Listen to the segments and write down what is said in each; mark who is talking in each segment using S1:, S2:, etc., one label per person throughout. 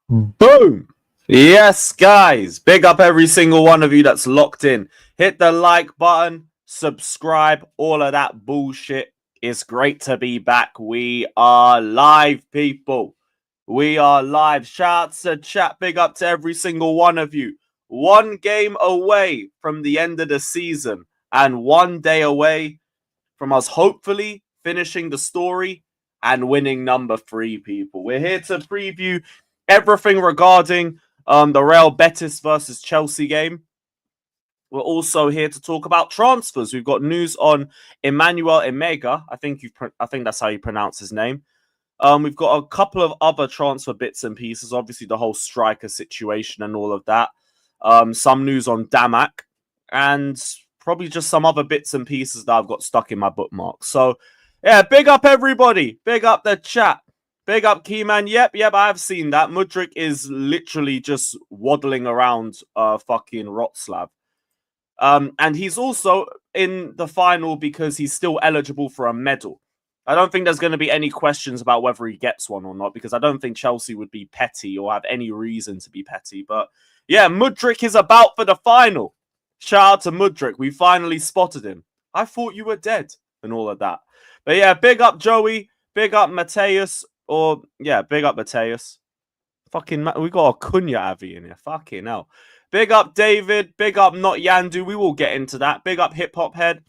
S1: Boom! Yes, guys. Big up every single one of you that's locked in. Hit the like button, subscribe, all of that bullshit. It's great to be back. We are live, people. We are live. Shouts to chat. Big up to every single one of you. One game away from the end of the season and 1 day away from us hopefully finishing the story and winning number 3, people. We're here to preview everything regarding the Real Betis versus Chelsea game. We're also here to talk about transfers. We've got news on Emmanuel Emega. I think that's how you pronounce his name. We've got a couple of other transfer bits and pieces. Obviously, the whole striker situation and all of that. Some news on Damak, and probably just some other bits and pieces that I've got stuck in my bookmarks. So, yeah, big up everybody. Big up the chat. Big up Keyman. Yep, I've seen that. Mudryk is literally just waddling around fucking Wroclaw. And he's also in the final because he's still eligible for a medal. I don't think there's going to be any questions about whether he gets one or not, because I don't think Chelsea would be petty or have any reason to be petty. But yeah, Mudryk is about for the final. Shout out to Mudryk. We finally spotted him. I thought you were dead and all of that. But yeah, big up Joey. Big up Mateus. Big up Mateus. Fucking, we got a Cunha Avi in here. Fucking hell. Big up David. Big up Not Yandu. We will get into that. Big up Hip Hop Head.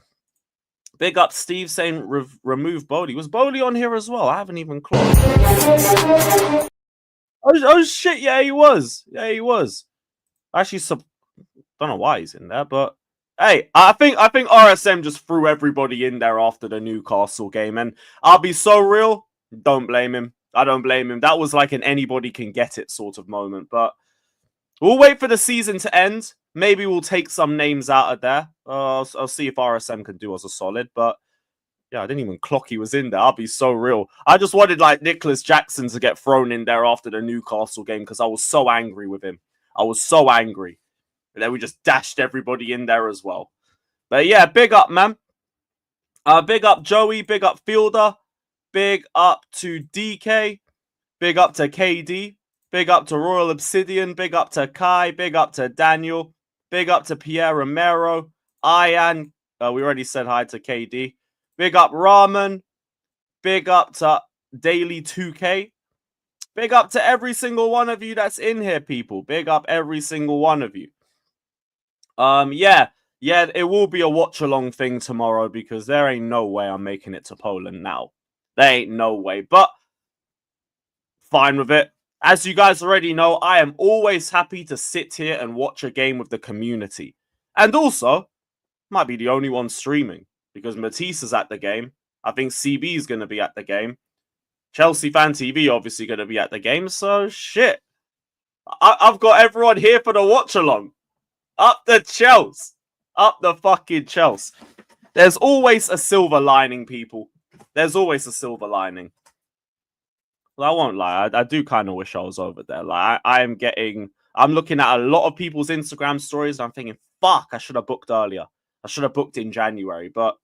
S1: Big up Steve saying remove Bodie. Was Bodie on here as well? I haven't even clocked. Oh shit, yeah, he was. Actually, don't know why he's in there, but hey, I think RSM just threw everybody in there after the Newcastle game, and I'll be so real, don't blame him. I don't blame him. That was like an anybody can get it sort of moment, but we'll wait for the season to end. Maybe we'll take some names out of there. I'll see if RSM can do us a solid, but yeah, I didn't even clock he was in there. I'll be so real. I just wanted like Nicholas Jackson to get thrown in there after the Newcastle game because I was so angry with him. I was so angry. And then we just dashed everybody in there as well. But yeah, big up, man. Big up Joey. Big up Fielder. Big up to DK. Big up to KD. Big up to Royal Obsidian. Big up to Kai. Big up to Daniel. Big up to Pierre Romero. Ian. We already said hi to KD. Big up Ramen. Big up to Daily 2K. Big up to every single one of you that's in here, people. Big up every single one of you. Yeah, it will be a watch-along thing tomorrow because there ain't no way I'm making it to Poland now. There ain't no way, but fine with it. As you guys already know, I am always happy to sit here and watch a game with the community. And also, might be the only one streaming because Matisse is at the game. I think CB is going to be at the game. Chelsea Fan TV obviously going to be at the game. So, shit. I've got everyone here for the watch-along. Up the Chelsea. Up the fucking Chelsea. There's always a silver lining, people. There's always a silver lining. Well, I won't lie. I do kind of wish I was over there. Like, I'm looking at a lot of people's Instagram stories and I'm thinking, fuck, I should have booked earlier. I should have booked in January. But,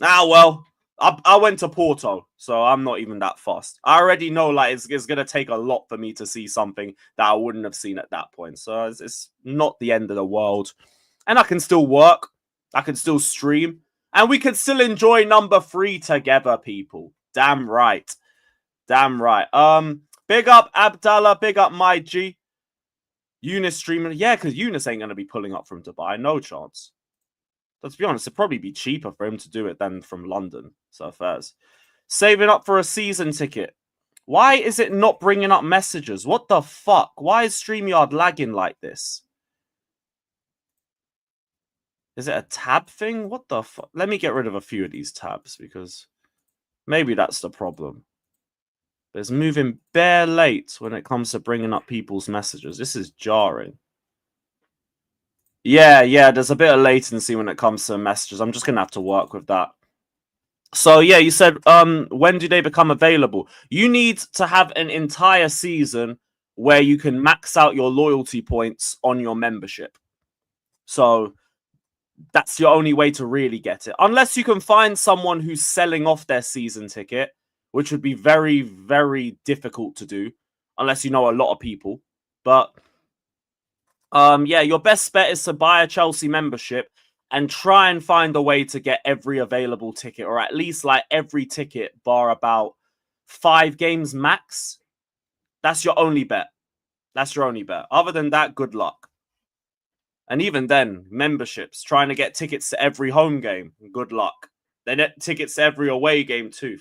S1: well, I went to Porto, so I'm not even that fast. I already know like it's going to take a lot for me to see something that I wouldn't have seen at that point. So it's not the end of the world. And I can still work. I can still stream. And we can still enjoy number 3 together, people. Damn right. Damn right. Big up Abdallah. Big up my G. Eunice streaming. Yeah, because Eunice ain't going to be pulling up from Dubai. No chance. Let's be honest, it'd probably be cheaper for him to do it than from London. So fairs. Saving up for a season ticket. Why is it not bringing up messages? What the fuck? Why is StreamYard lagging like this? Is it a tab thing? What the fuck? Let me get rid of a few of these tabs because maybe that's the problem. But it's moving bare late when it comes to bringing up people's messages. This is jarring. Yeah, there's a bit of latency when it comes to messages. I'm just going to have to work with that. So, yeah, you said, when do they become available? You need to have an entire season where you can max out your loyalty points on your membership. So, that's your only way to really get it. Unless you can find someone who's selling off their season ticket, which would be very, very difficult to do. unless you know a lot of people. But yeah, your best bet is to buy a Chelsea membership and try and find a way to get every available ticket, or at least like every ticket bar about 5 games max. That's your only bet. That's your only bet. Other than that, good luck. And even then, memberships, trying to get tickets to every home game, good luck. Then tickets to every away game too.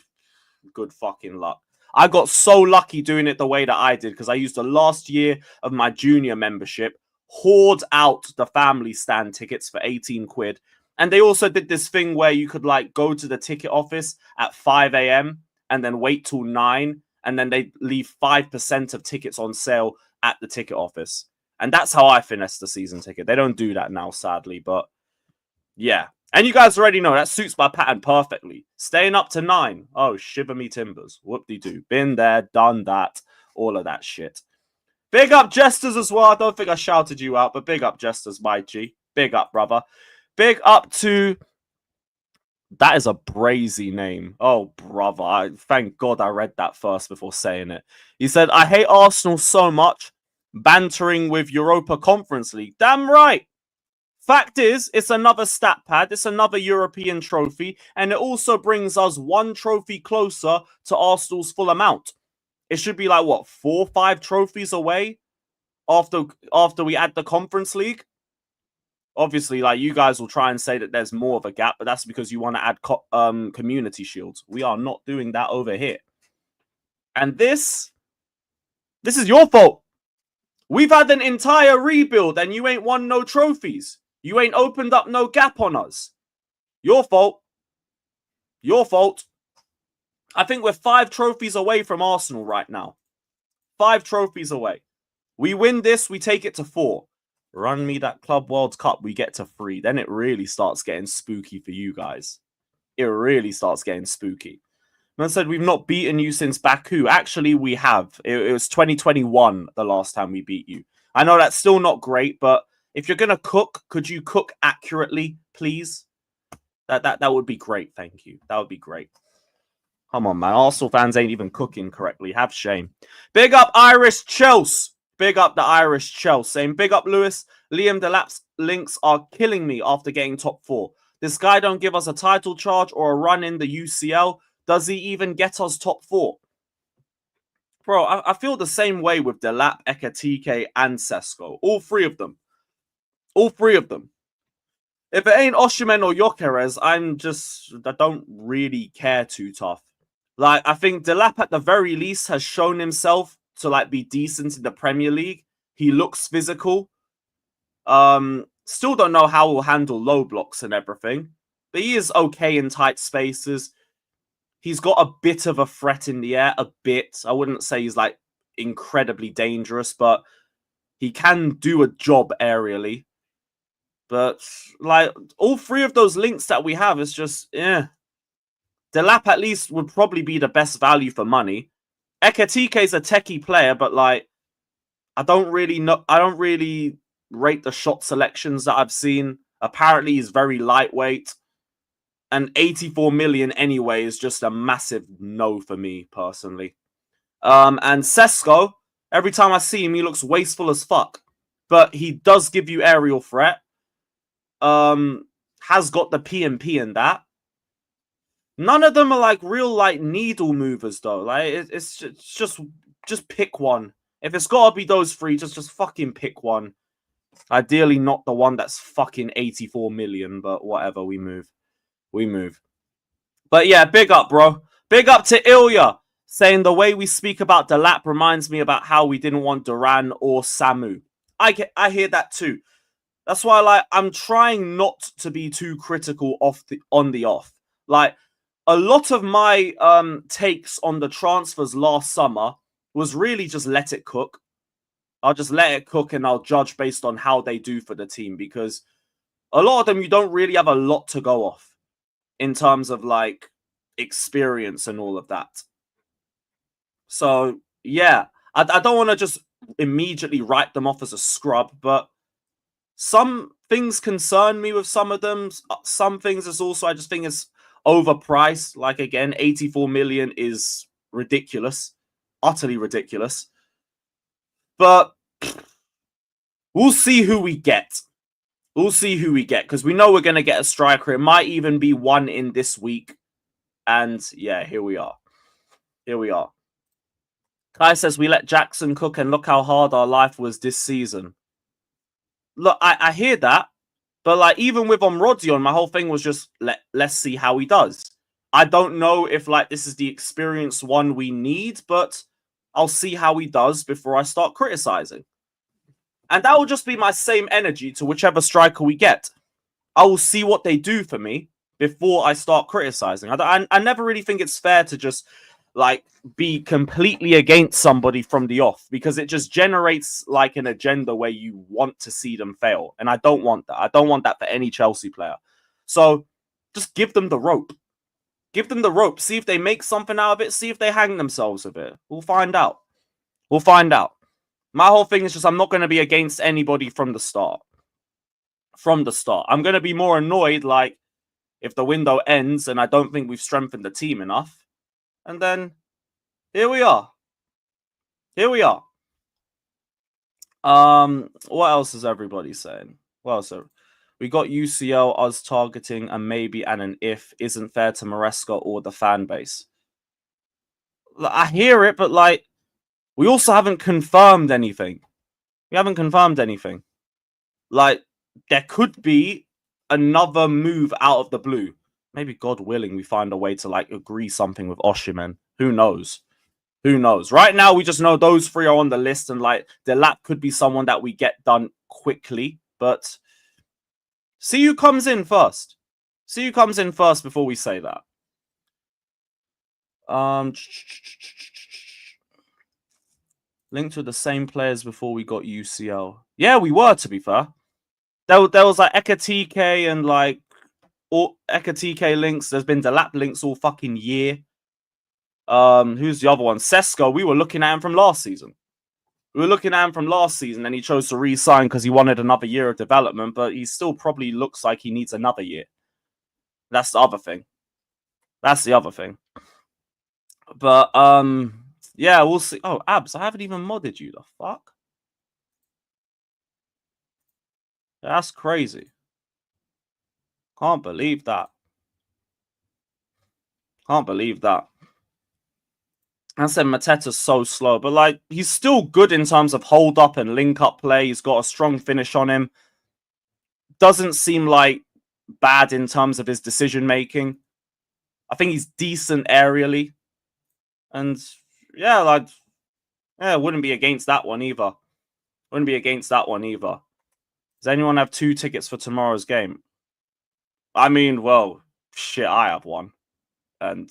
S1: Good fucking luck. I got so lucky doing it the way that I did because I used the last year of my junior membership, hoard out the family stand tickets for 18 quid. And they also did this thing where you could like go to the ticket office at 5 a.m. and then wait till 9. And then they leave 5% of tickets on sale at the ticket office. And that's how I finessed the season ticket. They don't do that now, sadly. But yeah. And you guys already know that suits my pattern perfectly. Staying up to 9. Oh, shiver me timbers. Whoop-de-doo. Been there, done that. All of that shit. Big up Jesters as well. I don't think I shouted you out, but big up Jesters, my G. Big up, brother. Big up to... That is a brazy name. Oh, brother. Thank God I read that first before saying it. He said, I hate Arsenal so much. Bantering with Europa Conference League. Damn right. Fact is, it's another stat pad, it's another European trophy, and it also brings us 1 trophy closer to Arsenal's full amount. It should be like, what, 4 or 5 trophies away after we add the Conference League? Obviously, like, you guys will try and say that there's more of a gap, but that's because you want to add Community Shields. We are not doing that over here. And this is your fault. We've had an entire rebuild and you ain't won no trophies. You ain't opened up no gap on us. Your fault. Your fault. I think we're 5 trophies away from Arsenal right now. 5 trophies away. We win this, we take it to 4. Run me that Club World Cup, we get to 3. Then it really starts getting spooky for you guys. It really starts getting spooky. Man said, we've not beaten you since Baku. Actually, we have. It was 2021 the last time we beat you. I know that's still not great, but if you're going to cook, could you cook accurately, please? That would be great, thank you. That would be great. Come on, man. Arsenal fans ain't even cooking correctly. Have shame. Big up Irish Chelsea. Big up the Irish Chelsea. Saying, big up Lewis. Liam Delap's links are killing me after getting top 4. This guy don't give us a title charge or a run in the UCL. Does he even get us top 4? Bro, I feel the same way with Delap, Ekitike, and Sesko. All 3 of them. All 3 of them. If it ain't Osimhen or Gyökeres, I don't really care too tough. Like, I think Delap at the very least has shown himself to like be decent in the Premier League. He looks physical. Still don't know how he'll handle low blocks and everything. But he is okay in tight spaces. He's got a bit of a threat in the air, a bit. I wouldn't say he's like incredibly dangerous, but he can do a job aerially. But like all 3 of those links that we have is just, yeah. Delap at least would probably be the best value for money. Ekitike is a techie player, but like I don't really rate the shot selections that I've seen. Apparently he's very lightweight. And 84 million anyway is just a massive no for me, personally. And Sesko, every time I see him, he looks wasteful as fuck. But he does give you aerial threat. Has got the P&P in that. None of them are like real like needle movers though. Like it's just pick one. If it's gotta be those 3, just fucking pick one. Ideally not the one that's fucking 84 million, but whatever, we move. We move. But yeah, big up, bro. Big up to Ilya, saying the way we speak about Delap reminds me about how we didn't want Duran or Samu. I hear that too. That's why like I'm trying not to be too critical on the off. Like a lot of my takes on the transfers last summer was really just let it cook. I'll just let it cook and I'll judge based on how they do for the team, because a lot of them you don't really have a lot to go off in terms of like experience and all of that. So yeah, I don't want to just immediately write them off as a scrub, but some things concern me with some of them. Some things is also I just think it's overpriced. Like again, 84 million is ridiculous, utterly ridiculous. But we'll see who we get. We'll see who we get, because we know we're going to get a striker. It might even be one in this week. And yeah, here we are. Here we are. Kai says, we let Jackson cook and look how hard our life was this season. Look, I hear that. But like, even with Rodion, my whole thing was just, let's see how he does. I don't know if like this is the experienced one we need, but I'll see how he does before I start criticizing. And that will just be my same energy to whichever striker we get. I will see what they do for me before I start criticizing. I never really think it's fair to just like be completely against somebody from the off, because it just generates like an agenda where you want to see them fail. And I don't want that. I don't want that for any Chelsea player. So just give them the rope. Give them the rope. See if they make something out of it. See if they hang themselves with it. We'll find out. We'll find out. My whole thing is just I'm not going to be against anybody from the start. From the start. I'm going to be more annoyed, like, if the window ends and I don't think we've strengthened the team enough. And then, here we are. Here we are. What else is everybody saying? Well, so we got UCL, us targeting a maybe and an if isn't fair to Maresca or the fan base. I hear it, but like, we also haven't confirmed anything. We haven't confirmed anything. Like, there could be another move out of the blue. Maybe, God willing, we find a way to like agree something with Osimhen. Who knows? Who knows? Right now, we just know those three are on the list, and like Delap could be someone that we get done quickly. But see who comes in first. See who comes in first before we say that. Linked with the same players before we got UCL. Yeah, we were, to be fair. There was like Ekitike and like all Ekitike links. There's been Delap links all fucking year. Who's the other one? Sesko. We were looking at him from last season. And he chose to re-sign because he wanted another year of development, but he still probably looks like he needs another year. That's the other thing. But yeah, we'll see. Oh, Abs, I haven't even modded you. The fuck? That's crazy. Can't believe that. I said Mateta's so slow, but like he's still good in terms of hold up and link up play. He's got a strong finish on him. Doesn't seem like bad in terms of his decision making. I think he's decent aerially. And yeah, like wouldn't be against that one either. Does anyone have 2 tickets for tomorrow's game? I mean, well, shit, I have one. And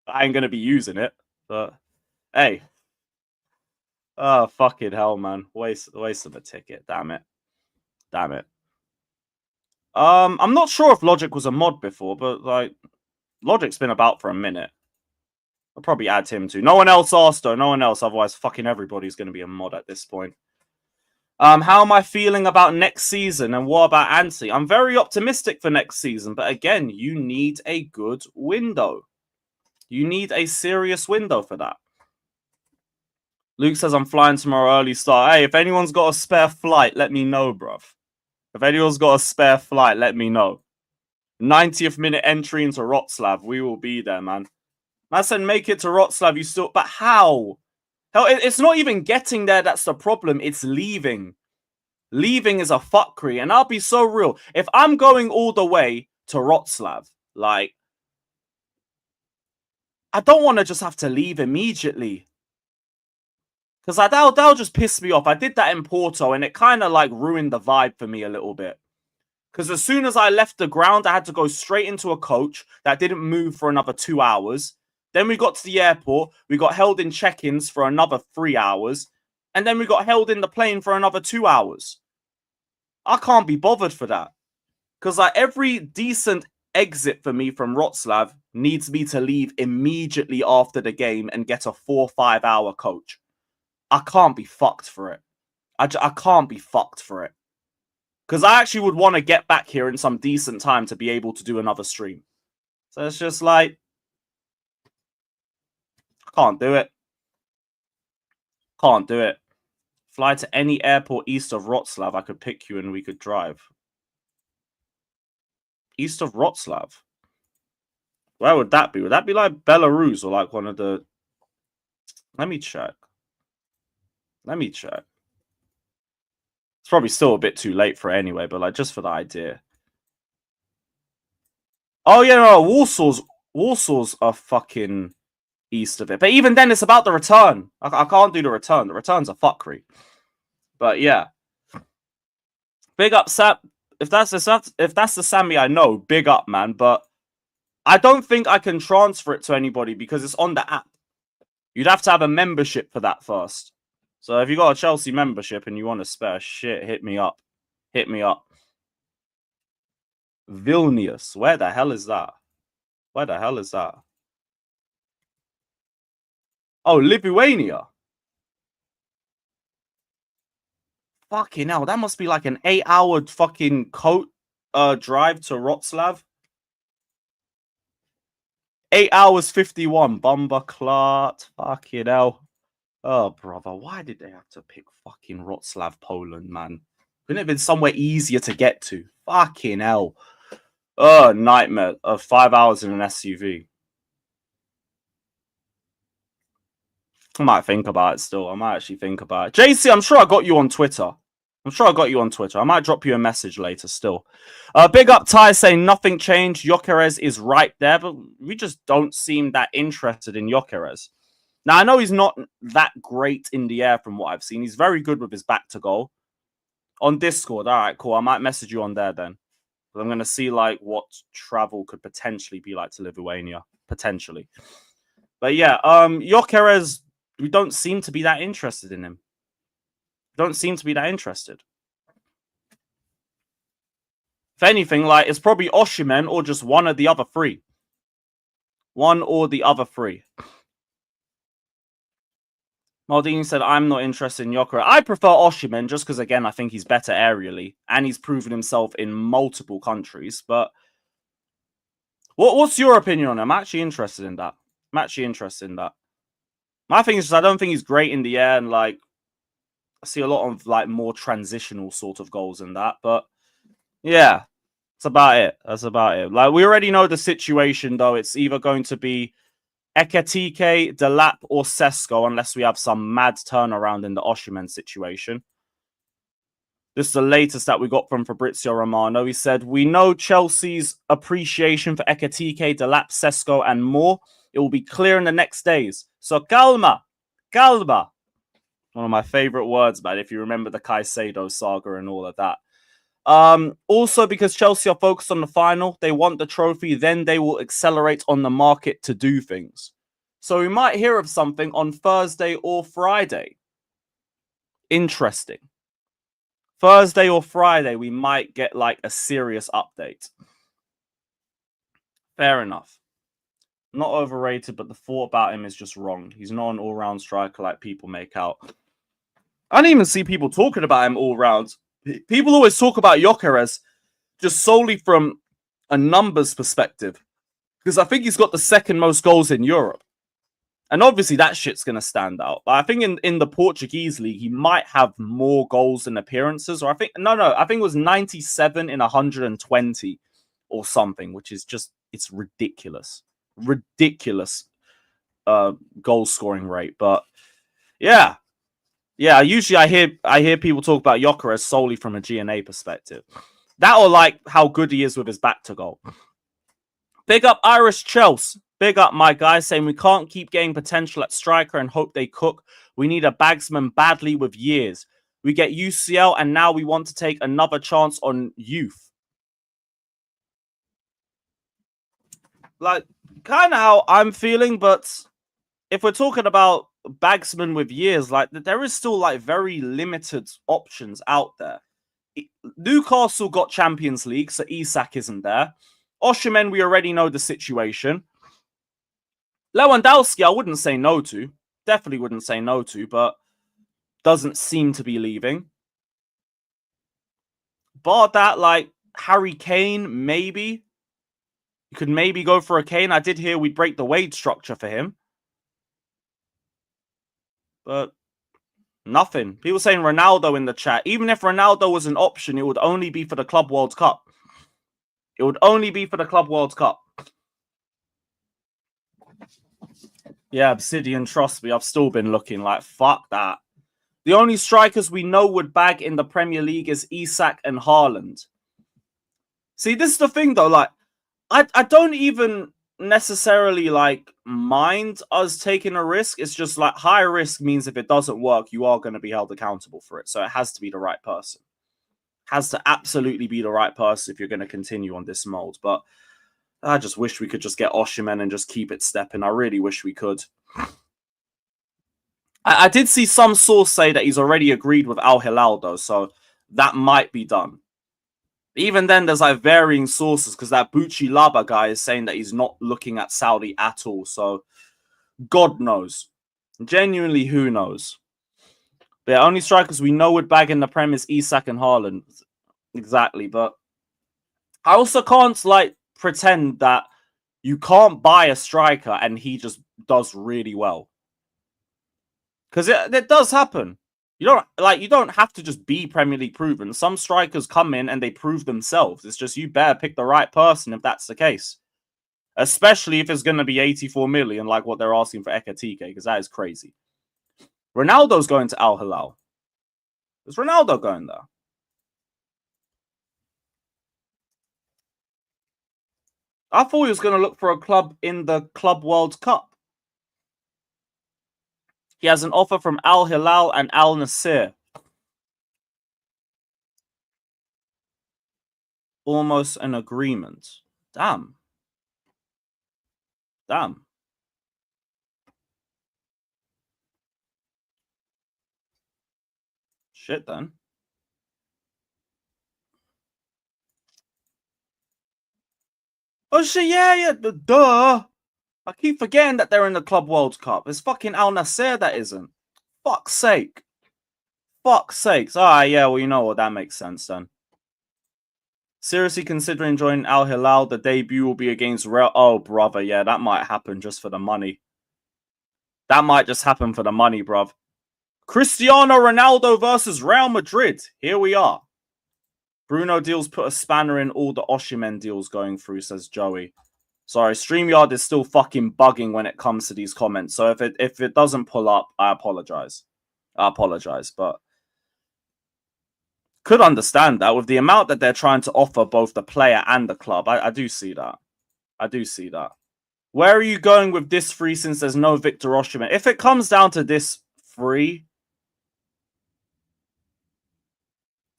S1: I ain't gonna be using it, but hey. Oh, fucking hell, man. Waste of a ticket. Damn it. I'm not sure if Logic was a mod before, but like Logic's been about for a minute. I'll probably add him too. No one else asked though. No one else. Otherwise, fucking everybody's going to be a mod at this point. How am I feeling about next season? And what about Anti? I'm very optimistic for next season. But again, you need a good window. You need a serious window for that. Luke says, I'm flying tomorrow early start. Hey, if anyone's got a spare flight, let me know, bruv. If anyone's got a spare flight, let me know. 90th minute entry into Wroclaw. We will be there, man. I said make it to Wroclaw. You still... But how? Hell, it's not even getting there that's the problem. It's leaving. Leaving is a fuckery. And I'll be so real. If I'm going all the way to Wroclaw, like... I don't want to just have to leave immediately. Because that'll just piss me off. I did that in Porto, and it kind of like ruined the vibe for me a little bit. Because as soon as I left the ground, I had to go straight into a coach that didn't move for another 2 hours. Then we got to the airport. We got held in check-ins for another 3 hours. And then we got held in the plane for another 2 hours. I can't be bothered for that. Because like every decent exit for me from Wroclaw needs me to leave immediately after the game and get a 4 or 5 hour coach. I can't be fucked for it. I can't be fucked for it. Because I actually would want to get back here in some decent time to be able to do another stream. So it's just like... I can't do it. Fly to any airport east of Wroclaw. I could pick you and we could drive. East of Wroclaw? Where would that be? Would that be like Belarus or like one of the... Let me check. It's probably still a bit too late for it anyway, but like just for the idea. Oh yeah, no, Warsaw's a fucking east of it. But even then, it's about the return. I can't do the return. The return's a fuckery. But yeah. Big up Sam. If that's the Sammy I know, big up, man. But I don't think I can transfer it to anybody because it's on the app. You'd have to have a membership for that first. So if you got a Chelsea membership and you want to spare shit, hit me up. Vilnius. Where the hell is that? Oh, Lithuania. Fucking hell, that must be like an 8-hour fucking drive to Wroclaw. 8 hours 51. Bomba Klart. Fucking hell. Oh, brother, why did they have to pick fucking Wroclaw, Poland, man? Couldn't it have been somewhere easier to get to? Fucking hell. Oh, nightmare of 5 hours in an SUV. I might think about it still. I might actually think about it. JC, I'm sure I got you on Twitter. I might drop you a message later still. Big up Ty saying nothing changed. Gyökeres is right there, but we just don't seem that interested in Gyökeres. Now, I know he's not that great in the air from what I've seen. He's very good with his back to goal. On Discord, all right, cool. I might message you on there then. But I'm going to see like what travel could potentially be like to Lithuania. Potentially. But yeah, Gyökeres, we don't seem to be that interested in him. If anything, like, it's probably Osimhen or just one or the other three. Maldini said, I'm not interested in Gyökeres. I prefer Osimhen just because, again, I think he's better aerially. And he's proven himself in multiple countries. But what's your opinion on him? I'm actually interested in that. My thing is just I don't think he's great in the air. And, like, I see a lot of, like, more transitional sort of goals in that. But, yeah, that's about it. Like, we already know the situation, though. It's either going to be Ekitike, Delap, or Sesko, unless we have some mad turnaround in the Osimhen situation. This is the latest that we got from Fabrizio Romano. He said, we know Chelsea's appreciation for Ekitike, Delap, Sesko, and more. It will be clear in the next days. So calma. One of my favorite words, man, if you remember the Caicedo saga and all of that. Also, because Chelsea are focused on the final, they want the trophy, then they will accelerate on the market to do things. So we might hear of something on Thursday or Friday. Interesting. Thursday or Friday, we might get like a serious update. Fair enough. Not overrated, but the thought about him is just wrong. He's not an all-round striker like people make out. I don't even see people talking about him all-round. People always talk about Gyökeres just solely from a numbers perspective. Because I think he's got the second most goals in Europe. And obviously that shit's going to stand out. But I think in the Portuguese league, he might have more goals and appearances. Or I think it was 97 in 120 or something, which is just, it's ridiculous. Goal scoring rate. But yeah. Yeah, usually I hear people talk about Gyökeres solely from a G&A perspective. That or like how good he is with his back to goal. Big up Irish Chelsea. Big up my guys saying we can't keep getting potential at striker and hope they cook. We need a bagsman badly with years. We get UCL and now we want to take another chance on youth. Like, kind of how I'm feeling, but if we're talking about bagsman with years, like, there is still like very limited options out there. Newcastle got Champions League, so Isak isn't there. Osimhen, we already know the situation. Lewandowski, I wouldn't say no to. Definitely wouldn't say no to, but doesn't seem to be leaving. Bar that, like, Harry Kane, maybe. You could maybe go for a Kane. I did hear we'd break the wage structure for him. But Nothing. People saying Ronaldo in the chat. Even if Ronaldo was an option, it would only be for the Club World Cup. It would only be for the Club World Cup. Yeah, Obsidian, trust me, I've still been looking like, fuck that. The only strikers we know would bag in the Premier League is Isak and Haaland. See, this is the thing, though. Like, I don't even necessarily, like, mind us taking a risk. It's just, like, high risk means if it doesn't work, you are going to be held accountable for it. So it has to be the right person. Has to absolutely be the right person if you're going to continue on this mold. But I just wish we could just get Osimhen and just keep it stepping. I really wish we could. I did see some source say that he's already agreed with Al Hilal, though, so that might be done. Even then, there's like varying sources because that Bucci Laba guy is saying that he's not looking at Saudi at all. So God knows. Genuinely, who knows? But yeah, only strikers we know would bag in the Prem is Isak and Haaland. Exactly, but I also can't like pretend that you can't buy a striker and he just does really well. Because it does happen. You don't have to just be Premier League proven. Some strikers come in and they prove themselves. It's just you better pick the right person if that's the case. Especially if it's going to be 84 million like what they're asking for Ekitike, because that is crazy. Ronaldo's going to Al Hilal. Is Ronaldo going there? I thought he was going to look for a club in the Club World Cup. He has an offer from Al Hilal and Al Nassr. Almost an agreement. Damn. Damn. Shit, then. Oh, shit, yeah, duh. I keep forgetting that they're in the Club World Cup. It's fucking Al Nassr that isn't. Fuck's sake. Fuck's sakes. Alright, yeah, well, you know what? That makes sense, then. Seriously considering joining Al Hilal, the debut will be against Real. Oh, brother, yeah, that might happen just for the money. That might just happen for the money, bruv. Cristiano Ronaldo versus Real Madrid. Here we are. Bruno deals put a spanner in all the Osimhen deals going through, says Joey. Sorry, StreamYard is still fucking bugging when it comes to these comments. So if it doesn't pull up, I apologize. But could understand that with the amount that they're trying to offer both the player and the club. I do see that. I do see that. Where are you going with this free since there's no Victor Osimhen? If it comes down to this free,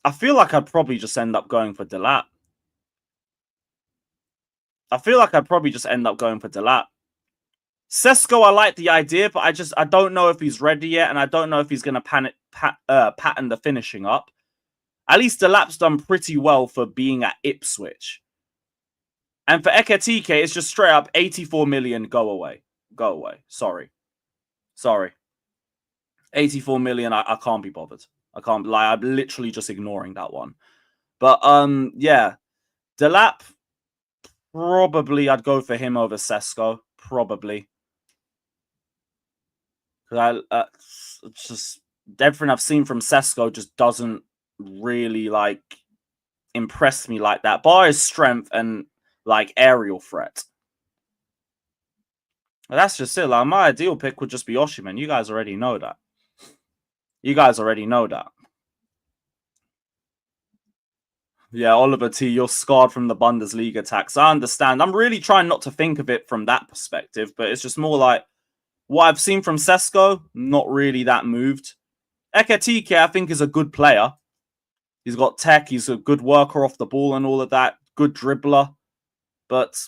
S1: I feel like I'd probably just end up going for Delap. Sesko, I like the idea, but I don't know if he's ready yet, and I don't know if he's going to pattern the finishing up. At least Delap's done pretty well for being at Ipswich. And for Ekitike, it's just straight up 84 million, go away. Go away. Sorry. 84 million, I can't be bothered. I can't lie. I'm literally just ignoring that one. But, yeah. Delap, probably I'd go for him over Sesko. Probably. Because just everything I've seen from Sesko just doesn't really, like, impress me like that. Bar his strength and, like, aerial threat. That's just it. Like, my ideal pick would just be Osimhen. You guys already know that. Yeah, Oliver T, you're scarred from the Bundesliga tax. I understand. I'm really trying not to think of it from that perspective, but it's just more like what I've seen from Sesko, not really that moved. Ekitike, I think, is a good player. He's got tech. He's a good worker off the ball and all of that. Good dribbler. But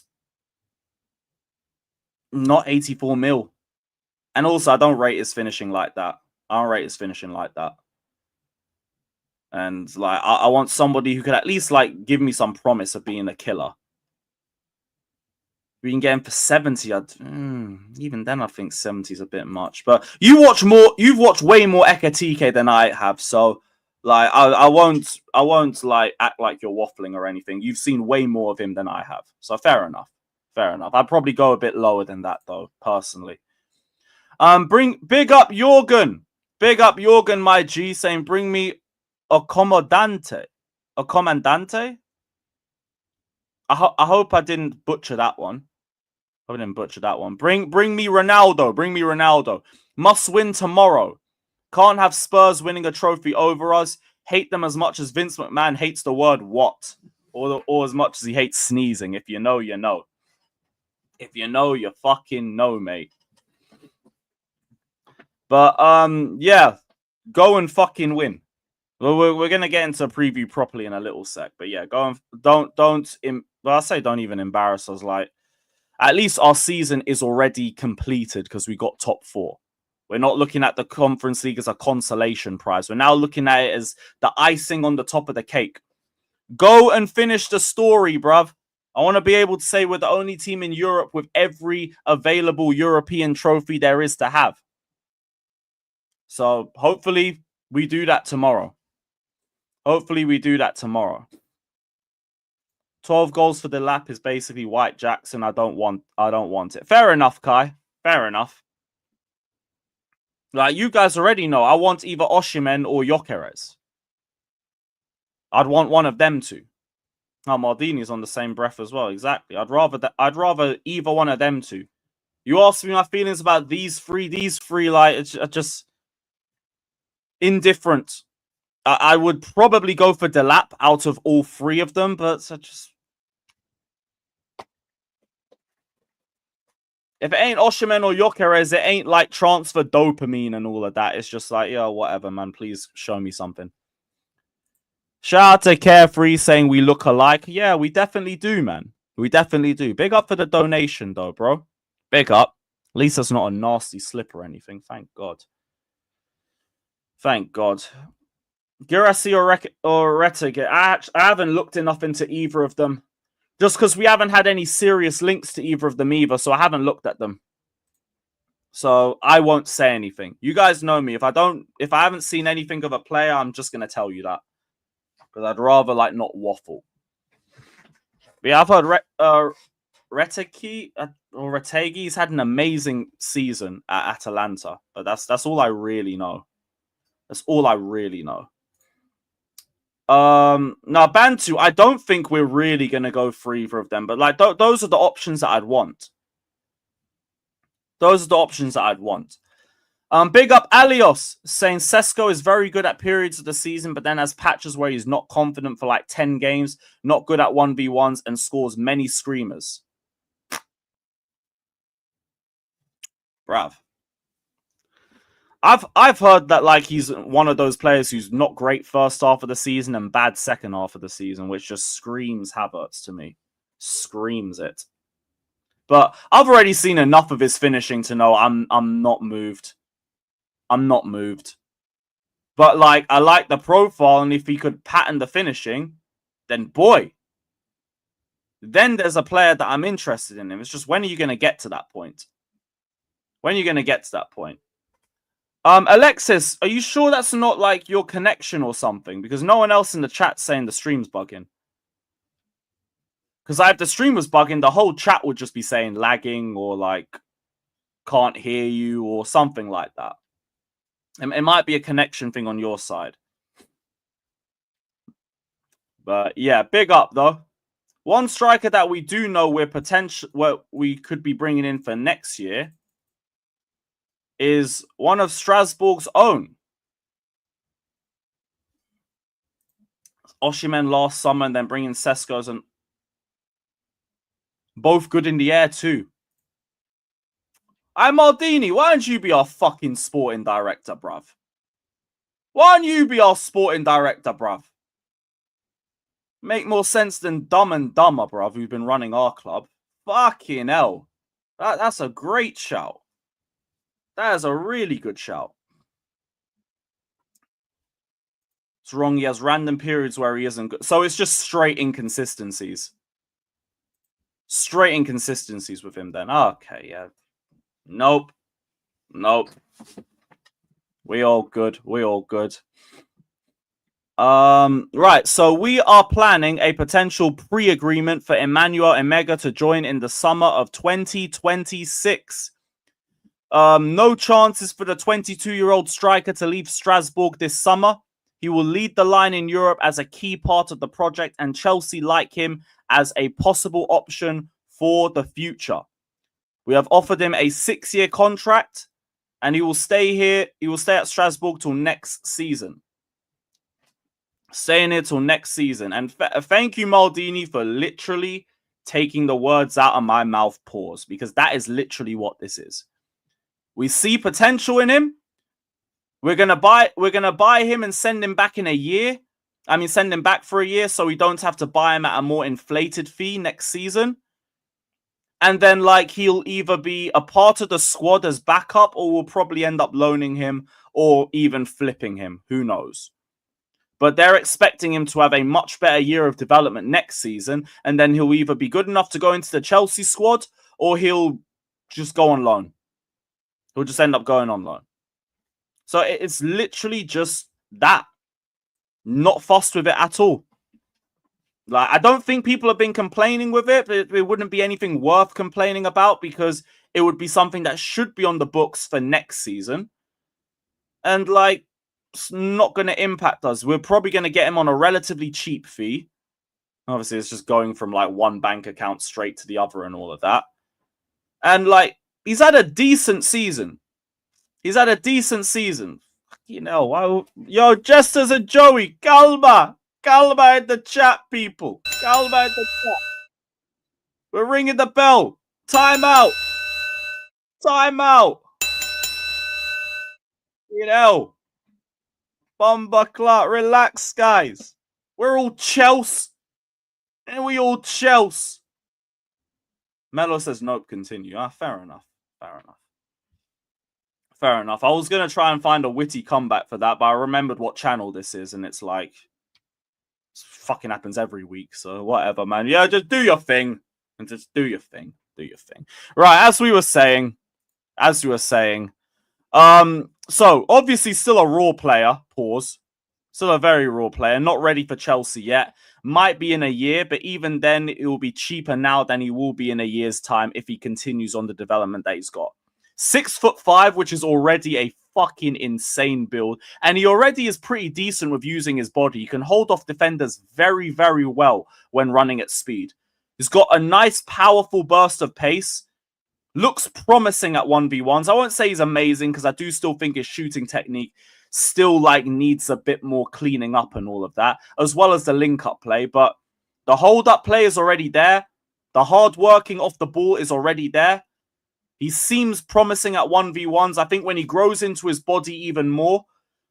S1: not 84 mil. And also, I don't rate his finishing like that. And like, I want somebody who could at least like give me some promise of being a killer. We can get him for 70. Even then, I think 70 is a bit much. But you've watched way more Ekitike than I have, so like I won't like act like you're waffling or anything. You've seen way more of him than I have, so fair enough. I'd probably go a bit lower than that though, personally. Big up Jorgen. Big up Jorgen, my G, saying, bring me a commandante. A commandante? I hope I didn't butcher that one. I didn't butcher that one. Bring me Ronaldo. Bring me Ronaldo. Must win tomorrow. Can't have Spurs winning a trophy over us. Hate them as much as Vince McMahon hates the word what. Or as much as he hates sneezing. If you know, you know. If you know, you fucking know, mate. But, yeah. Go and fucking win. Well, we're going to get into a preview properly in a little sec. But yeah, go and don't, well, I say don't even embarrass us. Like, at least our season is already completed because we got top 4. We're not looking at the Conference League as a consolation prize. We're now looking at it as the icing on the top of the cake. Go and finish the story, bruv. I want to be able to say we're the only team in Europe with every available European trophy there is to have. So hopefully we do that tomorrow. Hopefully we do that tomorrow. 12 goals for Delap is basically White Jackson. I don't want it. Fair enough, Kai. Fair enough. Like, you guys already know, I want either Osimhen or Gyökeres. I'd want one of them two. Now, Maldini's on the same breath as well. Exactly. I'd rather either one of them two. You ask me my feelings about these three, like, it's just indifferent. I would probably go for Delap out of all 3 of them, but I just... If it ain't Osimhen or Gyökeres, it ain't like transfer dopamine and all of that. It's just like, yo, whatever, man. Please show me something. Shout out to Carefree saying we look alike. Yeah, we definitely do, man. We definitely do. Big up for the donation, though, bro. Big up. At least that's not a nasty slip or anything. Thank God. Thank God. Girassi or Rettig, I haven't looked enough into either of them. Just because we haven't had any serious links to either of them either, so I haven't looked at them. So I won't say anything. You guys know me. If I haven't seen anything of a player, I'm just gonna tell you that. Because I'd rather like not waffle. But yeah, I've heard Retegi's had an amazing season at Atalanta. But that's all I really know. That's all I really know. Now Bantu, I don't think we're really gonna go for either of them, but like those are the options that I'd want. Those are the options that I'd want. Big up Alios saying Sesko is very good at periods of the season, but then has patches where he's not confident for like 10 games, not good at 1v1s, and scores many screamers. Bruv. I've heard that like he's one of those players who's not great first half of the season and bad second half of the season, which just screams Havertz to me. Screams it. But I've already seen enough of his finishing to know I'm not moved. I'm not moved. But like I like the profile, and if he could pattern the finishing, then boy. Then there's a player that I'm interested in him. It's just when are you going to get to that point? When are you going to get to that point? Alexis, are you sure that's not like your connection or something? Because no one else in the chat's saying the stream's bugging. Because if the stream was bugging, the whole chat would just be saying lagging or like can't hear you or something like that. It might be a connection thing on your side. But yeah, big up though. One striker that we do know we could be bringing in for next year is one of Strasbourg's own. Osimhen last summer and then bringing Sesko and both good in the air too. I'm Maldini. Why don't you be our fucking sporting director, bruv? Why don't you be our sporting director, bruv? Make more sense than Dumb and Dumber, bruv, who've been running our club. Fucking hell. That's a great shout. That is a really good shout. It's wrong. He has random periods where he isn't good. So it's just straight inconsistencies. Straight inconsistencies with him then. Okay, yeah. Nope. Nope. We all good. We all good. Right, so we are planning a potential pre-agreement for Emmanuel Emega to join in the summer of 2026. No chances for the 22-year-old striker to leave Strasbourg this summer. He will lead the line in Europe as a key part of the project, and Chelsea like him as a possible option for the future. We have offered him a 6-year contract, and he will stay here. He will stay at Strasbourg till next season. Staying here till next season. And thank you, Maldini, for literally taking the words out of my mouth. Pause, because that is literally what this is. We see potential in him. We're gonna buy him and send him back in a year. I mean, send him back for a year so we don't have to buy him at a more inflated fee next season. And then, like, he'll either be a part of the squad as backup, or we'll probably end up loaning him or even flipping him. Who knows? But they're expecting him to have a much better year of development next season, and then he'll either be good enough to go into the Chelsea squad, or he'll just go on loan. He'll just end up going on loan. So it's literally just that. Not fussed with it at all. Like, I don't think people have been complaining with it, but it wouldn't be anything worth complaining about, because it would be something that should be on the books for next season. And, like, it's not going to impact us. We're probably going to get him on a relatively cheap fee. Obviously, it's just going from, like, one bank account straight to the other and all of that. And, like, he's had a decent season. He's had a decent season. You know, why? Yo, Jesters and Joey, calma. Calma in the chat, people. Calma in the chat. We're ringing the bell. Time out. Time out. You know. Bomba Clark, relax, guys. We're all Chelsea. And we all Chelsea. Melo says, nope, continue. Ah, fair enough. Fair enough. Fair enough. I was going to try and find a witty comeback for that, but I remembered what channel this is, and it's like, it fucking happens every week, so whatever, man. Yeah, just do your thing. And just do your thing. Do your thing. Right, as we were saying, so obviously still a raw player, pause. Still a very raw player, not ready for Chelsea yet. Might be in a year, but even then, it will be cheaper now than he will be in a year's time if he continues on the development that he's got. 6'5", which is already a fucking insane build. And he already is pretty decent with using his body. He can hold off defenders very, very well when running at speed. He's got a nice, powerful burst of pace. Looks promising at 1v1s. I won't say he's amazing, because I do still think his shooting technique still, like, needs a bit more cleaning up and all of that, as well as the link-up play. But the hold-up play is already there. The hard working off the ball is already there. He seems promising at 1v1s. I think when he grows into his body even more,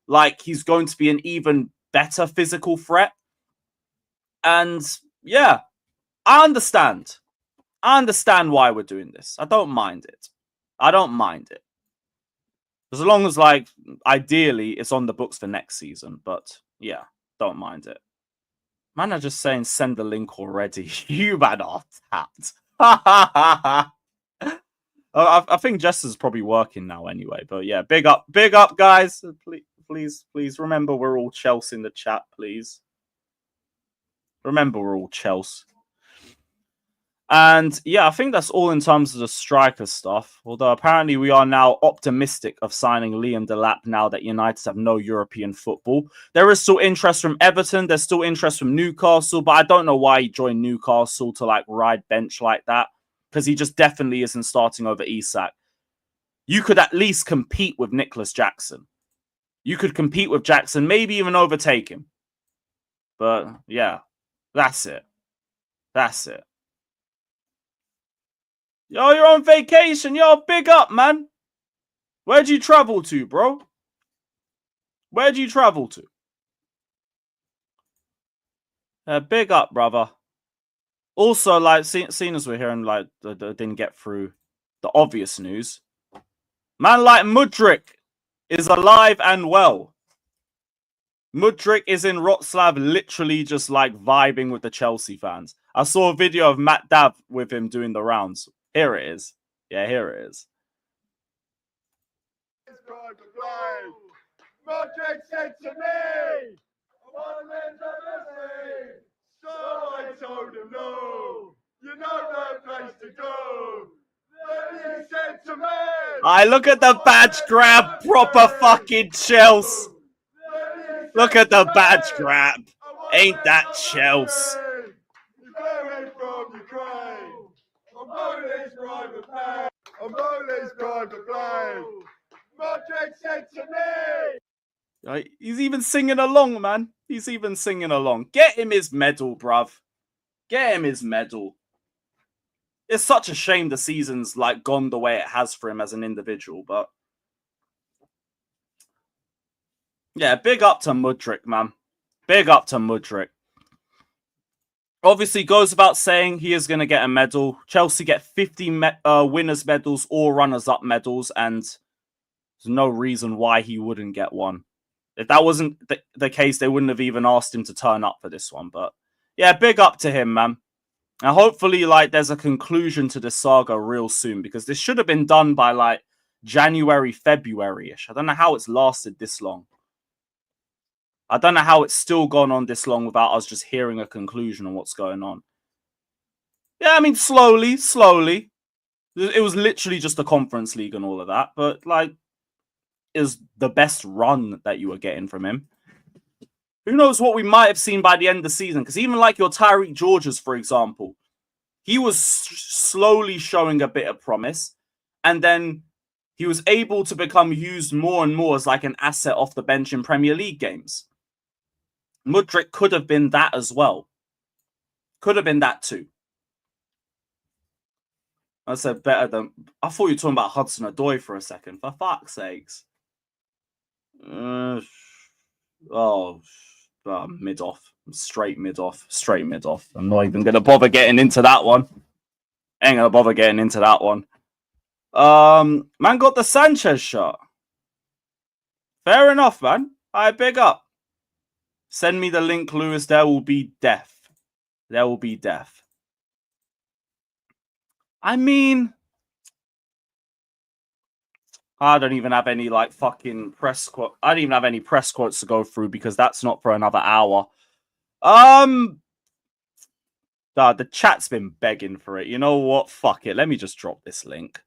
S1: like, he's going to be an even better physical threat. And, yeah, I understand. I understand why we're doing this. I don't mind it. I don't mind it. As long as, like, ideally, it's on the books for next season. But, yeah, don't mind it. Man, I'm just saying send the link already. You man are tapped. I think Jester's probably working now anyway. But, yeah, big up, guys. Please remember we're all Chelsea in the chat, please. Remember we're all Chelsea. And yeah, I think that's all in terms of the striker stuff. Although apparently we are now optimistic of signing Liam Delap now that United have no European football. There is still interest from Everton. There's still interest from Newcastle. But I don't know why he joined Newcastle to, like, ride bench like that. Because he just definitely isn't starting over Isak. You could at least compete with Nicholas Jackson. You could compete with Jackson, maybe even overtake him. But yeah, that's it. That's it. Yo, you're on vacation. Yo, big up, man. Where'd you travel to, bro? Where'd you travel to? Big up, brother. Also, like, seeing as we're hearing, like, didn't get through the obvious news. Man like Mudryk is alive and well. Mudryk is in Wroclaw, literally just, like, vibing with the Chelsea fans. I saw a video of Matt Dav with him doing the rounds. Here it is. Yeah, here it is.
S2: Mudryk said to me, one man's everything. So I told him no, you know no place to go. 30 cents to me.
S1: I look at the badge grab, proper fucking Chelsea. Look at the badge grab. Ain't that Chelsea?
S2: Going from Ukraine. I'm blowing his private plane. I'm blowing his private plane. Mudryk sent to me.
S1: He's even singing along, man. He's even singing along. Get him his medal, bruv. Get him his medal. It's such a shame the season's like gone the way it has for him as an individual, but yeah, big up to Mudryk, man. Big up to Mudryk. Obviously, goes without saying he is going to get a medal. Chelsea get 50 winners' medals or runners-up medals, and there's no reason why he wouldn't get one. If that wasn't the case, they wouldn't have even asked him to turn up for this one. But yeah, big up to him, man. And hopefully, like, there's a conclusion to this saga real soon, because this should have been done by like January, February-ish. I don't know how it's lasted this long. I don't know how it's still gone on this long without us just hearing a conclusion on what's going on. Yeah, I mean, slowly. It was literally just a Conference League and all of that. But, like, is the best run that you were getting from him. Who knows what we might have seen by the end of the season? Because even like your Tyreek Georges, for example, he was slowly showing a bit of promise. And then he was able to become used more and more as like an asset off the bench in Premier League games. Mudryk could have been that as well. Could have been that too. I said better than... I thought you were talking about Hudson-Odoi for a second. For fuck's sakes. Mid-off. Straight mid-off. I'm not even going to bother getting into that one. Ain't going to bother getting into that one. Man got the Sanchez shot. Fair enough, man. I big up. Send me the link, Lewis. There will be death. There will be death. I mean, I don't even have any like fucking press quote. I don't even have any press quotes to go through because that's not for another hour. The chat's been begging for it. You know what? Fuck it. Let me just drop this link.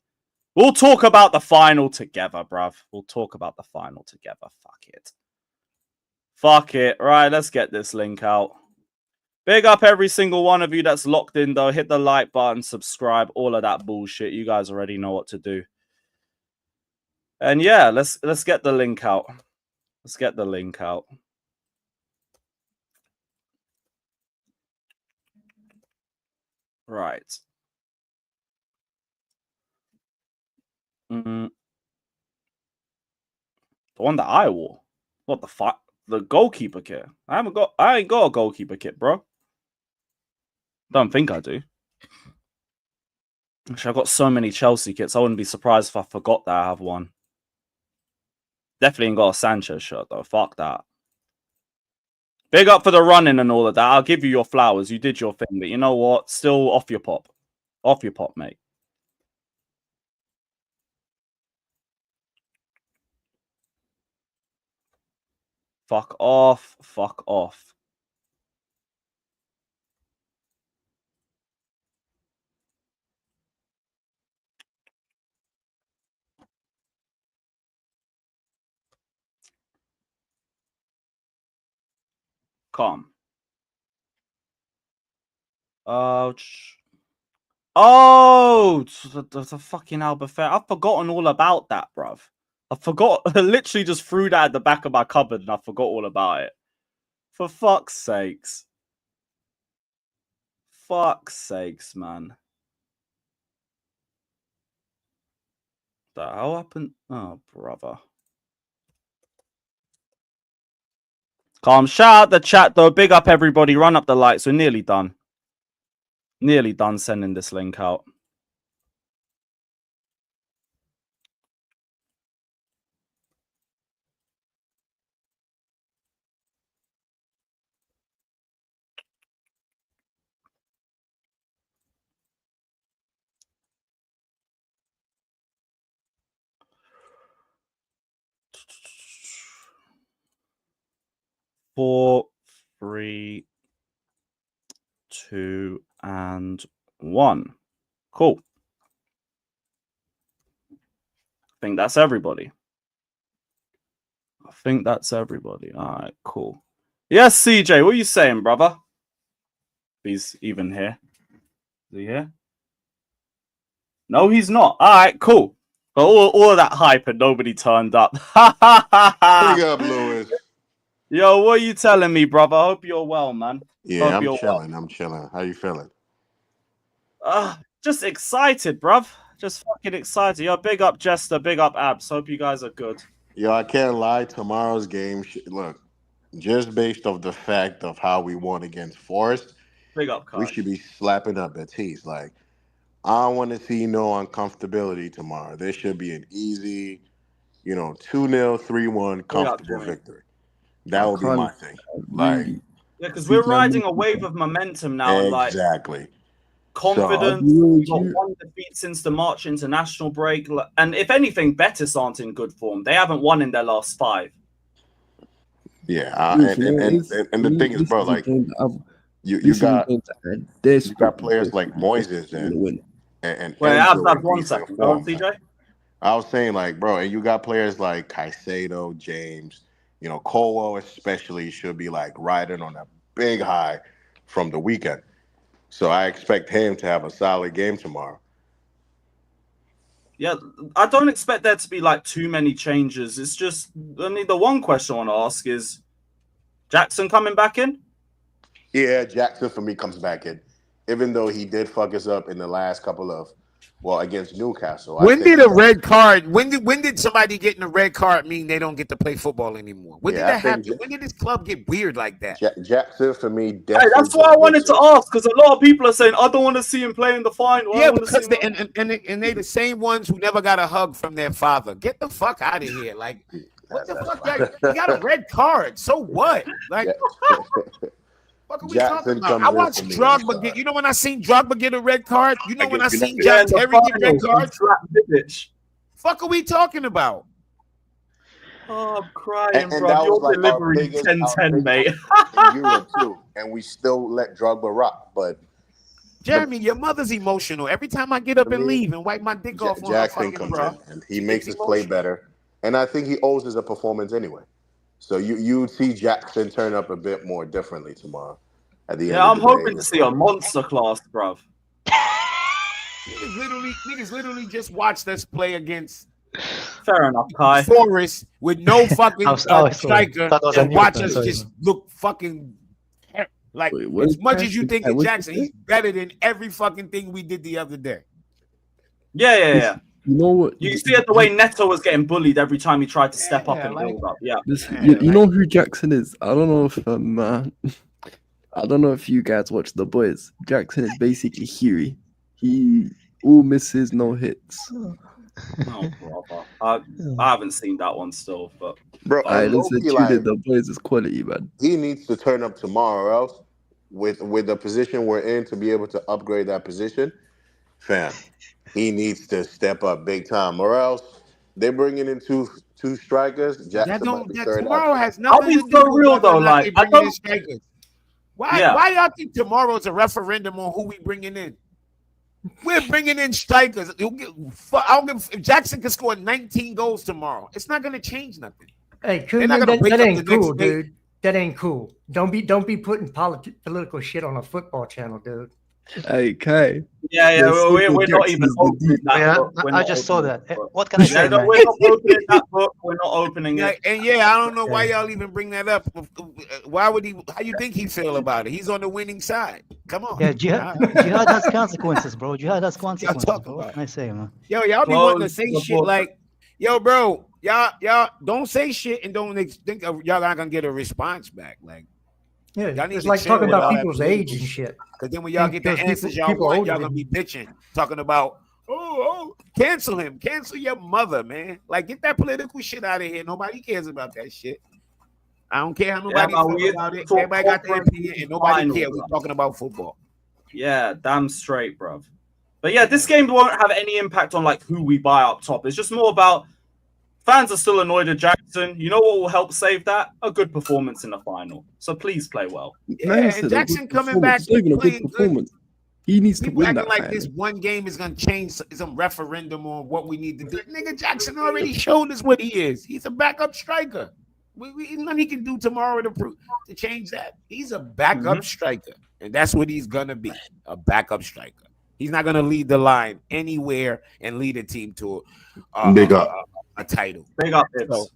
S1: We'll talk about the final together, bruv. We'll talk about the final together. Fuck it. Fuck it. Right, let's get this link out. Big up every single one of you that's locked in, though. Hit the like button, subscribe, all of that bullshit. You guys already know what to do. And yeah, let's get the link out. Let's get the link out. Right. The one that I wore. What the fuck? The goalkeeper kit. I ain't got a goalkeeper kit, bro. Don't think I do. Actually, I've got so many Chelsea kits. I wouldn't be surprised if I forgot that I have one. Definitely ain't got a Sanchez shirt, though. Fuck that. Big up for the running and all of that. I'll give you your flowers. You did your thing. But you know what? Still off your pop. Off your pop, mate. Fuck off. Fuck off. Calm. Oh, the fucking Albufeira. I've forgotten all about that, bruv. I forgot. I literally just threw that at the back of my cupboard and I forgot all about it. For fuck's sakes. Fuck's sakes, man. The hell happened? Oh, brother. Calm. Shout out the chat, though. Big up everybody. Run up the lights. We're nearly done. Nearly done sending this link out. Four, 3, 2, and 1. Cool. think that's everybody. All right, cool. Yes, CJ, what are you saying, brother? He's even here. Is he here? No, he's not. All right, cool. But all of that hype and nobody turned up.
S2: Big up, Lewis.
S1: Yo, what are you telling me, brother? I hope you're well, man.
S2: Yeah,
S1: Hope
S2: I'm chilling. I'm chilling. How you feeling?
S1: Just excited, bruv. Just fucking excited. Yo, big up Jester, big up Abs. Hope you guys are good.
S2: Yo, I can't lie. Tomorrow's game, look, just based off the fact of how we won against Forest,
S1: Big up, Kai.
S2: we should be slapping up Betis. Like, I don't want to see no uncomfortability tomorrow. There should be an easy, 2-0, 3-1 comfortable victory. That would be my thing. Like,
S1: yeah, because we're riding a wave of momentum now.
S2: Exactly.
S1: Confidence. We've got one defeat since the March international break. And if anything, Betis aren't in good form. They haven't won in their last 5.
S2: Yeah. And the thing is, bro, like, you got players like Moises and
S1: wait, I've 1 second. Go on, CJ.
S2: I was saying, like, bro, and you got players like Caicedo, James, Colwell especially should be, like, riding on a big high from the weekend. So I expect him to have a solid game tomorrow.
S1: Yeah, I don't expect there to be, like, too many changes. It's just, the one question I want to ask is, Jackson coming back in?
S2: Yeah, Jackson for me comes back in, even though he did fuck us up in the last couple of, against Newcastle.
S3: When did a red card? When did somebody getting a red card mean they don't get to play football anymore? When did that happen? When did this club get weird like that?
S2: Jackson for me,
S1: definitely. That's what I wanted to ask, because a lot of people are saying I don't want to see him play in the final.
S3: Yeah, because they the same ones who never got a hug from their father. Get the fuck out of here! Like, what the fuck? You got a red card. So what? Like. What are we talking about? I watched Drogba get. You know when I seen Drogba get a red card? You know when I seen John Terry get red cards? Fuck are we talking about?
S1: Oh, I'm crying, bro. Your delivery 10-10, mate.
S2: In Europe too, and we still let Drogba rock. But
S3: Jeremy, your mother's emotional. Every time I get up and leave and wipe my dick off on
S2: Jackson comes in and he makes us play better, and I think he owes us a performance anyway. So you see Jackson turn up a bit more differently tomorrow. At the end
S1: I'm hoping to see a monster class, bruv.
S3: Niggas literally just watched us play against.
S1: Fair enough, Kai.
S3: Forest with no fucking striker, and watch us just look fucking like. As much as you think of Jackson, he's better than every fucking thing we did the other day.
S1: Yeah. You know what? You see it the way Neto was getting bullied every time he tried to step up and build up. Yeah.
S4: You know who Jackson is? I don't know if I don't know if you guys watch The Boys. Jackson is basically Huey. He all misses, no hits.
S1: Oh, brother. I haven't seen that one still, but
S2: bro,
S4: The Boys is quality, man.
S2: He needs to turn up tomorrow, or else with the position we're in to be able to upgrade that position, fam. He needs to step up big time, or else they're bringing in two strikers.
S3: Tomorrow has nothing to do
S1: so real though. Like, I don't.
S3: Why y'all think tomorrow's a referendum on who we bringing in? We're bringing in strikers. If Jackson can score 19 goals tomorrow, it's not going to change nothing.
S5: Hey, that ain't cool, dude. That ain't cool. Don't be putting political shit on a football channel, dude.
S4: Hey, Kai.
S1: Yeah, we're not even opening that book.
S6: I just saw that. What can I say?
S1: No, we're not opening that book. We're not opening it.
S3: And I don't know why y'all even bring that up. Why would he? How you think he feel about it? He's on the winning side. Come on.
S6: Yeah, jihad has consequences, bro. Jihad has consequences. What can I say, man?
S3: Y'all be wanting to say shit like, bro, y'all don't say shit and don't think y'all not gonna get a response back, like.
S5: Yeah, it's like talking about people's age and shit.
S3: Because then when y'all get the answers y'all want, y'all gonna be bitching, talking about, cancel him, cancel your mother, man. Like, get that political shit out of here. Nobody cares about that shit. I don't care how nobody feels about it. Everybody got their opinion, and nobody cares. We're talking about football.
S1: Yeah, damn straight, bruv. But yeah, this game won't have any impact on like who we buy up top. It's just more about fans are still annoyed at Jackson. You know what will help save that? A good performance in the final. So please play well.
S3: Yeah, and Jackson coming back.
S4: It's not even a good performance. He needs to
S3: People
S4: win
S3: acting
S4: that
S3: like
S4: final.
S3: this one game is gonna change some referendum on what we need to do. Nigga, Jackson already showed us what he is. He's a backup striker. Nothing he can do tomorrow to change that. He's a backup striker, and that's what he's gonna be, a backup striker. He's not gonna lead the line anywhere and lead a team to a title.
S1: Big up,
S3: So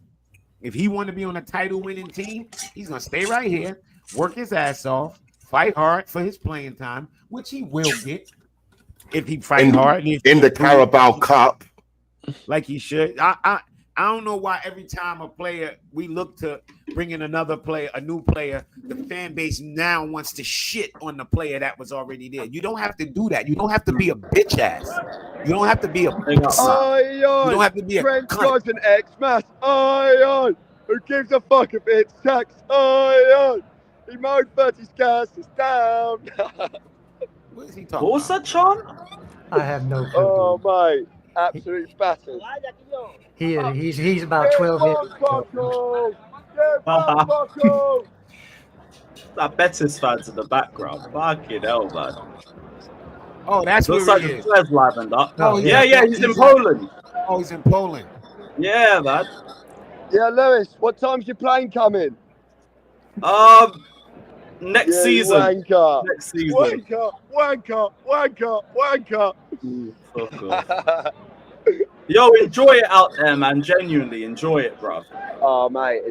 S3: if he want to be on a title-winning team, he's gonna stay right here, work his ass off, fight hard for his playing time, which he will get if he fight hard
S2: in the Carabao Cup,
S3: like he should. I don't know why every time we look to bring in another player, a new player, the fan base now wants to shit on the player that was already there. You don't have to do that. You don't have to be a bitch ass. You don't have to be a pussy. You don't have to be a cunt.
S7: An X-Mass. Who gives a fuck if it's tax? He mowed 30 scars down.
S3: What is he talking
S1: What was
S3: about?
S1: that, Sean?
S5: I have no clue.
S7: Oh, mate. Absolute spatters.
S5: He's about 12 inches.
S1: That Betis fans in the background. Fucking hell, man.
S3: Oh, that's
S1: Looks
S3: where
S1: like
S3: he
S1: the
S3: is.
S1: players livened up.
S5: Oh,
S1: Yeah, he's in Poland.
S3: Oh, he's in Poland.
S1: Yeah, man.
S7: Yeah, Lewis, what time's your plane coming?
S1: Next season.
S7: Wanker.
S1: Next season.
S7: Wanker.
S1: Fuck off. Yo, enjoy it out there, man. Genuinely enjoy it, bro.
S7: Oh, mate,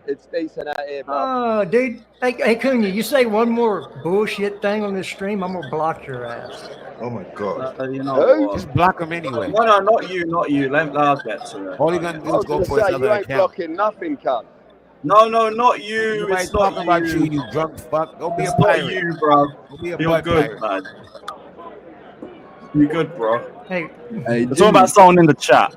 S7: it's decent out here, bro.
S5: Oh, dude. Hey, Cunha, you say one more bullshit thing on this stream, I'm gonna block your ass.
S2: Oh my god!
S1: You know what?
S3: Just block him anyway.
S1: No, not you. I'll get to it.
S3: All he's gonna do is go for his
S7: You
S3: other
S7: ain't
S3: account.
S7: blocking nothing, cunt.
S1: No, not you.
S3: Nobody's
S1: It's not
S3: talking about you drunk fuck. Go be
S1: It's
S3: a
S1: not
S3: pirate.
S1: you, bro.
S3: Go be a
S1: You're
S3: butt
S1: good,
S3: pirate.
S1: man. You're good, bro.
S5: Hey,
S4: Hey,
S1: It's all about someone in the chat.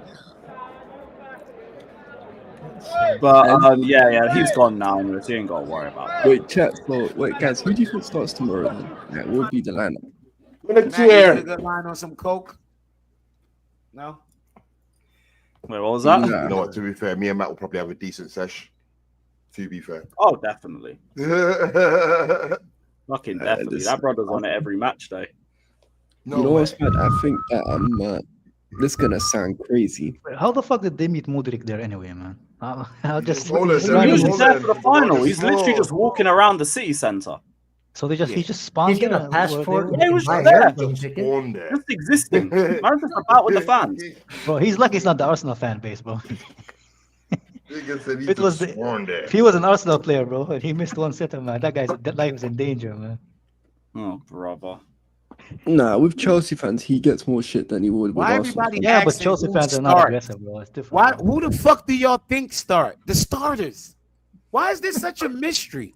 S1: But yeah, he's gone now. Anyways, you ain't got to worry about it.
S4: Wait, chat. So, wait, guys, who do you think starts tomorrow? Then? Yeah, what will be the lineup?
S3: Matt, you get a good line on some coke? No.
S1: Wait, what was that?
S4: Nah.
S2: You know what? To be fair, me and Matt will probably have a decent sesh. To be fair.
S1: Oh, definitely.
S2: No,
S1: Fucking definitely. That brother's on it every match day.
S4: You know what's bad? I think that this is gonna sound crazy.
S6: How the fuck did they meet Mudryk there anyway, man? I'll just
S2: Hold on,
S1: He's
S2: Right,
S1: usually
S2: hold
S1: there
S2: on.
S1: for the final. He's literally
S2: Before.
S1: just walking around the city centre.
S6: so he just
S5: he's
S6: sponsored.
S5: got a passport.
S1: Yeah, he was
S5: buy
S1: there.
S5: everything ticket.
S2: Born there.
S1: Just existing. Man's just about with the fans.
S6: Bro, he's lucky it's not the Arsenal fan base, bro.
S2: Nigga said he
S6: It was
S2: just born there.
S6: If he was an Arsenal player, bro, and he missed one sitter, man, that life is in danger, man.
S1: Oh, brother.
S4: Nah, with Chelsea fans, he gets more shit than he would with
S3: Why
S4: Arsenal.
S3: everybody
S6: Yeah, but
S3: asking
S6: Chelsea
S3: who
S6: fans are not
S3: start?
S6: aggressive, bro. It's different.
S3: Why?
S6: bro.
S3: Who the fuck do y'all think start? The starters. Why is this such a mystery?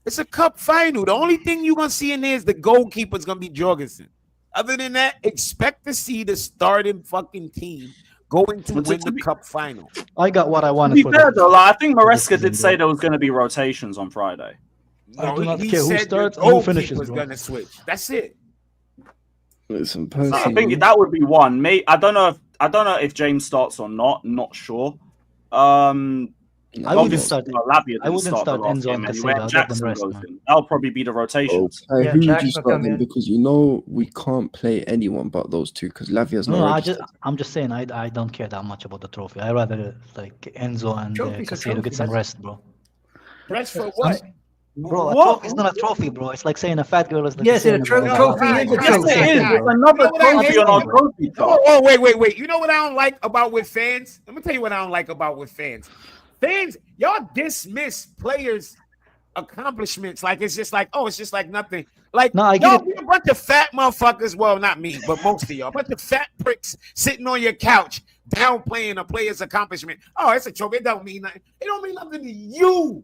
S3: It's a cup final. The only thing you're gonna see in there is the goalkeeper's gonna be Jorgensen. Other than that, expect to see the starting fucking team going to
S1: But
S3: win
S1: to
S3: the
S1: be-
S3: cup final.
S6: I got what I
S1: To
S6: wanted
S1: be
S6: for
S1: fair,
S6: the
S1: though, like, I think Maresca
S6: season,
S1: did say
S6: bro.
S1: there was going to be rotations on Friday.
S6: I do not
S3: he
S6: care who
S3: said
S6: starts
S3: the
S6: and who finishes,
S3: goalkeeper's
S6: bro.
S3: gonna switch. That's it.
S4: Listen,
S1: So I
S4: personally,
S1: think that would be one. I don't know if James starts or not. Not sure.
S6: I wouldn't
S1: Obviously,
S6: start.
S1: Lavia didn't
S6: I wouldn't
S1: the
S6: start
S1: last
S6: Enzo and
S1: game anyway.
S6: Caicedo. I'll let
S1: Jackson
S6: them rest,
S1: goes
S6: man.
S1: in. That'll probably be the rotations.
S5: Yeah,
S4: who would
S5: Jackson
S4: you
S5: will
S4: start
S5: come
S4: then?
S5: in.
S4: Because we can't play anyone but those two because Lavia's
S6: No,
S4: not registered.
S6: I'm just saying I don't care that much about the trophy. I rather like Enzo and
S5: Trophy's a
S6: Caicedo
S5: trophy,
S6: get some
S5: that's-
S6: rest, bro.
S3: Rest for what?
S6: Bro, a
S1: What?
S6: trophy is not a trophy, bro. It's like saying a fat girl is like
S5: Yes,
S6: saying
S5: a trophy is a
S3: Yes,
S1: Yes,
S5: trophy.
S1: it is.
S3: Bro.
S1: It's another
S3: You know what I
S1: trophy
S3: hate?
S1: on our trophy chart.
S3: Oh, wait. You know what I don't like about with fans? Let me tell you what I don't like about with fans. Fans, y'all dismiss players' accomplishments like it's just like, oh, it's just like nothing. Like,
S6: No, I get
S3: y'all
S6: it.
S3: be a bunch of fat motherfuckers. Well, not me, but most of y'all. A bunch of fat pricks sitting on your couch downplaying a player's accomplishment. Oh, it's a trophy. It don't mean nothing. It don't mean nothing to you.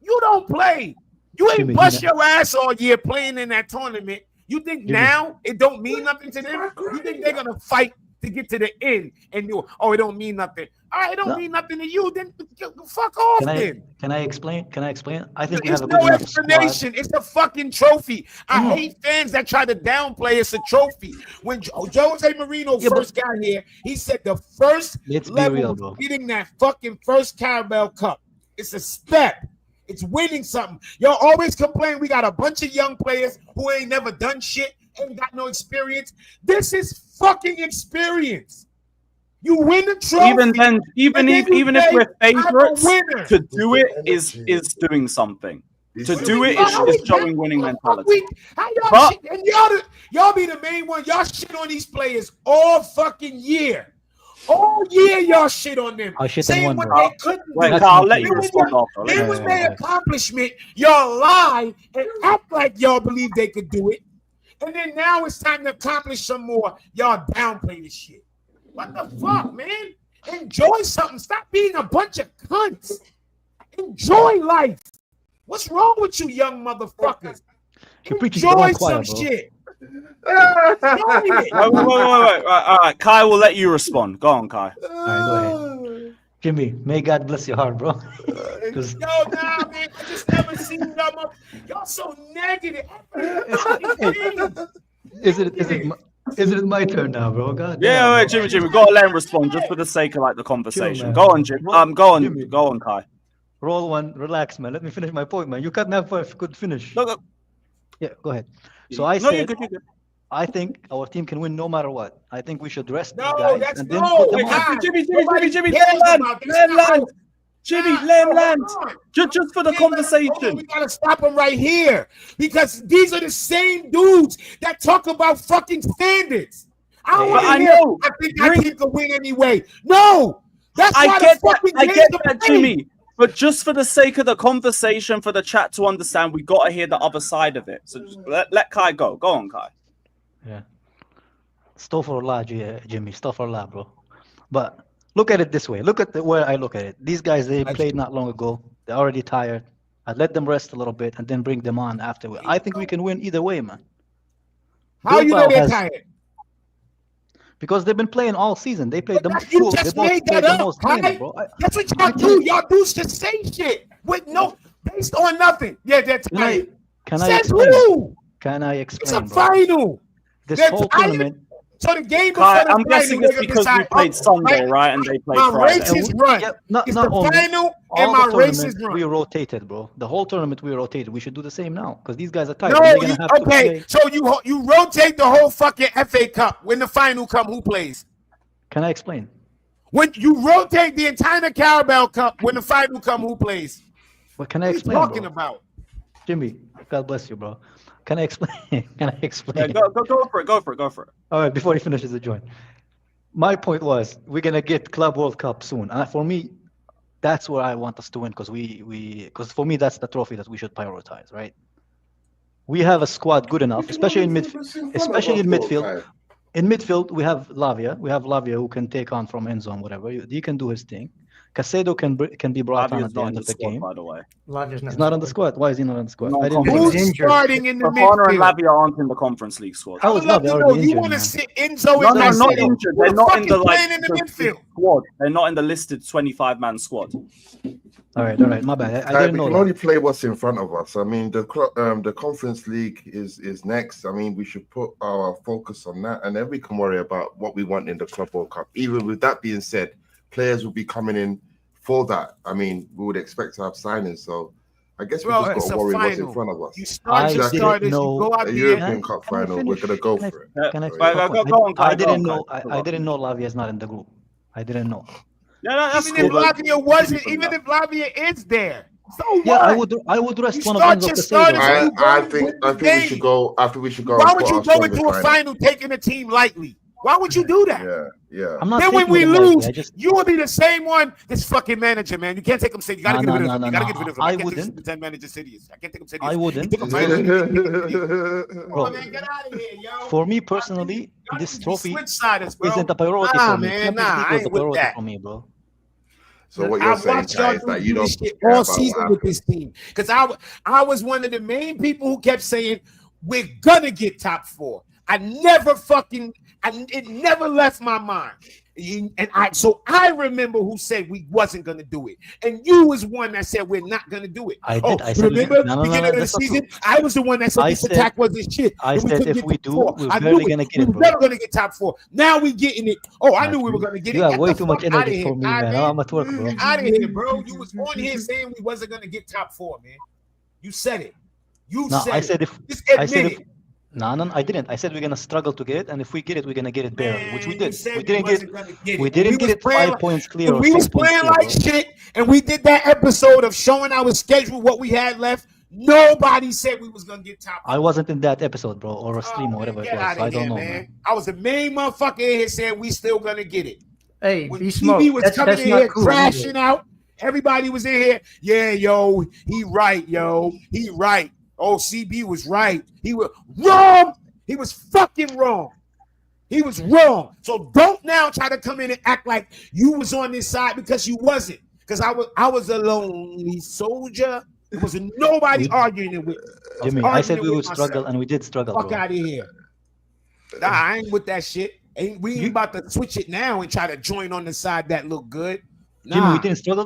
S3: You don't play. You ain't
S6: Jimmy,
S3: bust
S6: you know-
S3: your ass all year playing in that tournament. You think
S6: Jimmy.
S3: now it don't mean nothing to them? You think they're gonna fight to get to the end and you, oh, it don't mean nothing. All right, it don't
S6: No.
S3: mean nothing to you. Then fuck off. Then
S6: Can I explain? I think we
S3: there's
S6: have a good
S3: no
S6: enough squad.
S3: explanation. It's a fucking trophy. I
S6: No.
S3: hate fans that try to downplay it's a trophy. When Jose Marino
S6: Yeah, but-
S3: first got here, he said the first
S6: Let's be
S3: level
S6: real,
S3: of
S6: bro.
S3: getting that fucking first Carabao Cup. It's a step. It's winning something. Y'all always complain we got a bunch of young players who ain't never done shit, ain't got no experience. This is fucking experience. You win the trophy.
S1: Even then, even if we're favorites, to do it is doing something. To do it is showing winning mentality.
S3: Y'all be the main one. Y'all shit on these players all fucking year. All year y'all shit on them. Saying what they couldn't do.
S1: Wait, I'll let you respond after.
S3: It was their accomplishment. Y'all lie and act like y'all believe they could do it. And then now it's time to accomplish some more. Y'all downplay this shit. What the fuck, man? Enjoy something. Stop being a bunch of cunts. Enjoy life. What's wrong with you young motherfuckers? Enjoy some shit.
S1: Wait. All right, Kai will let you respond. Go on, Kai.
S6: All right, go ahead. Jimmy, may God bless your heart, bro.
S3: Yo, nah, man, I just never seen y'all so negative.
S6: Is it my turn now, bro? God
S1: yeah, wait,
S6: damn,
S1: Jimmy, go on, let him respond just for the sake of like the conversation. Go on, Jim. Go on, Kai.
S6: Roll one, relax, man. Let me finish my point, man. You cut me off if you could finish.
S1: No.
S6: Yeah, go ahead. So I said, you're good. I think our team can win no matter what. I think we should rest these guys and then put them on.
S1: Jimmy, let him land. Just for the conversation.
S3: We gotta stop them right here because these are the same dudes that talk about fucking standards. I know. I think I can win anyway. No, that's why I get that,
S1: Jimmy. But just for the sake of the conversation, for the chat to understand, we got to hear the other side of it. So just let Kai go. Go on, Kai.
S6: Yeah. Astaghfirullah, Jimmy. Astaghfirullah, bro. But look at it this way. Look at the way I look at it. These guys, they played not long ago. They're already tired. I let them rest a little bit and then bring them on afterward. I think we can win either way, man.
S3: How you know they're tired?
S6: Because they've been playing all season. They played the most. You just made that up,
S3: bro. That's what y'all do. Y'all do just say shit with no based on nothing. Yeah, that's tired.
S6: Can I explain? Can I explain?
S3: It's a final.
S6: This whole tournament.
S3: So the game before
S1: Kai, I'm guessing it's because we played Sunday, right? And they played Friday.
S3: My race is run.
S6: Yeah,
S3: it's the final and my race is run.
S6: We rotated, bro. The whole tournament we rotated. We should do the same now because these guys are tired.
S3: No, so you rotate the whole fucking FA Cup. When the final come, who plays?
S6: Can I explain?
S3: When you rotate the entire Carabao Cup, when the final come, who plays?
S6: What can I explain?
S3: What are you talking about?
S6: Jimmy, God bless you, bro. Can I explain? Can I explain?
S1: Yeah, go for it.
S6: All right, before he finishes the joint. My point was we're gonna get Club World Cup soon. For me, that's where I want us to win because because for me that's the trophy that we should prioritize, right? We have a squad good enough, especially in midfield. In midfield, we have Lavia. We have Lavia who can take on from end zone, whatever. He can do his thing. Casado can be brought on at the end of the game.
S1: By the way,
S6: he's not on the squad. Why is he not on the squad?
S3: Who's starting in the midfield?
S1: and Lavia aren't in the Conference League squad.
S6: How is Lavia already injured?
S3: You want to sit Enzo
S1: in they're not injured. They're not in the
S3: midfield
S1: squad. They're not in the listed 25-man squad.
S6: All right. My bad. I didn't know.
S8: We can only play what's in front of us. I mean, the Conference League is next. I mean, we should put our focus on that, and then we can worry about what we want in the Club World Cup. Even with that being said, players will be coming in for that. I mean, we would expect to have signings. So I guess we just got to worry what's in front of us.
S3: You start, you go out
S8: the European Cup final. We're gonna go for it.
S6: Can I go on? I didn't know. I didn't know Lavia is not in the group. I didn't know.
S1: Yeah, that's
S3: even
S1: cool,
S3: if Lavia wasn't, even if Lavia is there, so
S6: yeah,
S3: what?
S6: I would rest one of them.
S3: I
S8: think we should go. After we should go.
S3: Why would you go into a final taking a team lightly? Why would you do that?
S8: Yeah.
S6: I'm not
S3: then when we
S6: lose,
S3: you will be the same one. This fucking manager, man. You can't take him city. You gotta get rid of him. You gotta get rid of him.
S6: I wouldn't.
S3: Pretend manager city. I can't take him city.
S6: I wouldn't.
S3: Bro, man, get out of here, yo.
S6: For me personally, this trophy
S3: isn't
S6: a priority for me.
S3: Man, I ain't with that.
S6: For me, bro.
S8: So what you're saying is that you don't
S3: shit all season with this team, because I was one of the main people who kept saying we're gonna get top 4. It never left my mind. So I remember who said we wasn't gonna do it, and you was one that said we're not gonna do it.
S6: I did. I said,
S3: remember
S6: no,
S3: beginning of the season, I was the one that said this attack wasn't shit.
S6: I said if we do, we're
S3: I
S6: barely gonna get it.
S3: We were never gonna get top 4. Now we getting it. Oh, I knew we were gonna get it.
S6: You have way too much energy for me, man. I'm at work, bro.
S3: Out of here, bro. You was on here saying we wasn't gonna get top 4, man. You said it. I said No, I didn't. I said we're gonna struggle to get it, and if we get it, we're gonna get it barely, which we did. We didn't get it. We didn't get it 5 points clear. We was playing like shit, and we did that episode of showing our schedule, what we had left. Nobody said we was gonna get top 4.
S6: I wasn't in that episode, bro, or a stream or whatever it was. I don't know, man.
S3: I was the main motherfucker in here saying we still gonna get it.
S5: Hey,
S3: when
S5: B-Smoke,
S3: TV was coming in here
S5: cool,
S3: crashing out, everybody was in here. Yeah, yo, he right, yo, he right. Oh, CB was right. He was wrong. He was fucking wrong. He was wrong. So don't now try to come in and act like you was on this side, because you wasn't. Because I was a lonely soldier. There was nobody arguing it with.
S6: Jimmy, I said we would struggle, and we did struggle.
S3: Fuck out of here. Nah, I ain't with that shit. We ain't about to switch it now and try to join on the side that look good. Nah.
S6: Jimmy, we didn't struggle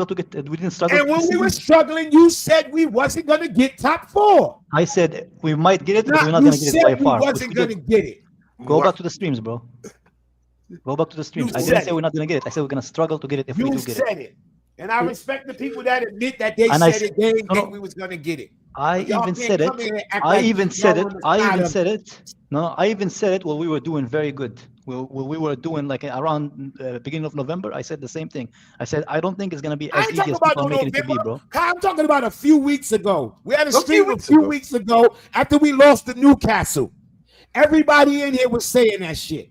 S6: to get. We didn't struggle.
S3: And when we were struggling, you said we wasn't gonna get top 4.
S6: I said we might get it, but we're not gonna get it by far.
S3: We wasn't gonna get it.
S6: Go back to the streams, bro. Go back to the streams. I didn't say we're not gonna get it. I said we're gonna struggle to get it if we do get it.
S3: You said it. And I respect the people that admit that they said it. They didn't think we was gonna get it.
S6: I even said it. I even said it. No, I even said it while we were doing very good. We were doing like around beginning of November. I said the same thing. I said I don't think it's gonna be as easy as people making it to be, bro.
S3: I'm talking about a few weeks ago. We had a stream a few weeks ago after we lost to Newcastle. Everybody in here was saying that shit.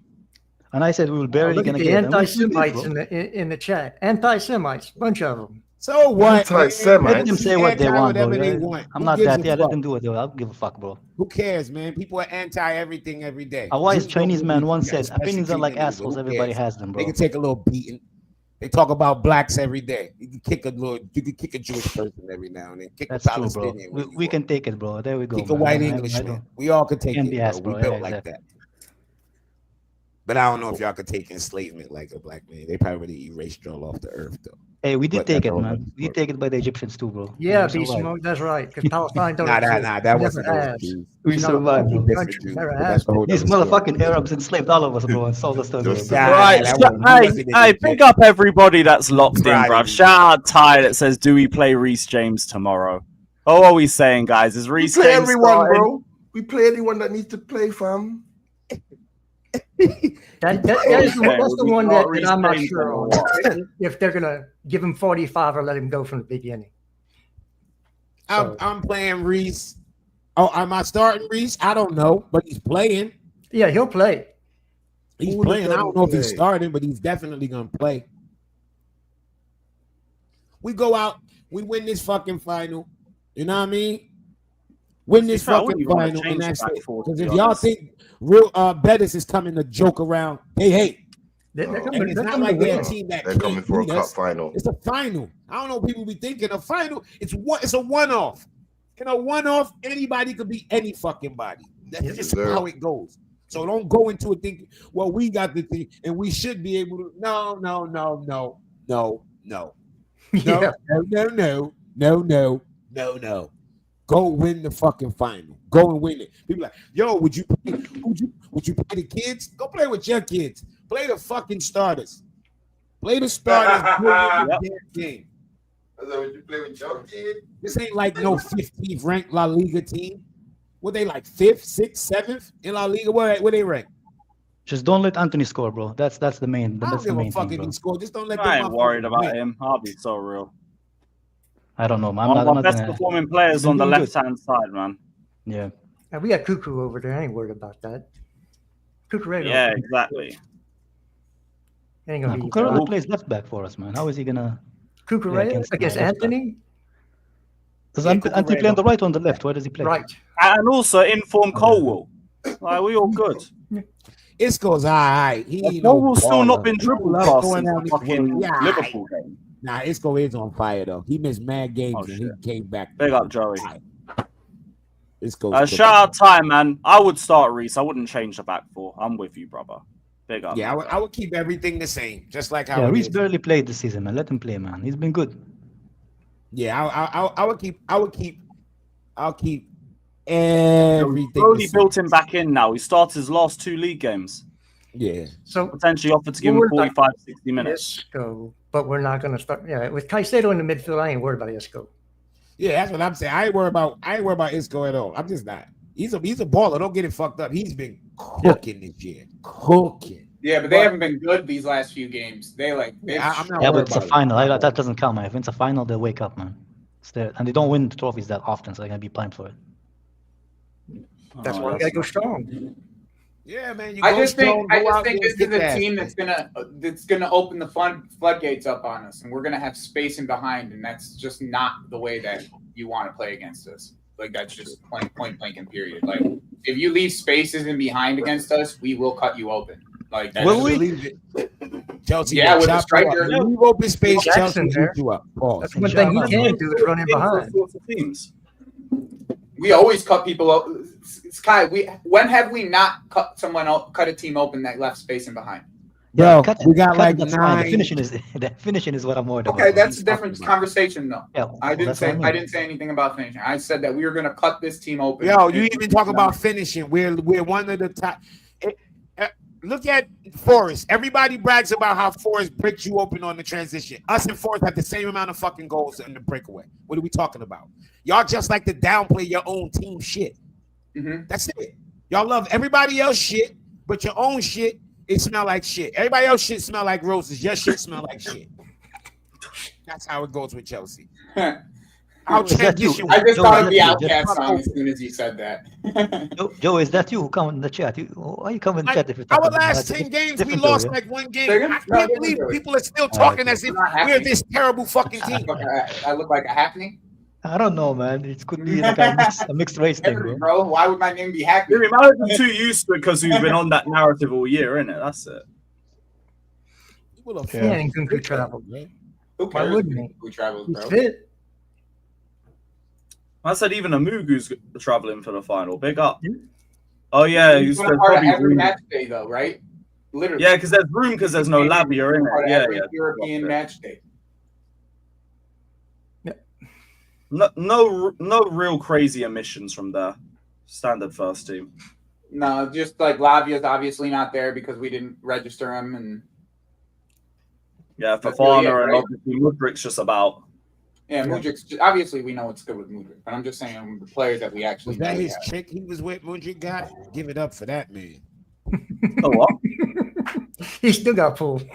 S6: And I said we will barely gonna get it.
S5: Anti-Semites in the chat. Anti-Semites, bunch of them.
S3: So what?
S6: Let them say what they want, bro. I'm not that. Yeah, let them do what they want. I don't give a fuck, bro.
S3: Who cares, man? People are anti-everything every day.
S6: A wise Chinese man once said, opinions are like assholes. Everybody has them, bro.
S3: They can take a little beating. They talk about blacks every day. You can kick a Jewish person every now and then. Kick a Palestinian.
S6: Bro. We can take it, bro. There we go.
S3: Kick a white Englishman. We all can take it, bro. We built like that. But I don't know if y'all could take enslavement like a black man. They probably erased y'all off the earth, though.
S6: Hey, we did take it, man. We did take it by the Egyptians too, bro.
S5: Yeah, B-Smoke, that's right. Because Palestine don't.
S3: That wasn't the Jews.
S6: We survived. These motherfucking Arabs enslaved all of us, bro, and sold us to them.
S1: Hey, pick up everybody that's locked in, bruv. Shout out Ty that says, "Do we play Reece James tomorrow?" Oh, what are we saying, guys? Is Reece James
S8: everyone,
S1: starting?
S8: bro? We play anyone that needs to play, fam.
S5: That's the one that I'm not sure on. If they're gonna give him 45 or let him go from the beginning.
S3: I'm playing Reece. Oh, am I starting Reece? I don't know, but he's playing.
S5: Yeah, he'll play.
S3: He's playing. I don't know if he's starting, but he's definitely gonna play. We go out, we win this fucking final. You know what I mean? Win this fucking final, and that's it. Because if y'all think real Betis is coming to joke around, hey, it's not like they're a team that
S8: they're coming for a cup final.
S3: It's a final. I don't know what people be thinking. A final, it's a one-off. In a one-off, anybody could be any fucking body. That's just how it goes. So don't go into it thinking, well, we got the thing, and we should be able to. No. Go win the fucking final. Go and win it. People like, yo, would you play the kids? Go play with your kids. Play the fucking starters. Play the starters. Game.
S8: Would you play with your kids?
S3: This ain't like no 15th ranked La Liga team. What they like 5th, 6th, 7th in La Liga? Where they rank?
S6: Just don't let Anthony score, bro. That's the main.
S3: I don't give a fuck if he score. Just don't let. I
S1: ain't worried about him. I'll be so real.
S6: I don't know, man.
S1: One of the best performing players on the left-hand side, man.
S6: Yeah.
S5: We got Cuckoo over there. I ain't worried about that. Cuckoo
S1: Yeah, exactly.
S6: Cuckoo plays left back for us, man. How is he gonna?
S5: Cuckoo against Anthony?
S6: Does Anthony play on the right or on the left? Where does he play?
S5: Right.
S1: And also inform Colwell. Like, we all good.
S3: Isco's all right.
S1: Colwell's still not been dribbled past in the fucking Liverpool game.
S3: Nah, Isco is on fire though. He missed mad games and he came back.
S1: Big up, Joey.
S3: Isco's
S1: shout out Ty, man. I would start Reese. I wouldn't change the back four. I'm with you, brother. Big up.
S3: Yeah, I would keep everything the same, just like how.
S6: Yeah,
S3: it
S6: Reece
S3: is.
S6: barely played this season, man. Let him play, man. He's been good.
S3: Yeah, I'll keep everything.
S1: Slowly built him back in now. He started his last 2 league games.
S3: Yeah.
S5: So
S1: Potentially offered to give him 45, 60 minutes.
S5: Isco, but we're not going to start. Yeah, with Caicedo in the midfield, I ain't worried about Isco.
S3: Yeah, that's what I'm saying. I ain't worried about Isco at all. I'm just not. He's a baller. Don't get it fucked up. He's been cooking this year. Cooking.
S9: Yeah, but they haven't been good these last few games. I'm not
S6: Yeah,
S9: worried
S6: but it's a
S9: about
S6: final. That doesn't count, man. If it's a final, they'll wake up, man. It's there. And they don't win trophies that often, so they're going to be primed for it.
S5: That's why we got to go strong.
S3: Yeah, man.
S9: I just think this is a team that's gonna open the floodgates up on us, and we're gonna have space in behind, and that's just not the way that you want to play against us. Like that's just point blank and period. Like if you leave spaces in behind against us, we will cut you open. Like that's
S3: Will we? Chelsea,
S9: yeah, with a striker,
S3: leave open space. Chelsea beat you up.
S5: That's one thing he can do is run in behind.
S9: We always cut people out. Sky, when have we not cut a team open that left space in behind?
S3: Bro, we got like
S6: that's
S3: 9.
S6: fine. The finishing is what I'm worried about.
S9: Okay, that's a different conversation, though.
S6: Yeah,
S9: I didn't say anything about finishing. I said that we were going to cut this team open.
S3: Yo, you even talk about finishing. We're one of the top. Look at Forrest. Everybody brags about how Forrest bricked you open on the transition. Us and Forrest have the same amount of fucking goals in the breakaway. What are we talking about? Y'all just like to downplay your own team shit.
S9: Mm-hmm.
S3: That's it. Y'all love everybody else shit, but your own shit, it smell like shit. Everybody else shit smell like roses. Your shit smell like shit. That's how it goes with Chelsea.
S9: I just thought of the Outcast song as soon as you said that.
S6: Joe, is that you who come in the chat? Why you come in the chat if you're
S3: our
S6: talking
S3: last 10 games, we lost like 1 game. I can't believe people are still talking as if we're this terrible fucking team.
S9: I look like a hackney?
S6: I don't know, man. It could be like a mixed race thing,
S9: bro. Why would my name be hackney?
S1: We might have been too used to it because we've been on that narrative all year, innit? That's it.
S5: Yeah, and Kunku traveled, man.
S9: Who cares?
S5: Why wouldn't he?
S9: Who travels, bro?
S5: He's fit.
S1: I said even a Mugu's traveling for the final. Big up. Oh yeah,
S9: he's part of every match day though, right? Literally.
S1: Yeah, because there's room because there's no Labia in it. Yeah,
S9: European match day.
S1: No real crazy omissions from there. Standard first team.
S9: No, just like Lavia's obviously not there because we didn't register him, and
S1: yeah, Fofana and obviously Mudryk's just about.
S9: Yeah, Mudryk's obviously we know it's good with Mudryk, but I'm just saying the players that we actually.
S3: Was that his chick he was with? Mudryk got? Give it up for that man.
S1: Oh what?
S5: He still got pulled.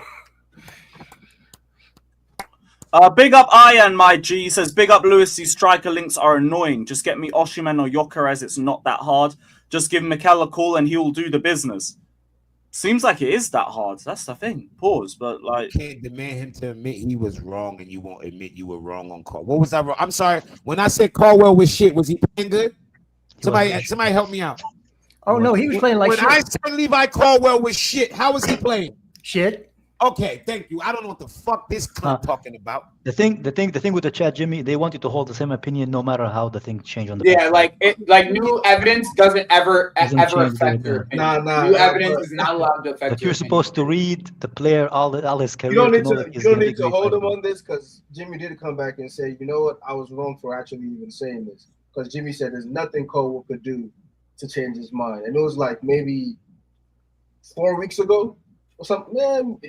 S1: Big up Ian, my G. He says, big up Lewis, these striker links are annoying. Just get me Osimhen or Gyökeres, it's not that hard. Just give Mikel a call and he'll do the business. Seems like it is that hard. That's the thing. Pause, but like...
S3: You can't demand him to admit he was wrong and you won't admit you were wrong on Caldwell. What was I wrong? I'm sorry. When I said Caldwell was shit, was he playing good? Somebody help me out.
S5: Oh, no, he was playing like shit.
S3: When I said Levi Caldwell was shit, how was he playing?
S5: Shit.
S3: Okay, thank you. I don't know what the fuck this cunt talking about.
S6: The thing with the chat, Jimmy, they want you to hold the same opinion no matter how the thing changed on the.
S9: Yeah, like new evidence doesn't ever affect your opinion. New evidence is not allowed to affect.
S6: But you're supposed to read the player all his career.
S10: You don't need to hold him on this because Jimmy did come back and say, you know what, I was wrong for actually even saying this because Jimmy said there's nothing Cole could do to change his mind, and it was like maybe 4 weeks ago or something, man.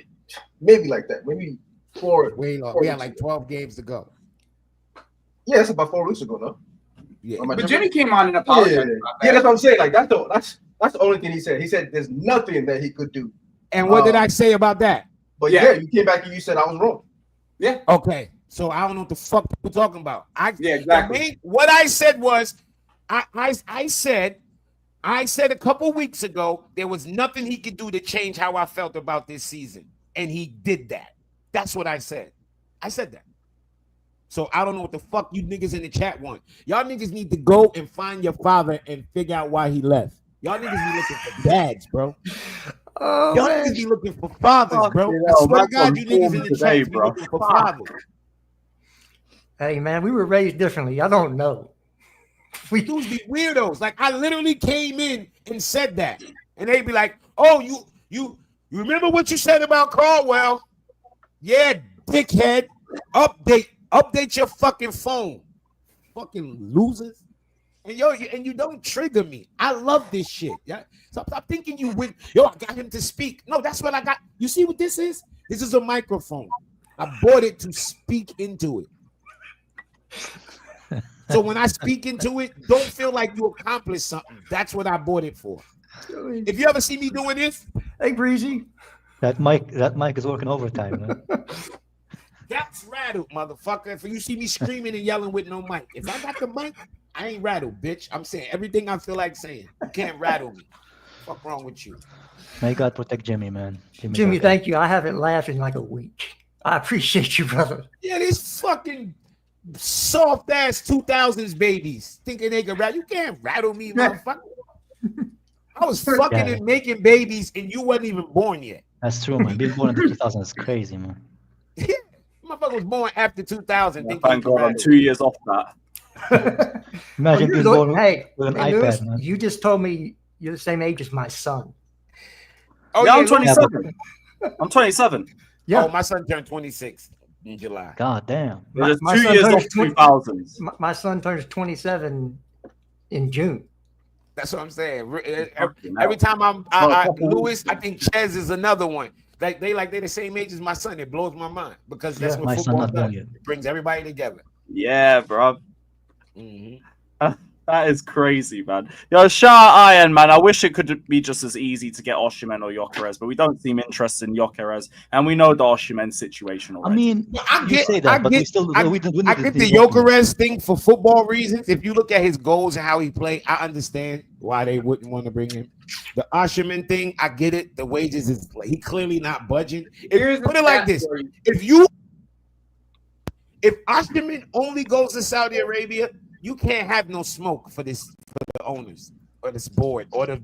S10: Maybe like that. Maybe 4.
S3: We had like 12 games to go.
S10: Yeah, it's about 4 weeks ago, no?
S3: Yeah.
S9: But Jimmy came on and apologized about that.
S10: Yeah, that's what I'm saying. Like that's the only thing he said. He said there's nothing that he could do.
S3: And what did I say about that?
S10: But yeah, you came back and you said I was wrong.
S9: Yeah.
S3: Okay. So I don't know what the fuck people talking about.
S9: Exactly.
S3: What I said was, I said a couple weeks ago there was nothing he could do to change how I felt about this season. And he did that. That's what I said. I said that. So I don't know what the fuck you niggas in the chat want. Y'all niggas need to go and find your father and figure out why he left. Y'all niggas be looking for dads, bro. Y'all niggas be looking for fathers, bro. I swear to God, you niggas in the chat be looking for fathers.
S5: Hey, man, we were raised differently. I don't know.
S3: We dudes be weirdos. Like I literally came in and said that, and they'd be like, "Oh, you remember what you said about Caldwell? Yeah, dickhead. Update your fucking phone, fucking losers." And you don't trigger me. I love this shit. Yeah. Stop thinking you win. Yo, I got him to speak. No, that's what I got. You see what this is? This is a microphone. I bought it to speak into it. So when I speak into it, don't feel like you accomplished something. That's what I bought it for. If you ever see me doing this,
S5: hey Breezy,
S6: that mic is working overtime, man.
S3: That's rattled, motherfucker. If you see me screaming and yelling with no mic, if I got the mic, I ain't rattled, bitch. I'm saying everything I feel like saying. You can't rattle me. What's wrong with you?
S6: May God protect Jimmy, man.
S5: Jimmy, thank you. I haven't laughed in like a week. I appreciate you, brother.
S3: Yeah, these fucking soft ass 2000s babies thinking they can rattle. You can't rattle me, motherfucker. I was fucking and making babies, and you wasn't even born yet.
S6: That's true, man. Being born in the 2000s is crazy, man.
S3: Motherfucker was born after 2000.
S1: Yeah, thank God I'm 2 years off that.
S6: Imagine being born with an iPad,
S5: Lewis,
S6: man.
S5: you just told me you're the same age as my son.
S3: Oh,
S1: yeah, I'm 27. I'm 27.
S5: Yeah.
S3: Oh, my son turned 26 in July.
S6: God damn.
S1: There's 2 years off 2000s.
S5: My son turns 27 in June.
S3: That's what I'm saying. Every time Lewis, I think Ches is another one. Like they're the same age as my son. It blows my mind because that's what football does. It brings everybody together.
S1: Yeah, bro. That is crazy, man. Yo, shout out Iron, man. I wish it could be just as easy to get Osimhen or Gyökeres, but we don't seem interested in Gyökeres, and we know the Osimhen situation already.
S6: I mean,
S3: I get
S6: the
S3: Gyökeres thing for football reasons. If you look at his goals and how he played, I understand why they wouldn't want to bring him. The Osimhen thing, I get it. The wages is he clearly not budging. Put it like this: if Osimhen only goes to Saudi Arabia, you can't have no smoke for the owners or this board or the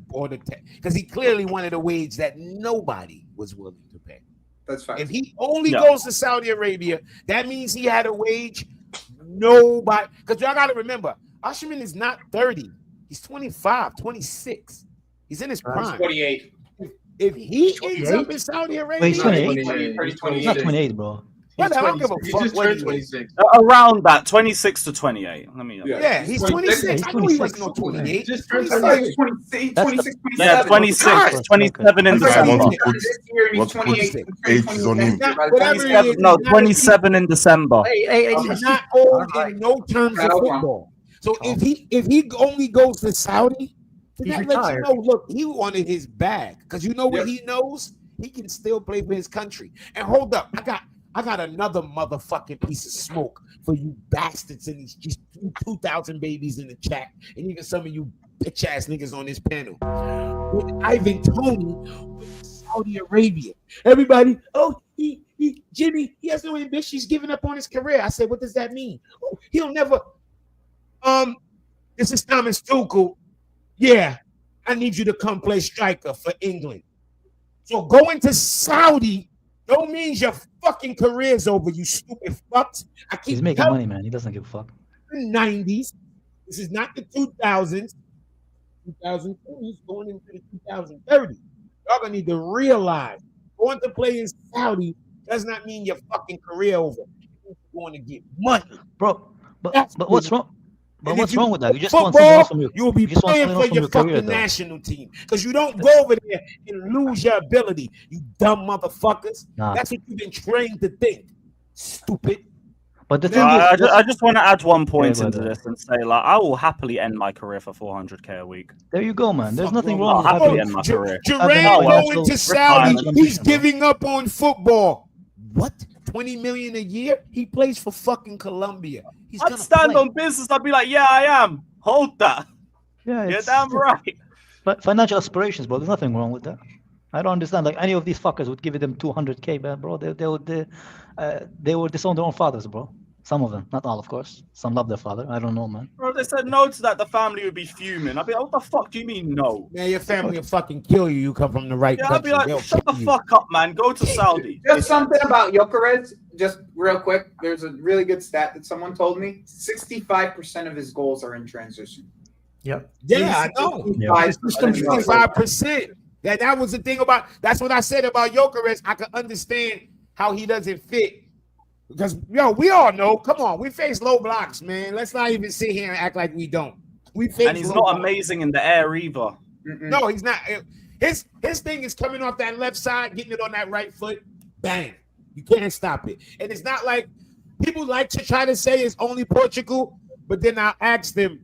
S3: because he clearly wanted a wage that nobody was willing to pay.
S9: That's fine.
S3: If he only goes to Saudi Arabia, that means he had a wage nobody. Because y'all got to remember, Osimhen is not 30. He's 25, 26. He's in his prime.
S9: 28.
S3: If he ends up in Saudi Arabia,
S6: wait, he's 28. He's not 28, bro.
S3: Well, I don't give a fuck what he
S7: 26.
S1: Around that, 26 to 28. Let me.
S3: Yeah, he's 26. I knew he wasn't no 28.
S9: Just 26, 26,
S1: yeah, 26, 27 in December.
S8: What's age on him?
S1: No, 27 in December.
S3: He's not old in no terms of football. So if he only goes to Saudi, then that lets you know, look, he wanted his bag. Because you know what he knows? He can still play for his country. And hold up, I got another motherfucking piece of smoke for you bastards and these just 2,000 babies in the chat, and even some of you bitch ass niggas on this panel. With Ivan Toney, with Saudi Arabia, everybody, Jimmy, he has no ambition. He's giving up on his career. I said, what does that mean? Oh, he'll never. This is Thomas Tuchel. Yeah, I need you to come play striker for England. So going to Saudi don't mean your fucking career's over, you stupid fucks.
S6: He's making money, man. He doesn't give a fuck.
S3: The 90s. This is not the 2000s. 2020 is going into the 2030. Y'all gonna need to realize going to play in Saudi does not mean your fucking career over. You're going to get money,
S6: bro. But what's wrong? But what's wrong with that? You just
S3: football,
S6: want something else from your.
S3: You'll be playing for your fucking national team because you don't go over there and lose your ability. You dumb motherfuckers.
S6: Nah.
S3: That's what you've been trained to think. Stupid.
S6: But the thing is,
S1: I just want to add one point into this and say, like, I will happily end my career for $400K a week.
S6: There you go, man. There's nothing wrong with
S1: I'll happily end my career.
S3: Duran going to Saudi. He's giving up on football. What? 20 million a year? He plays for fucking Colombia.
S1: I'd stand on business. I'd be like, yeah, I am. Hold that.
S6: Yeah,
S1: you're damn right.
S6: But financial aspirations, bro. There's nothing wrong with that. I don't understand. Like any of these fuckers would give them $200K, bro. They would disown their own fathers, bro. Some of them, not all, of course. Some love their father. I don't know, man.
S1: Bro, they said no to that. The family would be fuming. I'd be like, what the fuck do you mean no?
S3: Man, your family will fucking kill you. You come from the right
S1: Yeah, I'd be
S3: country.
S1: like,
S3: They'll
S1: shut the
S3: kill you.
S1: fuck up, man. Go to Saudi.
S9: Just something about Gyökeres, just real quick. There's a really good stat that someone told me. 65% of his goals are in transition.
S5: Yep.
S3: Yeah, I know. 65%. That was the thing about. That's what I said about Gyökeres. I can understand how he doesn't fit. Because, we all know, come on, we face low blocks, man. Let's not even sit here and act like we don't. We face
S1: And he's not amazing in the air either.
S3: No, he's not. His thing is coming off that left side, getting it on that right foot, bang. You can't stop it. And it's not like people like to try to say it's only Portugal, but then I asked them,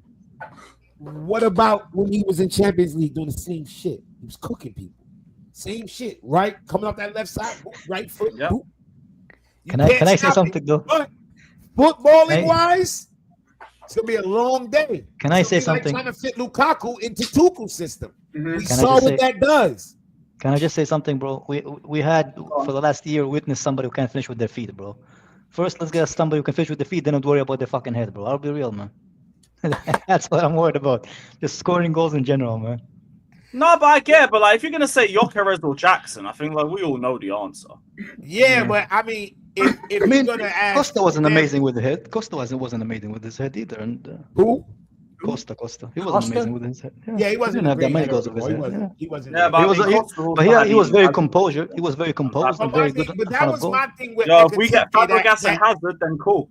S3: what about when he was in Champions League doing the same shit? He was cooking people. Same shit, right? Coming off that left side, right foot.
S1: Yep.
S6: Can I say something though?
S3: But footballing wise, it's gonna be a long day.
S6: Can I say
S3: Like
S6: something?
S3: trying to fit Lukaku into Tuchel's system. We
S6: Can I
S3: saw
S6: just
S3: what
S6: say-
S3: that does.
S6: Can I just say something, bro? We had for the last year witnessed somebody who can't finish with their feet, bro. First, let's get somebody who can finish with their feet, then don't worry about their fucking head, bro. I'll be real, man. That's what I'm worried about. Just scoring goals in general, man.
S1: No, but I get it. But like, if you're gonna say Gyökeres or Jackson, I think like we all know the answer.
S3: Yeah, but I mean, if
S6: I mean,
S3: you're gonna ask,
S6: Costa wasn't amazing with the head. Costa wasn't amazing with his head either. And
S3: who?
S6: Costa. He wasn't amazing with his head.
S3: Yeah, he wasn't
S6: didn't have
S3: a
S6: that
S3: great
S6: many
S3: header,
S6: goals with his
S3: bro.
S6: head.
S3: He wasn't.
S1: Yeah, but
S6: He was,
S1: I mean,
S6: he,
S1: Costa
S6: but he was very
S1: had-
S6: composed. He was very composed and very good.
S3: But
S6: in
S3: that
S6: front
S3: was
S6: of goal.
S3: my thing with
S1: Yo, if we get
S3: Ekitike,
S1: Fabregas and Hazard, then cool.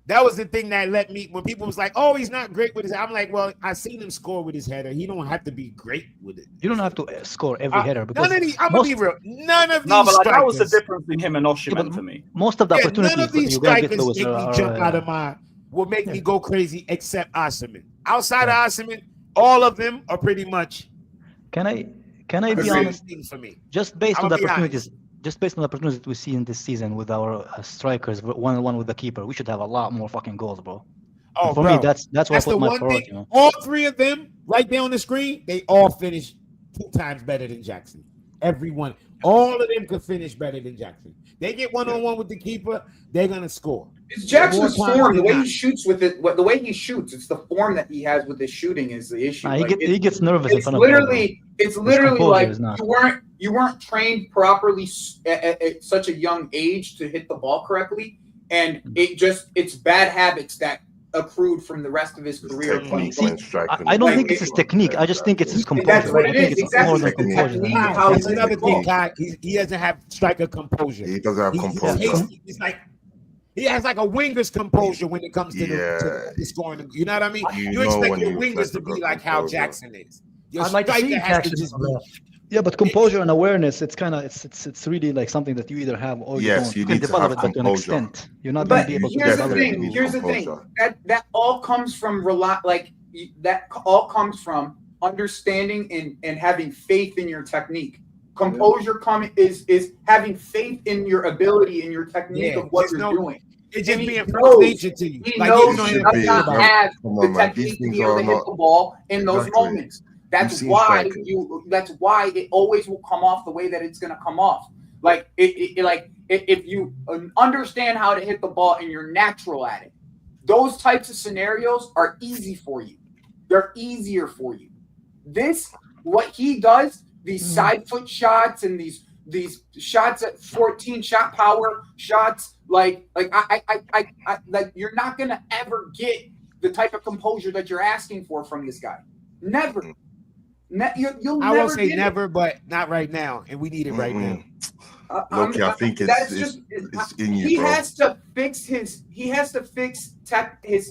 S3: that was the thing that let me, when people was like, oh, he's not great with his, I'm like, well, I seen him score with his header. He don't have to be great with it.
S6: You don't have to score every header because
S3: None of these, I'm gonna be real. None of these
S1: No, but like, that was the
S3: strikers-
S1: difference between him and Osimhen for me.
S6: most of the
S3: none
S6: opportunities
S3: of these
S6: you're gonna get,
S3: strikers
S6: Lewis,
S3: make me jump out of my, will make me go crazy except Osimhen. Outside of Osimhen, all of them are pretty much
S6: Can I
S3: the
S6: be
S3: same
S6: honest?
S3: thing for me.
S6: Just based
S3: I'ma
S6: on the
S3: be honest.
S6: opportunities, that we see in this season with our strikers, 1-on-1 with the keeper, we should have a lot more fucking goals, bro.
S3: Oh,
S6: And for
S3: bro,
S6: me, that's where I
S3: that's
S6: put
S3: the
S6: my
S3: one
S6: priority.
S3: thing.
S6: Man.
S3: All three of them, right there on the screen, they all finish 2 times better than Jackson. Everyone, all of them could finish better than Jackson. They get 1-on-1 with the keeper, they're gonna score.
S9: It's Jackson's
S3: More times
S9: form, the
S3: than
S9: way
S3: not.
S9: he shoots with it. The way he shoots, it's the form that he has with his shooting is the issue.
S6: He
S9: Like,
S6: he gets nervous in
S9: it's
S6: front of the goal, bro.
S9: it's literally
S6: composure
S9: like
S6: is not.
S9: you weren't trained properly at such a young age to hit the ball correctly, and it's bad habits that accrued from the rest of his career.
S8: Technique
S6: See,
S8: when striking.
S6: I don't
S9: Like,
S6: think it's his technique. I just think it's his composure.
S9: That's what
S6: I
S9: it
S6: think
S9: is,
S6: it's more
S9: exactly.
S6: than composure.
S9: Technique,
S6: than
S9: how
S3: That's
S9: he
S3: another
S9: hits the ball.
S3: thing, Kai. He doesn't have striker composure.
S8: He doesn't have
S3: He's
S8: composure.
S3: hasty. It's like he has like a winger's composure when it comes to
S8: Yeah.
S3: the scoring. You know what I mean?
S8: You
S3: You
S8: know
S3: expect
S8: when
S3: your
S8: you
S3: wingers to
S8: expect
S3: be
S8: a
S3: like how
S8: composure.
S3: Jackson is. Your
S5: I'd like to
S3: striker
S5: see
S3: has to
S5: Jackson
S3: just
S5: on that.
S6: Yeah, but composure and awareness, it's kind of it's really like something that you either have or you
S8: Yes,
S6: don't.
S8: you
S6: can
S8: need to
S6: develop
S8: have
S6: it, but to an
S8: composure.
S6: extent, you're not going to
S9: But
S6: be able to
S9: here's the
S6: develop
S9: thing.
S6: it.
S8: to
S9: Here's the thing.
S8: composure.
S9: That all comes from that all comes from understanding and having faith in your technique. Composure is having faith in your ability and your technique
S3: Yeah,
S9: of what
S3: there's
S9: you're
S3: no-
S9: doing.
S3: It's just
S9: And he
S3: being
S9: knows-
S3: first nature to you.
S9: He
S3: Like,
S9: knows
S3: you
S9: he
S3: don't
S8: should
S3: even
S9: does
S8: be,
S3: think
S9: not
S3: about it.
S9: have
S8: Come
S9: the
S8: on, man.
S9: technique
S8: These
S9: to be
S8: things
S9: able
S8: are
S9: to hit
S8: not
S9: the ball in those
S8: exactly.
S9: moments. That's
S8: seen
S9: why
S8: strikers.
S9: That's why it always will come off the way that it's going to come off. Like if you understand how to hit the ball and you're natural at it, those types of scenarios are easy for you. They're easier for you. What he does, these side foot shots and these shots at 14 shot power shots, like you're not gonna ever get the type of composure that you're asking for from this guy. Never. You'll
S3: I
S9: never
S3: won't say
S9: get
S3: never, but not right now, and we need it right now.
S8: Loki, I think
S9: that's
S8: it's
S9: just
S8: in you,
S9: he
S8: bro.
S9: has to fix his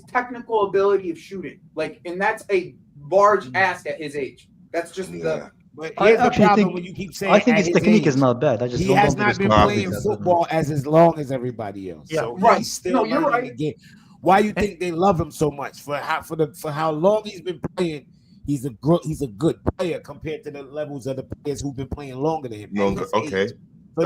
S9: technical ability of shooting. Like, and that's a large ask at his age. That's just
S8: Yeah.
S3: But
S6: I
S3: here's the
S6: actually
S3: problem
S6: think-
S3: when you keep saying
S6: I think
S3: at
S6: his technique
S3: age,
S6: is not bad. I just
S3: he
S6: don't
S3: has
S6: think
S3: not
S6: his
S3: been
S6: composure
S3: playing
S6: is that good.
S3: football as long as everybody else.
S5: Yeah.
S3: So
S9: Right.
S3: he's still
S9: No, you're
S3: learning
S9: right.
S3: the game. Why you think they love him so much for how long he's been playing? He's a good player compared to the levels of the players who've been playing longer than him. at
S8: Longer,
S3: his
S8: okay.
S3: age. So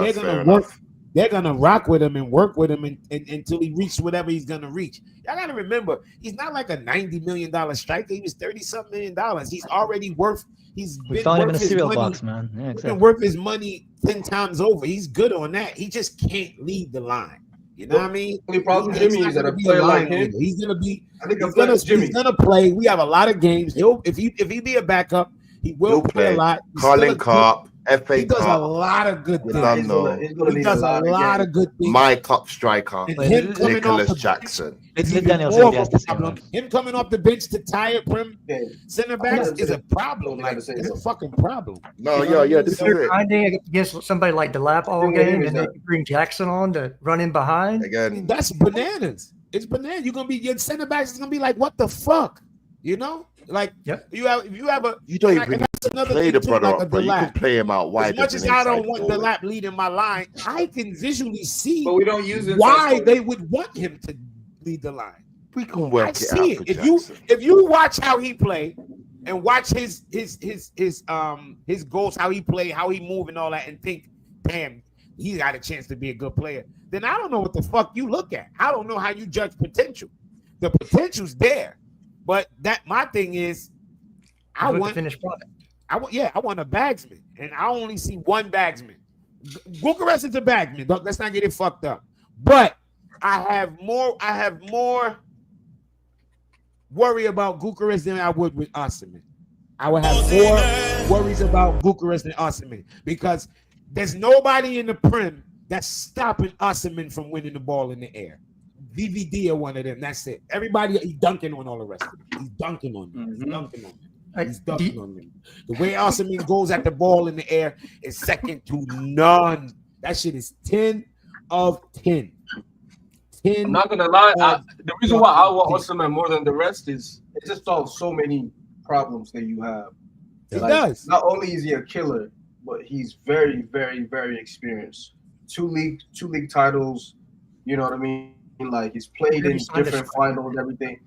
S8: That's
S3: they're
S8: fair
S3: gonna work.
S8: enough.
S3: They're gonna rock with him and work with him until he reaches whatever he's gonna reach. Y'all gotta remember, he's not like a $90 million striker. He was $30-something million. He's already worth. He's
S6: We
S3: been
S6: found him in
S3: worth
S6: a
S3: his
S6: cereal
S3: money.
S6: box, man. Yeah,
S3: He's been
S6: exactly.
S3: worth his money 10 times over. He's good on that. He just can't lead the line. You know what I mean?
S10: The only problem, Jimmy, is that a player like him,
S3: he's gonna be.
S10: I think
S3: He's gonna play. We have a lot of games. If he be a backup, he will play a lot.
S8: Carling Cup, FA
S3: he does a
S8: Cup.
S3: lot of good things.
S8: He
S3: does a lot of good things.
S8: My top striker, Nicholas Jackson.
S3: Him coming off the bench to tired prim center backs is a problem. Like it's a fucking problem.
S8: No, yeah. This is it.
S5: Grinding against somebody like Delap all game, and then bring Jackson on to run in behind.
S8: Again,
S3: that's bananas. It's bananas. You're gonna be your center backs is gonna be like, what the fuck? You know, like you don't
S8: even play the brother up, but you can play him out wide.
S3: As much as I don't want Delap leading my line, I can visually see
S9: but we don't use it
S3: why they would want him to lead the line.
S8: We can work it out.
S3: If you watch how he play and watch his goals, how he play, how he move, and all that, and think, damn, he got a chance to be a good player, then I don't know what the fuck you look at. I don't know how you judge potential. The potential's there, but my thing is, I want
S5: finished product.
S3: I want a bagsman, and I only see one bagsman. Bucharest is a bagsman. Let's not get it fucked up. But I have more worry about Bucharest than I would with Osimhen. I would have more worries about Bucharest than Osimhen because there's nobody in the Prem that's stopping Osimhen from winning the ball in the air. VVD are one of them. That's it. Everybody, he's dunking on all the rest of them. He's dunking on them. He's dunking on them. He's dunking on them. The way Osimhen goes at the ball in the air is second to none. That shit is 10 of 10.
S10: I'm not gonna lie. The reason why I want Osimhen more than the rest is it just solves so many problems that you have.
S3: It does.
S10: Not only is he a killer, but he's very, very, very experienced. Two league titles. You know what I mean? Like he's played in different finals and everything.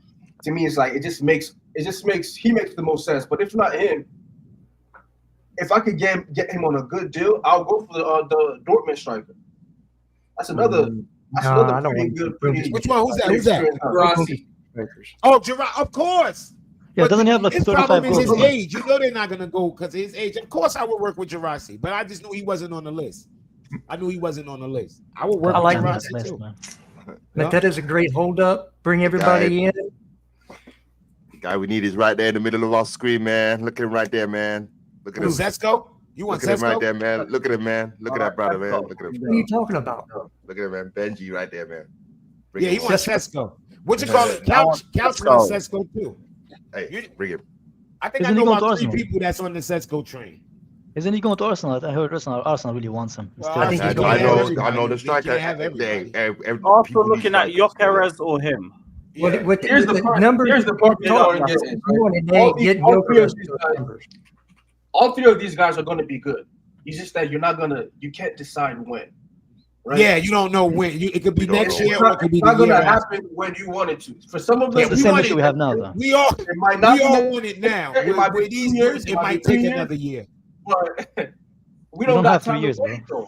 S10: To me, it's like he makes the most sense. But if not him, if I could get him on a good deal, I'll go for the Dortmund striker. That's another. That's another pretty good.
S3: Which one? Who's that?
S9: Girassi.
S3: Oh, Girassi, of course.
S6: Yeah, doesn't he have like
S3: his
S6: 35
S3: problem is
S6: goals?
S3: his age. You know they're not gonna go because of his age. Of course, I would work with Girassi, but I just knew he wasn't on the list. I would work with Girassi too.
S5: Man. That is a great hold up. Bring everybody in.
S8: Guy we need is right there in the middle of our screen, man. Look at him right there, man. Look at him.
S3: Sesko? You want
S8: Look at
S3: Sesko?
S8: him right there, man. Look at him, man. Look at that brother, man. Look at him.
S5: What are you talking about?
S8: Look at him, man. Benji right there, man.
S3: Yeah, he wants Sesko. What you call it? Couch on Sesko too.
S8: Hey, bring him.
S3: I think I know about 3 people that's on the Sesko train.
S6: Isn't he going to Arsenal? I heard Arsenal really wants him.
S3: Well,
S6: I
S8: know the striker.
S1: Also looking at Gyökeres or him.
S5: Yeah.
S10: Here's the part. Here's the part. All 3 of these guys are going to be good. It's just that you can't decide when. Right?
S3: Yeah, you don't know when. It could be next year or it could be
S10: the year. It's not going to happen when you want it to. For some of them,
S6: it's the same issue we have now, though.
S3: We all want it now. With these years, it might take another year.
S10: But we don't got
S6: 3 years, bro.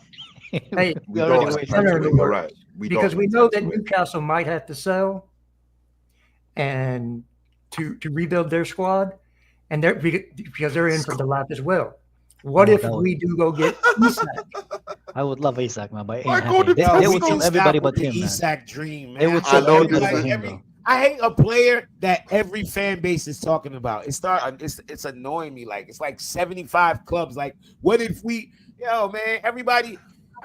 S5: Hey,
S8: we right.
S5: Because we know that Newcastle might have to sell and to rebuild their squad, and because they're in for the lap as well. What if we do go get Isak?
S6: I would love Isak, man, but
S3: They
S6: would sell everybody but him, man.
S3: Isak dream, man.
S6: They would sell everybody but him, though.
S3: I hate a player that every fan base is talking about. It's annoying me. Like it's like 75 clubs. Like, what if we, man, everybody,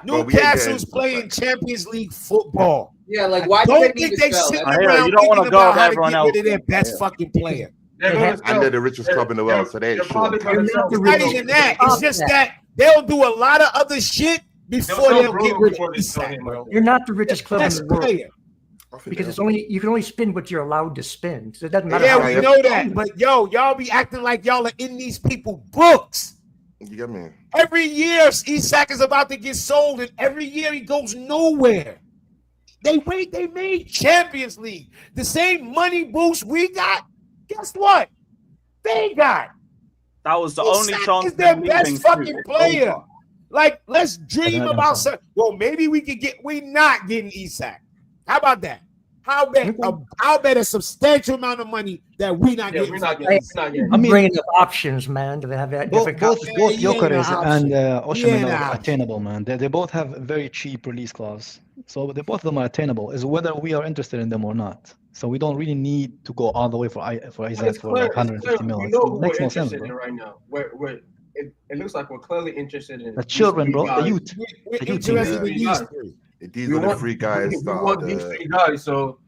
S3: Newcastle's playing Champions League football.
S9: Yeah, like why
S3: don't think they sitting around
S1: you don't want to go
S3: about how to
S1: everyone
S3: get
S1: else.
S3: rid of their best fucking player?
S8: And they're the richest club in the world, so they ain't sure.
S3: It's not even that. It's just that they'll do a lot of other shit before they'll get rid of Isak, bro.
S5: You're not the richest club in the world.
S3: Player.
S5: Because you can only spend what you're allowed to spend. So it doesn't matter.
S3: Yeah, we know that. But y'all be acting like y'all are in these people's books.
S8: You get me?
S3: Every year Isak is about to get sold, and every year he goes nowhere. They made Champions League. The same money boost we got, guess what? They got.
S1: That was the only chance.
S3: Is their best fucking player. Like, let's dream about something. Well, maybe we could get. We're not getting Isak. How about that? How bet a substantial amount of money that we not getting?
S10: We're not getting.
S5: I mean, bringing up options, man. Do they have that
S6: Both
S5: different?
S6: Gyökeres and Osimhen
S3: Yeah,
S6: are attainable, man. They both have very cheap release clause, so both of them are attainable. Is whether we are interested in them or not. So we don't really need to go all the way for Isaac for like 150 million.
S10: We know who
S6: It makes
S10: we're
S6: no sense,
S10: interested in
S6: bro.
S10: right now. It looks like we're clearly interested in
S6: The children, bro.
S10: guys.
S6: The youth.
S3: We're
S6: The youth
S3: interested
S6: team.
S3: in these three.
S8: These
S10: We
S8: are the
S10: want-
S8: 3 guys
S10: We
S8: that
S10: want
S8: are
S10: these
S8: the
S10: 3 guys. So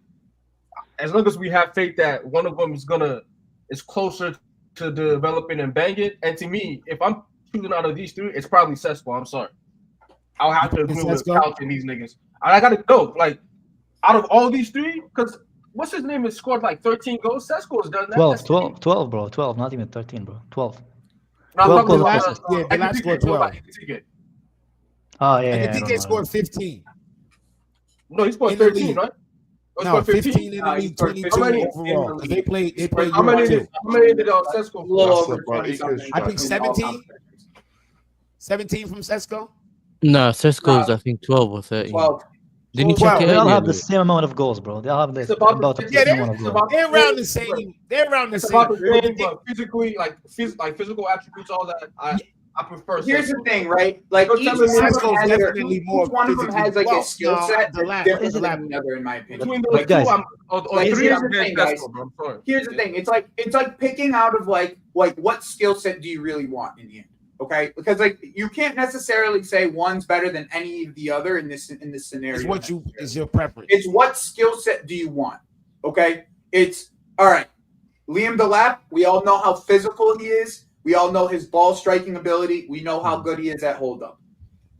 S10: as long as we have faith that one of them is closer to developing and bang it, and to me, if I'm choosing out of these 3, it's probably Sesko. I'm sorry. I'll have to agree with
S3: Sesko?
S10: Couch and these niggas. I gotta know, like, out of all these 3, because what's his name has scored like 13 goals. Sesko's done that.
S6: 12, bro. 12, not even 13, bro. 12.
S10: No, I'm
S6: 12
S10: talking
S6: goals
S10: about,
S6: assists.
S3: Yeah, Delap scored 12.
S10: Ekitike.
S6: Oh, yeah.
S3: And
S6: I
S3: the
S6: don't
S3: DK
S6: know.
S3: scored 15.
S10: No, he scored
S3: In the
S10: 13,
S3: league.
S10: right? Oh, he
S3: No,
S10: scored
S3: 15 in the
S9: He
S3: league,
S9: scored
S3: 22
S10: How many?
S3: overall. 'Cause they played
S10: How many
S3: Euro
S10: did
S3: too.
S10: Sesko
S9: A
S10: score?
S9: little
S8: That's
S9: over
S8: about
S9: 20
S8: equal
S9: something.
S3: I think
S8: strike.
S3: 17. 17 from Sesko?
S11: No, Sesko's
S9: No.
S11: I think 12 or 13.
S9: 12.
S11: Didn't you
S3: 12.
S11: check it
S6: They all
S11: earlier?
S6: have the
S11: Lewis?
S6: same amount of goals, bro. They all have
S10: It's
S6: the,
S10: about
S6: about
S10: the-
S6: the
S3: Yeah,
S6: same amount of goals.
S3: They're around the same. They're around the
S10: It's
S3: same.
S10: about the game, but physically, like physical attributes, all that. I prefer.
S9: Here's the
S10: Sesko.
S9: thing, right? Like
S10: You're
S9: each
S10: telling me
S9: one of
S3: Sesko's
S9: them has their-
S3: definitely
S9: each
S3: more
S9: one of them has like
S3: physically-
S9: a skill
S3: well,
S9: set
S3: no,
S9: that's
S3: Delap-
S9: different
S3: Delap-
S9: than the other, in my opinion.
S10: Between those
S9: Like,
S10: two,
S6: guys,
S10: or
S9: like,
S10: 3,
S9: here's
S10: I'm
S9: the
S10: getting
S9: thing, guys.
S10: Sesko, bro. I'm sorry.
S9: Here's the thing. It's like picking out of like what skill set do you really want in the end? Okay, because like you can't necessarily say one's better than any of the other in this scenario.
S3: It's what you is your preference.
S9: It's what skill set do you want? Okay, it's all right. Liam Delap, we all know how physical he is. We all know his ball striking ability. We know how good he is at hold up.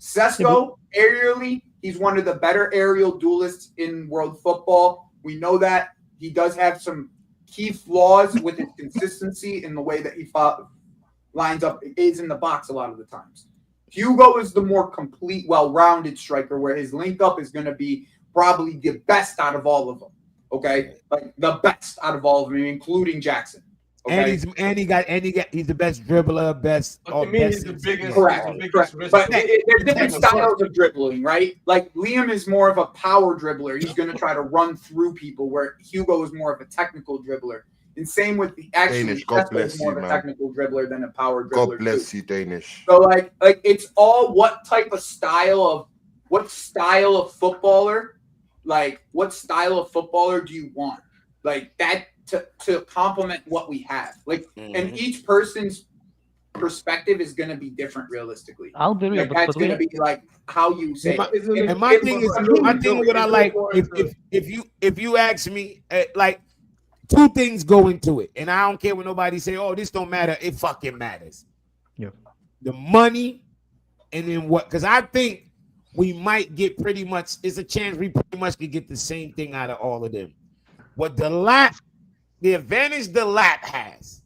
S9: Sesko, aerially, he's one of the better aerial duelists in world football. We know that he does have some key flaws with his consistency in the way that he lines up, is in the box a lot of the times. Hugo is the more complete, well-rounded striker, where his link up is going to be probably the best out of all of them. Okay, like the best out of all of them, including Jackson. Okay?
S3: He's the best dribbler, best.
S10: But to me, he's the biggest.
S9: Correct.
S10: he's the biggest risk.
S9: But there's different styles of dribbling, right? Like Liam is more of a power dribbler. He's going to try to run through people, where Hugo is more of a technical dribbler. And same with the
S8: Danish, God
S9: Sesko
S8: bless
S9: is more
S8: you,
S9: of a
S8: man.
S9: technical dribbler than a power dribbler.
S8: God bless
S9: too.
S8: you, Danish.
S9: So like it's all what style of footballer, like what style of footballer do you want? Like that to complement what we have. Like and each person's perspective is going to be different realistically.
S6: I'll be real,
S9: Like, that's going to be like how you say.
S3: And my thing is, what I like, if you ask me, like 2 things go into it, and I don't care when nobody say, "Oh, this don't matter." It fucking matters.
S6: Yeah.
S3: The money, and then what? Because I think we might get pretty much. It's a chance we pretty much could get the same thing out of all of them. What the advantage Delap has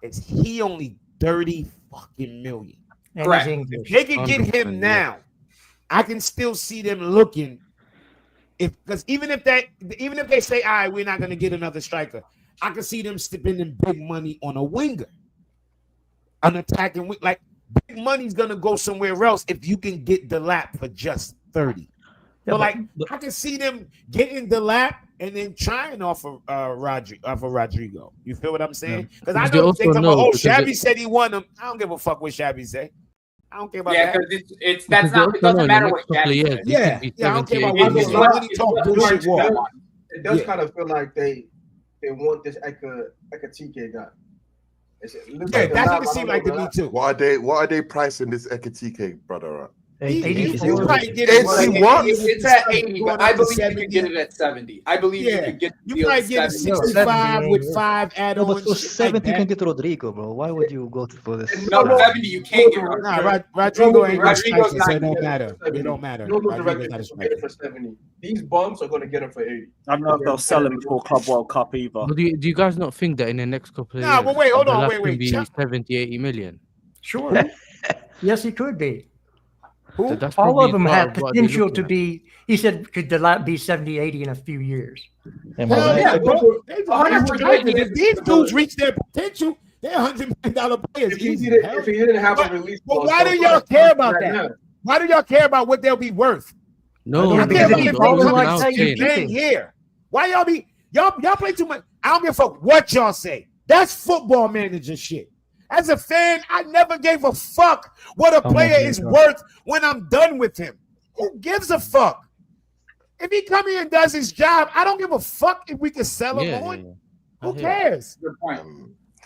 S3: is he only 30 fucking million.
S5: And
S9: Correct.
S5: he's English.
S3: They can get him now. I can still see them looking. Because even if they say, all right, we're not going to get another striker, I can see them spending big money on a winger, an attacking wing. Like big money's going to go somewhere else if you can get Delap for just 30.
S6: Yeah,
S3: So like I can see them getting Delap and then trying off of Rodrigo. You feel what I'm saying? Because I
S11: They
S3: know
S11: also
S3: they come,
S11: know
S3: oh,
S11: because
S3: Shabby
S11: they-
S3: said he won him. I don't give a fuck what Shabby say. I don't care about
S9: Yeah,
S3: that.
S9: because it's
S11: Because
S9: that's
S11: they
S9: not.
S11: also
S9: It
S11: know
S9: doesn't
S11: in the
S9: matter
S11: next
S9: what
S11: couple of
S9: Jackson
S11: years,
S9: says.
S11: he
S3: Yeah,
S11: could be
S3: yeah, I don't
S11: 70,
S3: care about
S11: 80
S3: what
S11: million.
S3: Long as he talk bullshit walk.
S10: It does
S3: Yeah.
S10: kind of feel like they want this Ekitike guy.
S3: Yeah, that's what it seemed like to me too.
S8: What are they pricing this Ekitike brother at?
S3: He
S6: 84.
S3: probably get
S8: It's
S3: it.
S8: what?
S9: It's at 80, but I
S3: Going up to
S9: believe you could
S3: 70.
S9: get it at 70. I believe you could get the
S3: You
S9: deal
S3: might
S9: at
S3: get a
S9: 70.
S3: 65 with
S5: Yeah.
S3: 5
S6: No,
S3: add-ons.
S6: but for
S3: shit
S6: 70 you
S3: like
S6: can
S3: that.
S6: get Rodrigo, bro. Why would you go for this?
S9: No, 70 you can't get.
S3: Nah, Rodrigo ain't no
S9: Rodrigo's
S3: striker, so
S9: not
S3: it don't
S10: good.
S3: matter. It don't matter.
S10: No
S3: Rodrigo's
S10: direction
S3: not a
S10: to get it
S3: striker.
S10: for 70. These bums are going to get him for 80.
S1: I don't know if they'll sell him before Club World Cup either.
S11: But do you guys not think that in the next couple of
S3: Nah,
S11: years,
S3: but wait, hold on,
S11: Delap
S3: wait.
S11: can be
S3: Chuck-
S11: 70, 80 million?
S5: Sure. Yes, he could be.
S11: So that's
S5: All
S11: probably
S5: of them
S11: part
S5: have
S11: of what they're
S5: potential
S11: looking
S5: to
S11: at.
S5: be. He said, could Delap be 70, 80 in a few years?
S6: Yeah,
S3: Hell
S6: man.
S3: yeah, bro.
S9: 100%.
S3: If these dudes reach their potential, they're $100 million players.
S10: If he
S3: Easy.
S10: didn't have
S3: But-
S10: a release,
S3: but
S10: clause,
S3: why do
S10: so
S3: y'all
S10: far,
S3: care about
S10: right
S3: that?
S10: now,
S3: Why do y'all care about what they'll be worth?
S11: No,
S5: Yeah,
S3: because
S11: because
S3: they
S11: the
S3: follow
S11: only
S3: like
S11: thing I'm
S5: saying
S11: saying,
S5: you
S3: Bang here. Why y'all play too much? I don't give a fuck what y'all say. That's football manager shit. As a fan, I never gave a fuck what a player is worth when I'm done with him. Who gives a fuck? If he come here and does his job, I don't give a fuck if we can sell him on. Who cares?
S9: Good point.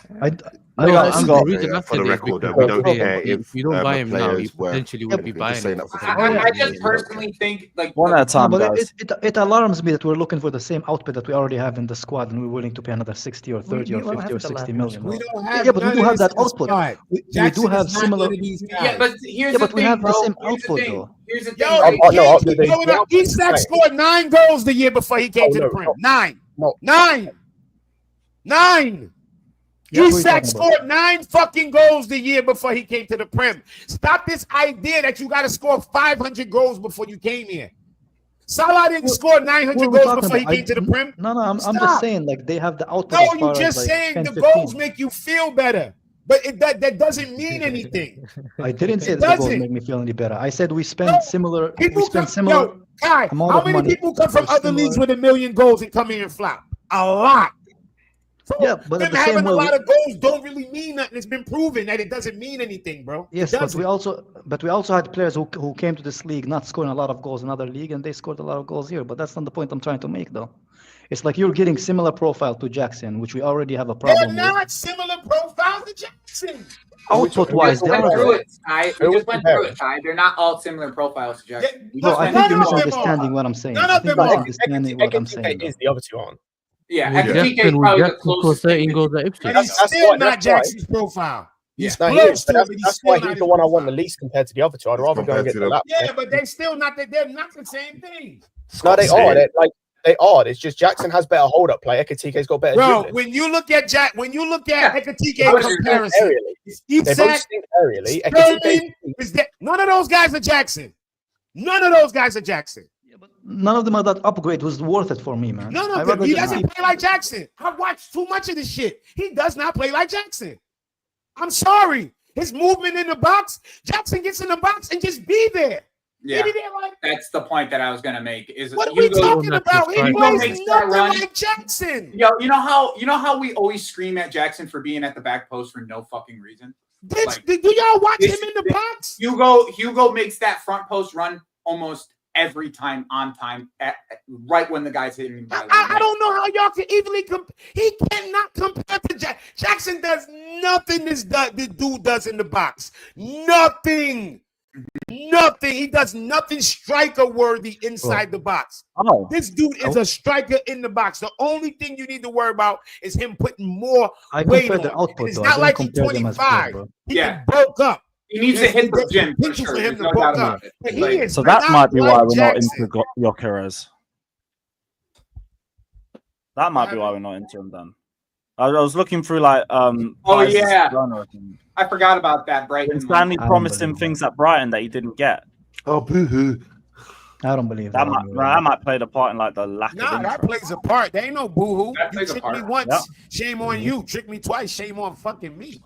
S2: For the record, we don't care
S11: if you don't buy him now, you potentially would be buying him.
S9: I just personally think like
S1: one at a time,
S6: guys. It alarms me that we're looking for the same output that we already have in the squad, and we're willing to pay another 60 or 30 or 50 or 60 million.
S3: We don't have
S6: but we do have that output. We do have similar.
S9: Yeah, but here's the thing,
S6: we have
S9: bro.
S6: the same output, though.
S9: Here's the thing.
S3: Isak scored 9 goals the year before he came to the Prem. 9. Isak scored 9 fucking goals the year before he came to the Prem. Stop this idea that you got to score 500 goals before you came here. Salah didn't score 900 goals before he came to the Prem.
S6: No, I'm just saying, like, they have the output.
S3: No, you're just saying the goals make you feel better. But that doesn't mean anything.
S6: I didn't say that the goals make me feel any better. I said we spend similar. Yo, Kai, how many people come from other leagues with 1 million goals and come here and flop? A lot. So yeah, but
S3: them having a lot of goals don't really mean nothing. It's been proven that it doesn't mean anything, bro.
S6: Yes, but we also had players who came to this league not scoring a lot of goals in another league, and they scored a lot of goals here. But that's not the point I'm trying to make, though. It's like you're getting similar profile to Jackson, which we already have a problem.
S3: They're not similar profiles to Jackson.
S6: Output-wise, they are.
S9: We just went through it, Ty. They're not all similar profiles to Jackson.
S6: No, I think you're misunderstanding what I'm saying.
S3: None of them are.
S12: Is the other two aren't.
S9: Yeah, Ekitike is probably the closest.
S11: 13 goals at Ipswich.
S3: But he's still not Jackson's profile. He's
S12: close to it, but that's why he's the one I want the least compared to the other two. I'd rather go and get the lap.
S3: Yeah, but they're still not. They're not the same thing.
S12: No, they are. They are. It's just Jackson has better hold-up play. Ekitike's got better.
S3: Bro, when you look at Ekitike comparison, Isak, none of those guys are Jackson. None of those guys are Jackson.
S6: None of them are that upgrade was worth it for me, man.
S3: None of them. He doesn't play like Jackson. I've watched too much of this shit. He does not play like Jackson. I'm sorry. His movement in the box, Jackson gets in the box and just be there.
S9: Yeah, that's the point that I was gonna make. Is
S3: what are we talking about? He plays nothing like Jackson.
S9: Yo, you know how we always scream at Jackson for being at the back post for no fucking reason.
S3: Do y'all watch him in the box?
S9: Hugo makes that front post run almost every time on time, right when the guy's hitting him.
S3: I don't know how y'all can evenly compare. He cannot compare to Jackson. Jackson does nothing this dude does in the box. Nothing. He does nothing striker worthy inside the box. This dude is a striker in the box. The only thing you need to worry about is him putting more weight on.
S6: Output,
S3: it's not like he's 25. He broke up.
S9: He needs to hit the gym for sure.
S3: Him to bulk up.
S1: So that might be why we're not into Gyökeres. That might be why we're not into him then. I was looking through like
S9: I forgot about that. Brighton.
S1: Stanley promised him things at Brighton that he didn't get.
S8: Oh, boo-hoo.
S6: I don't believe
S1: that. That might play the part in like the lack of interest.
S3: That plays a part. There ain't no boo-hoo. You tricked me once, shame on you. Tricked me twice, shame on fucking me.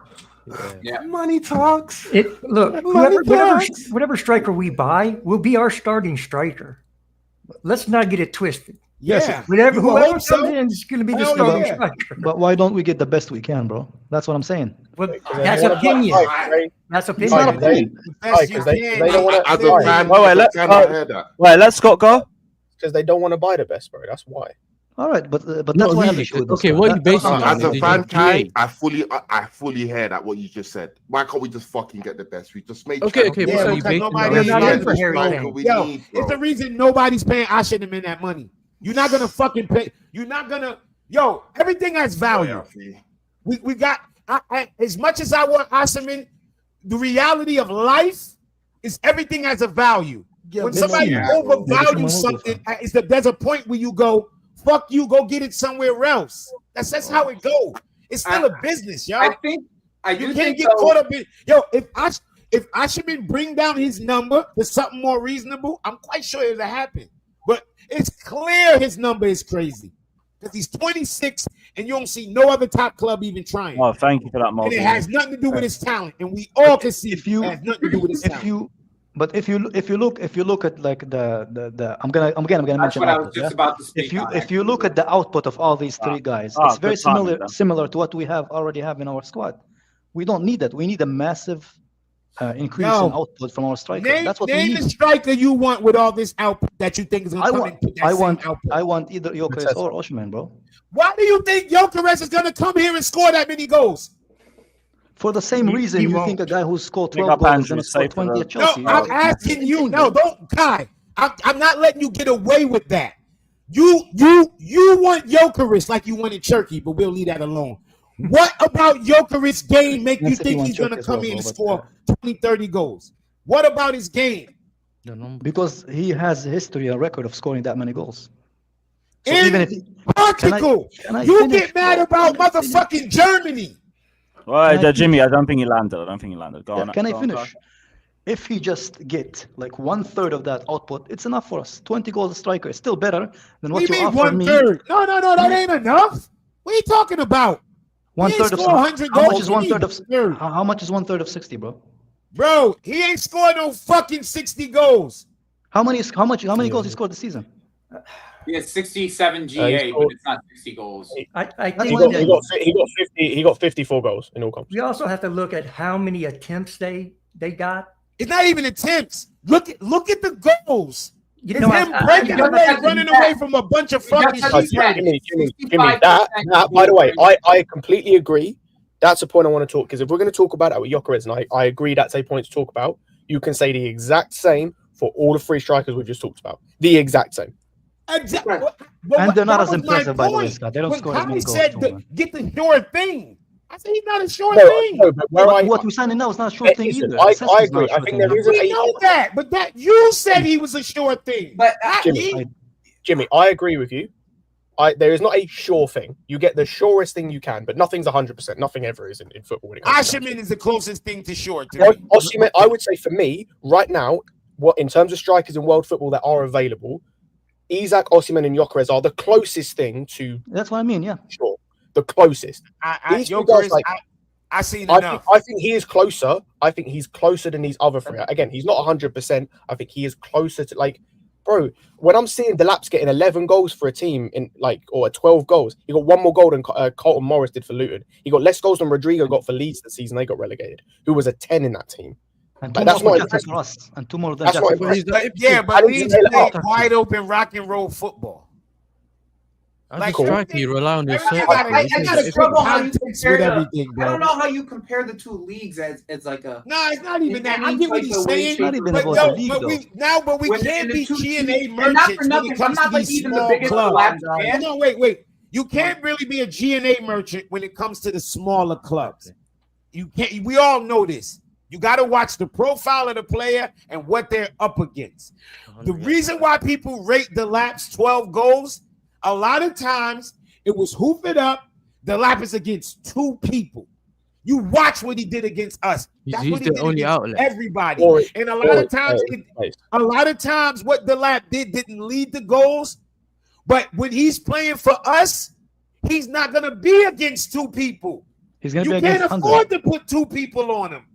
S8: Yeah. Money talks.
S5: Whatever striker we buy will be our starting striker. Let's not get it twisted.
S3: Yeah,
S5: whoever comes in is going to be the starting striker.
S6: But why don't we get the best we can, bro? That's what I'm saying.
S5: Well, that's opinion. That's opinion.
S6: It's not opinion.
S1: Let Scott go.
S12: Because they don't want to buy the best, bro. That's why.
S6: All right, but that's why
S11: okay. What you basically
S8: as a fan, Kai, I fully hear that what you just said. Why can't we just fucking get the best? We just make
S5: it's
S3: the reason nobody's paying Ashton in that money. You're not gonna fucking pay. You're not gonna. Yo, everything has value. We got as much as I want Osimhen, the reality of life is everything has a value. When somebody overvalues something, there's a point where you go, fuck you, go get it somewhere else. That's how it goes. It's still a business, y'all.
S9: You
S3: can't get caught up in if Osimhen bring down his number to something more reasonable, I'm quite sure it'll happen. But it's clear his number is crazy because he's 26 and you don't see no other top club even trying.
S1: Oh, thank you for that, Mark.
S3: And it has nothing to do with his talent, and we all can see it has nothing to do with his talent.
S6: But if you look at like the I'm gonna
S9: That's
S6: mention
S9: what I was
S6: output,
S9: just
S6: yeah?
S9: about to speak on.
S6: If you look at the output of all these three guys, it's very
S1: good timing, then.
S6: similar to what we already have in our squad. We don't need that. We need a massive increase in output from our strikers. That's what we
S3: name
S6: need.
S3: the striker you want with all this output that you think is going to come and put that same output.
S6: I want either Gyökeres or Osimhen, bro.
S3: Why do you think Gyökeres is going to come here and score that many goals?
S6: For the same reason you think a guy who scored 12 goals is going to score 20 at Chelsea.
S3: No, I'm asking you. No, don't, Kai. I'm not letting you get away with that. You want Gyökeres like you wanted Cherky, but we'll leave that alone. What about Gyökeres' game make you think he's going to come in and score 20, 30 goals? What about his game?
S6: Because he has a history, a record of scoring that many goals. So
S3: in
S6: even if
S3: Portugal, you get mad about motherfucking Germany.
S13: Well, Jimmy, I don't think he landed. Go on.
S6: Can I finish? If he just get like 1/3 of that output, it's enough for us. 20 goals a striker is still better than what you offer me.
S3: 1/3? No, that ain't enough. What are you talking about?
S6: 1/3 of
S3: 100
S6: how
S3: goals.
S6: much is 1/3 of how much is 1/3 of 60, bro?
S3: Bro, he ain't scored no fucking 60 goals.
S6: How many goals he scored this season?
S9: He has 67 GA, but it's not 60 goals.
S5: I think
S12: he got 54 goals in all comps.
S5: we also have to look at how many attempts they got.
S3: It's not even attempts. Look at the goals.
S5: You know,
S3: him breaking away, running away from a bunch of fucking
S12: Jimmy, that, by the way, I completely agree. That's a point I want to talk, because if we're going to talk about it with Gyökeres, and I agree that's a point to talk about, you can say the exact same for all the three strikers we just talked about. The exact same.
S3: Exactly.
S6: And they're not as impressive, by the way, Scott. They don't score as many goals.
S3: Get the sure thing. I said he's not a sure
S12: No,
S3: thing.
S12: no, but
S6: what we're signing now is not a sure thing
S12: Listen,
S6: either.
S12: I
S6: Sesko's
S12: agree.
S6: not a
S12: I
S6: sure
S12: think
S6: thing.
S12: there is a
S3: We know that, but that you said he was a sure thing.
S9: But
S12: Jimmy, I agree with you. There is not a sure thing. You get the surest thing you can, but nothing's 100%. Nothing ever is in football.
S3: Osimhen is the closest thing to sure. To
S12: Osimhen, I would say for me, right now, what in terms of strikers in world football that are available, Isak, Osimhen, and Gyökeres are the closest thing to.
S6: That's what I mean. Yeah,
S12: sure, the closest.
S3: I seen enough.
S12: I think he is closer. I think he's closer than these other three. Again, he's not 100%. I think he is closer to, like, bro. When I'm seeing Delap's getting 11 goals for a team or 12 goals, he got one more goal than Carlton Morris did for Luton. He got less goals than Rodrigo got for Leeds the season they got relegated, who was a 10 in that team.
S6: And
S12: like, that's not
S6: for us, and 2 more than
S12: that's
S6: that.
S12: not impressive.
S3: But Leeds played wide open rock and roll football.
S11: Like, striker, you rely on yourself.
S9: I gotta struggle how you compare
S3: everything, bro.
S9: I don't know how you compare the two leagues as like a.
S3: No, it's not even that. I get what he's saying.
S6: Not even about the league,
S3: but we can't be G&A merchants when it comes to these small clubs. No, wait. You can't really be a G&A merchant when it comes to the smaller clubs. You can't. We all know this. You got to watch the profile of the player and what they're up against. The reason why people rate Delap's 12 goals, a lot of times it was hoof it up. Delap is against 2 people. You watch what he did against us. That's
S11: He's
S3: what he
S11: the
S3: did
S11: only
S3: against
S11: outlet.
S3: everybody. And a lot of times what Delap did didn't lead the goals. But when he's playing for us, he's not going to be against 2 people.
S6: He's going to
S3: You
S6: be against
S3: can't afford to put 2 people on him.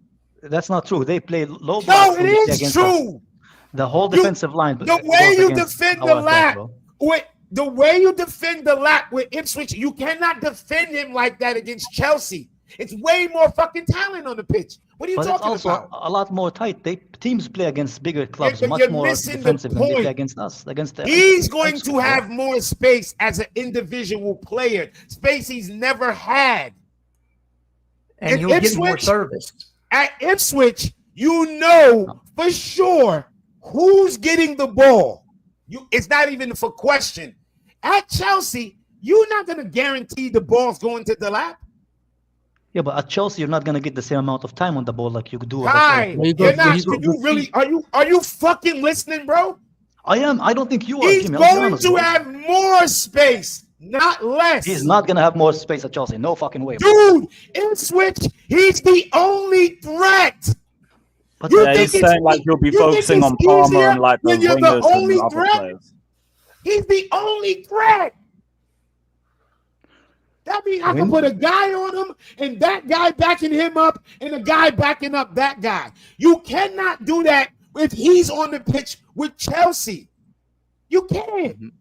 S6: That's not true. They play low.
S3: No, it is true.
S6: The whole defensive line.
S3: The way you defend the lap, the way you defend the lap with Ipswich, you cannot defend him like that against Chelsea. It's way more fucking talent on the pitch. What are you talking about?
S6: But it's also a lot more tight. Teams play against bigger clubs,
S3: but
S6: much
S3: you're
S6: more
S3: missing
S6: defensive
S3: the
S6: than they
S3: point.
S6: play against us.
S3: He's going to have more space as an individual player, space he's never had.
S5: And he'll get more service.
S3: At Ipswich, you know for sure who's getting the ball. It's not even for question. At Chelsea, you're not going to guarantee the ball's going to the lap.
S6: Yeah, but at Chelsea, you're not going to get the same amount of time on the ball like you could do.
S3: You're not. Are you fucking listening, bro?
S6: I am. I don't think you are.
S3: He's going to have more space, not less.
S6: He's not going to have more space at Chelsea. No fucking way.
S3: Dude, Ipswich, he's the only threat.
S13: But he's saying like you'll be focusing on Palmer and like the wingers and the other players.
S3: He's the only threat. That means I can put a guy on him and that guy backing him up and a guy backing up that guy. You cannot do that if he's on the pitch with Chelsea. You can't.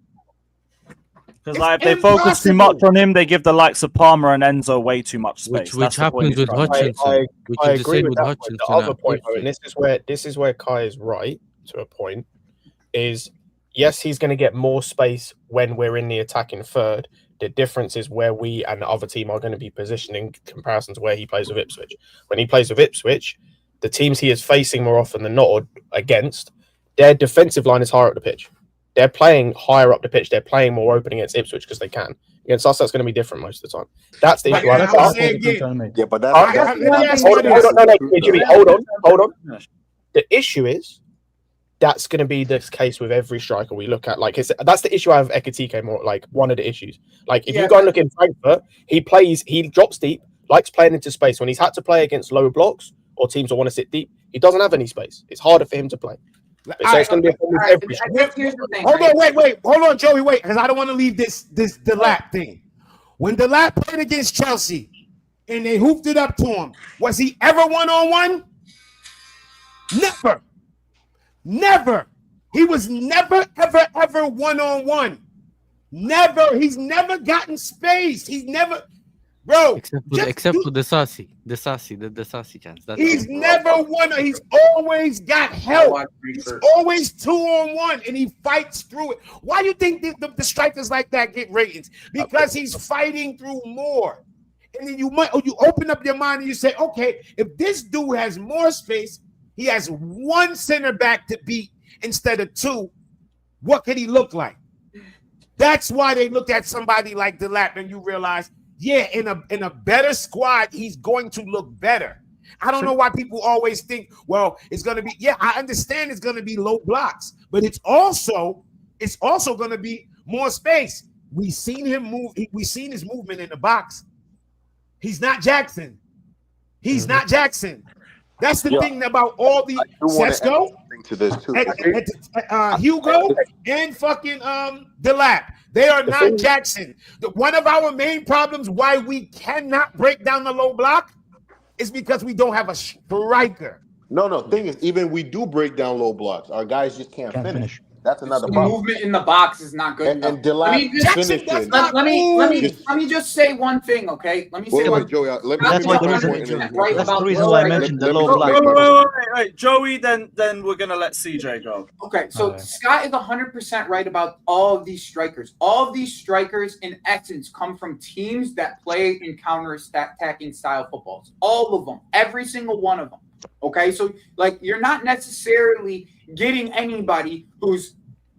S13: Because like, if they focus too much on him, they give the likes of Palmer and Enzo way too much space.
S11: Which happens with Hutchinson.
S12: I agree with that point. The other point, and this is where Kai is right to a point, is yes, he's going to get more space when we're in the attacking third. The difference is where we and the other team are going to be positioned in comparison to where he plays with Ipswich. When he plays with Ipswich, the teams he is facing more often than not or against, their defensive line is higher up the pitch. They're playing higher up the pitch. They're playing more open against Ipswich because they can. Against us, that's going to be different most of the time. That's the issue.
S2: Yeah, but that's
S12: Hold on. The issue is that's going to be the case with every striker we look at. Like, that's the issue I have with Ekitike more. Like, one of the issues. Like, if you go and look in Frankfurt, he drops deep, likes playing into space. When he's had to play against low blocks or teams that want to sit deep, he doesn't have any space. It's harder for him to play. So it's going to be a problem with every
S3: Hold on, Joey, wait, because I don't want to leave this Delap thing. When Delap played against Chelsea and they hoofed it up to him, was he ever one-on-one? Never. He was never, ever one-on-one. Never. He's never gotten space. He's never, bro.
S11: Except for the Sassy chance.
S3: He's never won. He's always got help. He's always 2-on-1, and he fights through it. Why do you think the strikers like that get ratings? Because he's fighting through more. And then you open up your mind and you say, okay, if this dude has more space, he has one center back to beat instead of two, what could he look like? That's why they look at somebody like Delap and you realize, yeah, in a better squad, he's going to look better. I don't know why people always think, well, it's going to be, yeah, I understand it's going to be low blocks, but it's also going to be more space. We've seen him move. We've seen his movement in the box. He's not Jackson. Not Jackson. That's the thing about all the Sesko,
S2: to this too.
S3: Hugo, and fucking Delap. They are not Jackson. One of our main problems why we cannot break down the low block is because we don't have a striker.
S2: No. Thing is, even we do break down low blocks. Our guys just can't finish. That's another problem.
S9: Movement in the box is not good enough.
S2: And Delap finishing.
S9: Let me just say one thing, okay? Let me say one.
S2: Joey,
S6: that's the reason why I mentioned the low block.
S1: Wait, Joey, then we're gonna let CJ go.
S9: Okay, so Scott is 100% right about all of these strikers. All of these strikers, in essence, come from teams that play in counter-attacking style footballs. All of them, every single one of them. Okay, so like you're not necessarily getting anybody who's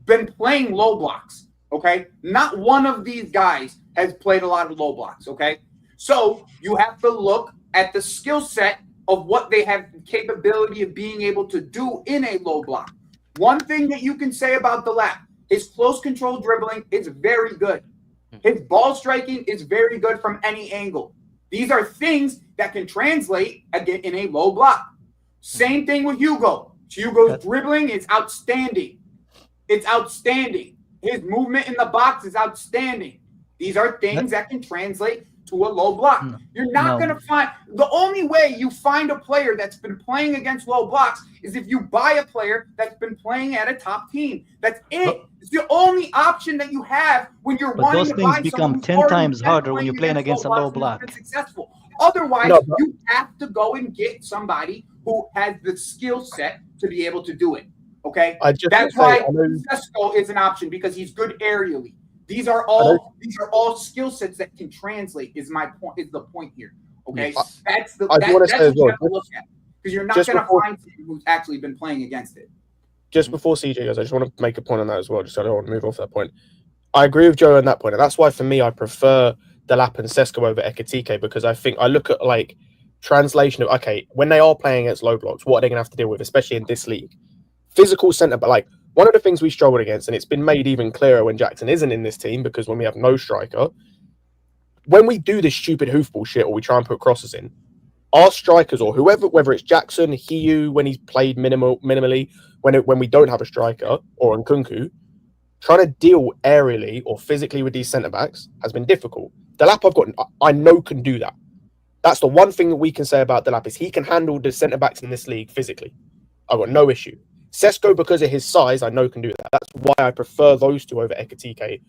S9: been playing low blocks. Okay, not one of these guys has played a lot of low blocks. Okay, so you have to look at the skill set of what they have the capability of being able to do in a low block. One thing that you can say about Delap, his close control dribbling is very good. His ball striking is very good from any angle. These are things that can translate again in a low block. Same thing with Hugo. Hugo's dribbling is outstanding. It's outstanding. His movement in the box is outstanding. These are things that can translate to a low block. You're not going to find – the only way you find a player that's been playing against low blocks is if you buy a player that's been playing at a top team. That's it. It's the only option that you have when you're wanting to buy someone.
S6: Those things become 10 times harder when you're playing against a low block.
S9: Successful. Otherwise, you have to go and get somebody who has the skill set to be able to do it. Okay? That's why Sesko is an option because he's good aerially. These are all skill sets that can translate. Is the point here? Okay, that's what you have to look at because you're not going to find someone who's actually been playing against it.
S12: Just before CJ goes, I just want to make a point on that as well. Just so I don't want to move off that point. I agree with Joe on that point, and that's why for me I prefer Delap and Sesko over Ekitike because I think I look at like translation of when they are playing against low blocks, what are they going to have to deal with, especially in this league? Physical centre, but like. One of the things we struggled against, and it's been made even clearer when Jackson isn't in this team, because when we have no striker, when we do this stupid hoofball shit or we try and put crosses in, our strikers or whoever, whether it's Jackson, Hiu, when he's played minimally, when we don't have a striker, or Nkunku, trying to deal aerially or physically with these centre-backs has been difficult. Delap, I know can do that. That's the one thing that we can say about Delap is he can handle the centre-backs in this league physically. I've got no issue. Sesko, because of his size, I know can do that. That's why I prefer those two over Ekitike,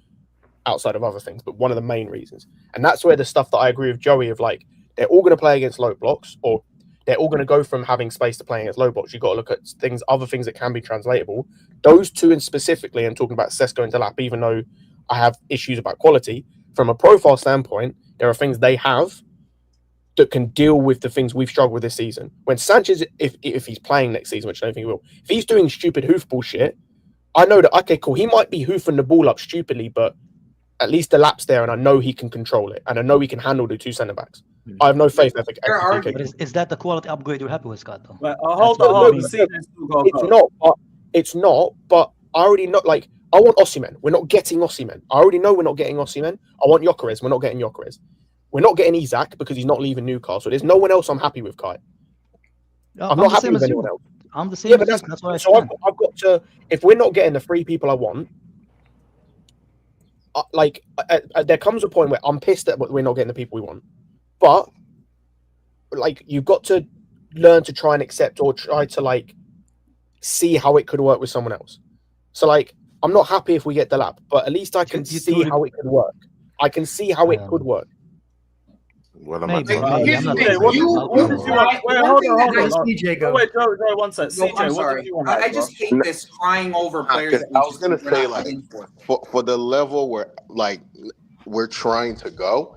S12: outside of other things, but one of the main reasons. And that's where the stuff that I agree with Joey of like, they're all going to play against low blocks, or they're all going to go from having space to playing against low blocks. You've got to look at other things that can be translatable. Those two, and specifically, I'm talking about Sesko and Delap, even though I have issues about quality, from a profile standpoint, there are things they have that can deal with the things we've struggled with this season. When Sanchez, if he's playing next season, which I don't think he will, if he's doing stupid hoofball shit, I know that, okay, cool, he might be hoofing the ball up stupidly, but at least the lap's there, and I know he can control it, and I know he can handle the two centre-backs. I have no faith in Ekitike.
S6: But is that the quality upgrade you're happy with, Scott, though?
S1: Hold on.
S12: It's not, but I already know, like, I want Osimhen. We're not getting Osimhen. I already know we're not getting Osimhen. I want Gyökeres. We're not getting Gyökeres. We're not getting Isak because he's not leaving Newcastle. There's no one else I'm happy with, Kai. I'm not happy with anyone else.
S6: I'm the same. But that's why I
S12: so I've got to. If we're not getting the 3 people I want, there comes a point where I'm pissed that we're not getting the people we want. But like, you've got to learn to try and accept, or try to like see how it could work with someone else. So like, I'm not happy if we get Delap, but at least I can see how it could work. I can see how it could work.
S2: What am
S1: Maybe.
S2: I
S1: Wait, hold on.
S5: CJ go.
S1: Wait, Joe, one sec.
S9: No,
S1: CJ,
S9: I'm
S1: what
S9: sorry.
S1: did you want?
S9: I just hate this crying over players.
S2: I was gonna say, like, for the level where like we're trying to go,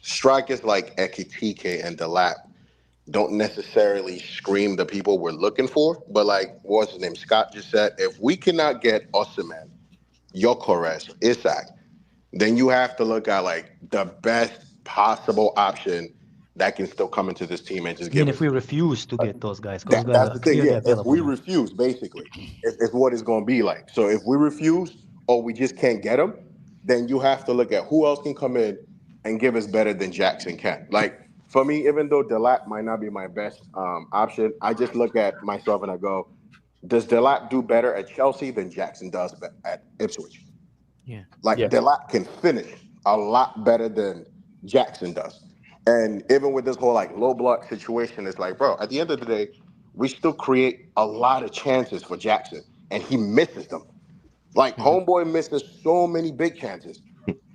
S2: strikers like Ekitike and Delap don't necessarily scream the people we're looking for. But like, what's his name? Scott just said, if we cannot get Osimhen, Gyökeres, Isak, then you have to look at like the best possible option that can still come into this team and just give.
S6: Even if we refuse to get those guys,
S2: that's the thing. Yeah, if we refuse, basically, it's what it's going to be like. So if we refuse or we just can't get them, then you have to look at who else can come in and give us better than Jackson can. Like, for me, even though Delap might not be my best option, I just look at myself and I go, does Delap do better at Chelsea than Jackson does at Ipswich?
S11: Yeah.
S2: Delap can finish a lot better than Jackson does. And even with this whole like low block situation, it's like, bro, at the end of the day, we still create a lot of chances for Jackson, and he misses them. Like, homeboy misses so many big chances.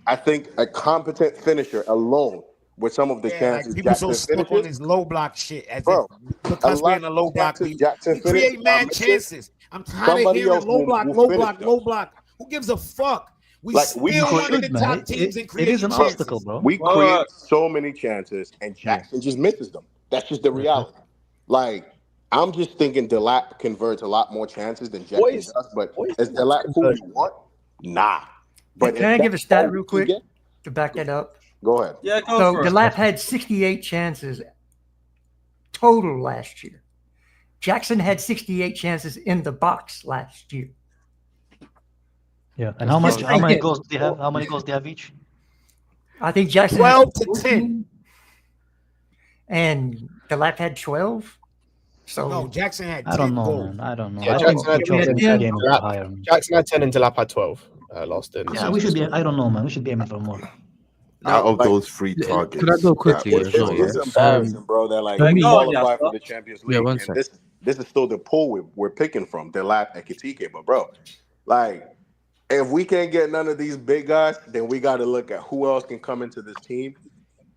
S2: I think a competent finisher alone with some of the chances,
S3: like people
S2: Jackson
S3: so stuck on
S2: finishes,
S3: his low block shit, as
S2: bro,
S3: if because we're in a low block league, we create mad chances. I'm tired of hearing low block. Who gives a fuck? We
S2: like,
S3: still one of the top teams in creating
S6: It is an
S3: chances.
S6: obstacle, bro.
S2: We create so many chances, and Jackson just misses them. That's just the reality. Like, I'm just thinking Delap converts a lot more chances than Jackson does, but is Delap who we want? Nah. But
S5: can I give a stat real quick to back that up?
S2: Go ahead.
S1: Yeah, go
S5: So
S1: for it.
S5: Delap had 68 chances total last year. Jackson had 68 chances in the box last year.
S6: Yeah, and how many goals do they have? How many goals do they have each?
S5: I think Jackson
S3: 12
S5: had
S3: to 10.
S5: And Delap had 12. So
S3: No, Jackson had 10
S6: I don't know,
S3: goals.
S6: man. I don't know.
S12: Yeah,
S6: I
S12: Jackson had
S6: think
S12: 10.
S6: this game is higher.
S12: Jackson had 10 and Delap had 12 last in.
S6: Yeah, we should be. I don't know, man. We should be aiming for more.
S8: Out of those 3 targets,
S4: Could I go quickly as well?
S2: It's embarrassing, bro, that like we qualify for the Champions League, and this is still the pool we're picking from, Delap, Ekitike. But bro, like, if we can't get none of these big guys, then we got to look at who else can come into this team,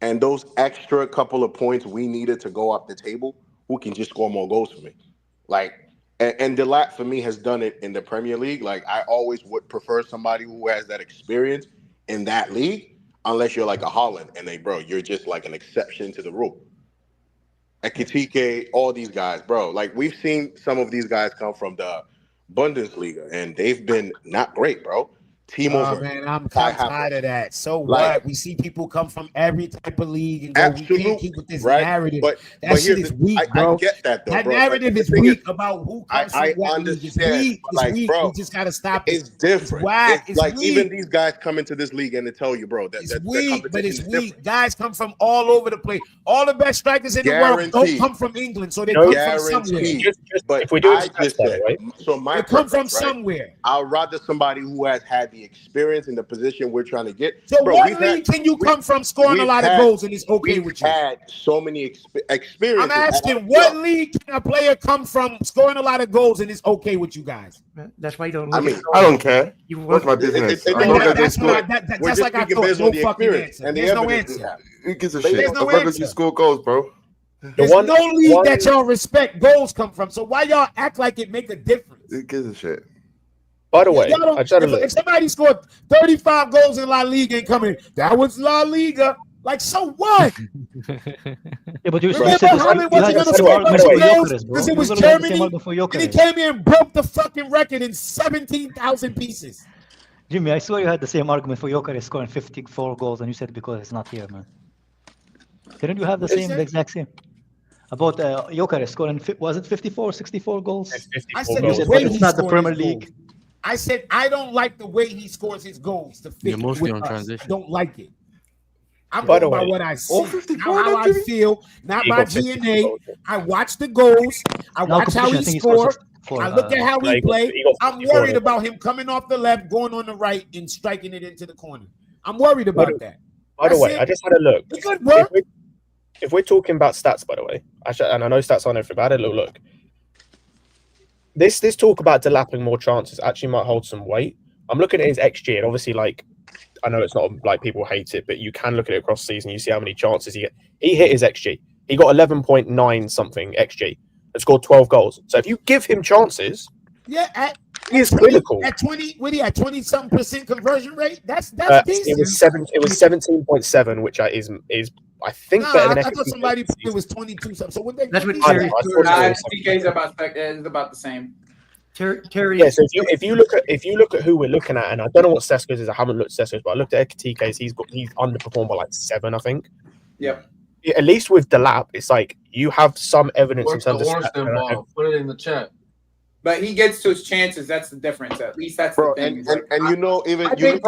S2: and those extra couple of points we needed to go up the table, who can just score more goals for me. Like, and Delap for me has done it in the Premier League. Like, I always would prefer somebody who has that experience in that league, unless you're like a Holland and you're just like an exception to the rule. Ekitike, all these guys, bro. Like, we've seen some of these guys come from the Bundesliga, and they've been not great, bro.
S3: Man, I'm tired of that. So what? We see people come from every type of league and go, we can't keep with this narrative. That shit is weak, bro.
S2: I get that, though,
S3: that
S2: bro.
S3: narrative is weak about who comes from what
S2: understand,
S3: league. It's weak.
S2: like,
S3: It's weak.
S2: bro,
S3: We just gotta stop it.
S2: It's different.
S3: It's whack.
S2: It's like,
S3: weak.
S2: even these guys come into this league and they tell you, bro, that
S3: It's
S2: that
S3: weak, but it's
S2: competition is
S3: weak.
S2: different.
S3: Guys come from all over the place. All the best strikers in the world don't come from England, so they come from somewhere.
S2: But
S12: if we do
S2: I just said, so my
S3: They come from
S2: preference, right?
S3: somewhere.
S2: I'd rather somebody who has had the experience in the position we're trying to get.
S3: So
S2: Bro,
S3: what league can you come from scoring a lot of goals and it's okay with you?
S2: We've had so many experiences.
S3: I'm asking, what league can a player come from scoring a lot of goals and it's okay with you guys?
S5: That's why you don't.
S8: I mean, I don't care. What's my business?
S3: That's like I thought. No fucking answer. There's no answer.
S8: Who gives a shit?
S3: There's no
S8: As long as
S3: answer.
S8: you score goals, bro.
S3: There's no league that y'all respect goals come from. So why y'all act like it make a difference?
S8: Who gives a shit?
S12: By the way, I tried to look.
S3: If somebody scored 35 goals in La Liga and coming, that was La Liga. Like, so what?
S6: Yeah, but you
S3: remember how many was he going to score goals? Because it was Germany, and he came in and broke the fucking record in 17,000 pieces.
S6: Jimmy, I swear you had the same argument for Jokeres scoring 54 goals, and you said because it's not here, man. Didn't you have the exact same? About Jokeres scoring, was it 54, 64 goals?
S3: I said
S6: it's not the Premier League.
S3: I said I don't like the way he scores his goals to fit
S11: mostly
S3: with
S11: on
S3: us.
S11: transition.
S3: I don't like it. I'm
S12: By
S3: going
S12: the
S3: by
S12: way,
S3: what I see,
S12: all
S3: not
S12: 54
S3: how I feel, not by GNA. I watch the goals. I watch how he scores. I look at how he plays. I'm worried about him coming off the left, going on the right, and striking it into the corner. I'm worried about that.
S12: By the way, I just had a look.
S3: It could work.
S12: If we're talking about stats, by the way, and I know stats aren't everything, but I had a little look. This talk about Delap more chances actually might hold some weight. I'm looking at his XG, and obviously, like, I know it's not like people hate it, but you can look at it across the season. You see how many chances he get. He hit his XG. He got 11.9 something XG and scored 12 goals. So if you give him chances,
S3: yeah,
S12: he is clinical.
S3: At 20, what do you at 20-something% conversion rate? That's decent.
S12: It was 17.7, which is I think better than
S3: I thought somebody put it was 22 something. So what they
S5: that's what
S3: Terry.
S9: TK is about the same.
S5: Terry.
S12: Yeah, so if you look at who we're looking at, and I don't know what Sesko's is, I haven't looked at Sesko's, but I looked at Ekitike's, he's underperformed by like 7, I think.
S9: Yep.
S12: At least with Delap, it's like you have some evidence
S10: Where's
S12: in terms
S10: the
S12: of
S10: Ornstein ball? Put it in the chat.
S9: But he gets to his chances. That's the difference. At least that's the thing.
S2: And you know, even
S9: I think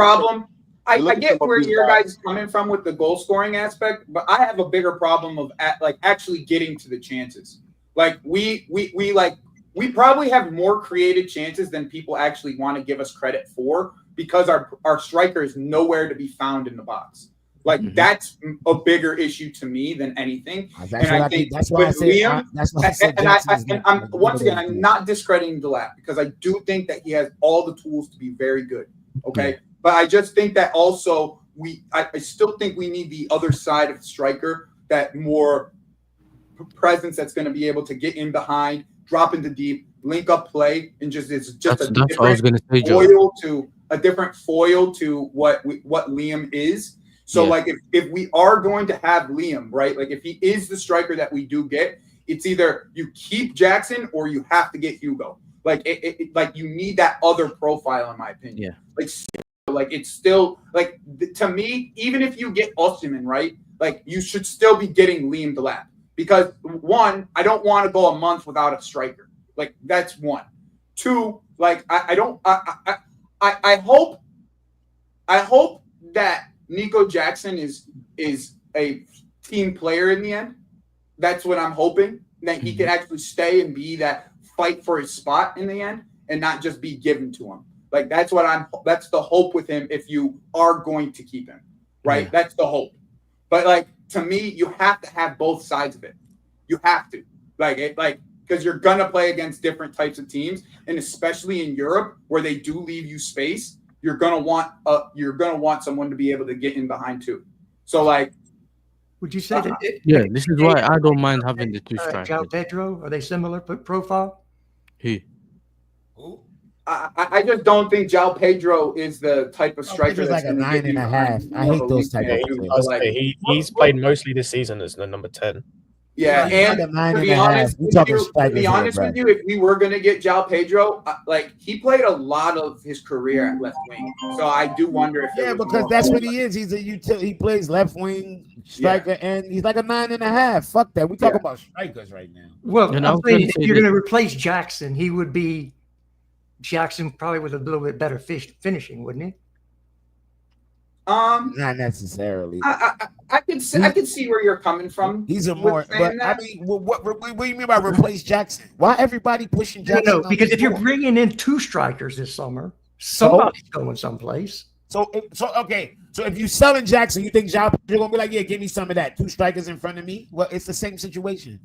S9: I get where your guys coming from with the goal scoring aspect, but I have a bigger problem of actually getting to the chances. Like we probably have more created chances than people actually want to give us credit for because our striker is nowhere to be found in the box. Like that's a bigger issue to me than anything.
S3: That's why I said
S9: once again, I'm not discrediting Delap because I do think that he has all the tools to be very good. Okay.
S3: Yeah.
S9: But I just think that also I still think we need the other side of the striker, that more presence that's going to be able to get in behind, drop into deep, link up play, and just a different foil to what Liam is. So like if we are going to have Liam, right? Like if he is the striker that we do get, it's either you keep Jackson or you have to get Hugo. Like like you need that other profile, in my opinion. Yeah. Like it's still like to me, even if you get Osimhen, right? Like you should still be getting Liam Delap because 1, I don't want to go a month without a striker. Like that's 1. 2, like I hope that Nico Jackson is a team player in the end. That's what I'm hoping, that he can actually stay and be that fight for his spot in the end and not just be given to him. Like that's the hope with him if you are going to keep him, right? Yeah. That's the hope. But like to me, you have to have both sides of it. You have to because you're gonna play against different types of teams, and especially in Europe where they do leave you space, you're gonna want someone to be able to get in behind too. So like,
S5: would you say that?
S11: This is why I don't mind having the 2 strikers.
S5: João Pedro, are they similar profile?
S9: I just don't think João Pedro is the type of striker
S3: that's like a 9.5. I hate those type of players.
S12: He's played mostly this season as the number 10.
S9: Yeah, and to be honest with you, if we were going to get João Pedro, like he played a lot of his career at left wing, so I do wonder if
S3: because that's what he is. He's a utility. He plays left wing striker, and he's like a 9.5. Fuck that. We talk about strikers right now.
S5: Well, I'm saying if you're going to replace Jackson, he would be Jackson probably with a little bit better finishing, wouldn't he?
S3: Not necessarily.
S9: I can see where you're coming from.
S3: He's a more, but I mean, what do you mean by replace Jackson? Why everybody pushing Jackson?
S5: No, because if you're bringing in 2 strikers this summer, Somebody's going someplace.
S3: So okay. So if you selling Jackson, you think you're gonna be like, yeah, give me some of that. 2 strikers in front of me. Well, it's the same situation.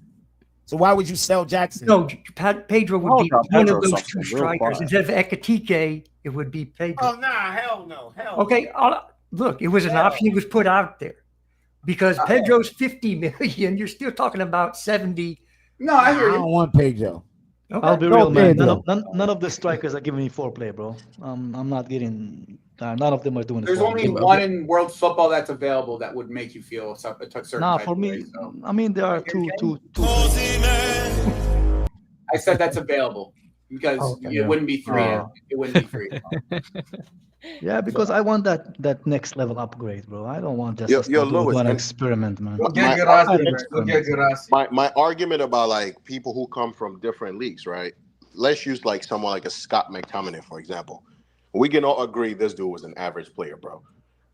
S3: So why would you sell Jackson?
S5: No, Pedro would be one of those 2
S1: real
S5: strikers.
S1: quiet.
S5: Instead of Ekitike, it would be Pedro.
S3: Oh nah, hell no, hell.
S5: Okay, look, it was an option that was put out there because Pedro's 50 million. You're still talking about 70.
S9: No, I hear
S3: I
S9: you.
S3: don't want Pedro.
S5: Okay.
S6: I'll be real, man. None of the strikers are giving me foreplay, bro. I'm not getting. None of them are doing it.
S9: There's only one in world football that's available that would make you feel a certain
S6: Nah,
S9: type
S6: for
S9: of
S6: me,
S9: way, so.
S6: I mean there are two.
S9: I said that's available because it wouldn't be 3. It wouldn't be 3.
S6: Yeah, because I want that next level upgrade, bro. I don't want just
S2: Yo, Lewis,
S6: an
S2: and-
S6: experiment, man.
S10: Go get Gerasi, man. Go get Gerasi.
S2: My argument about like people who come from different leagues, right? Let's use like someone like a Scott McTominay, for example. We can all agree this dude was an average player, bro.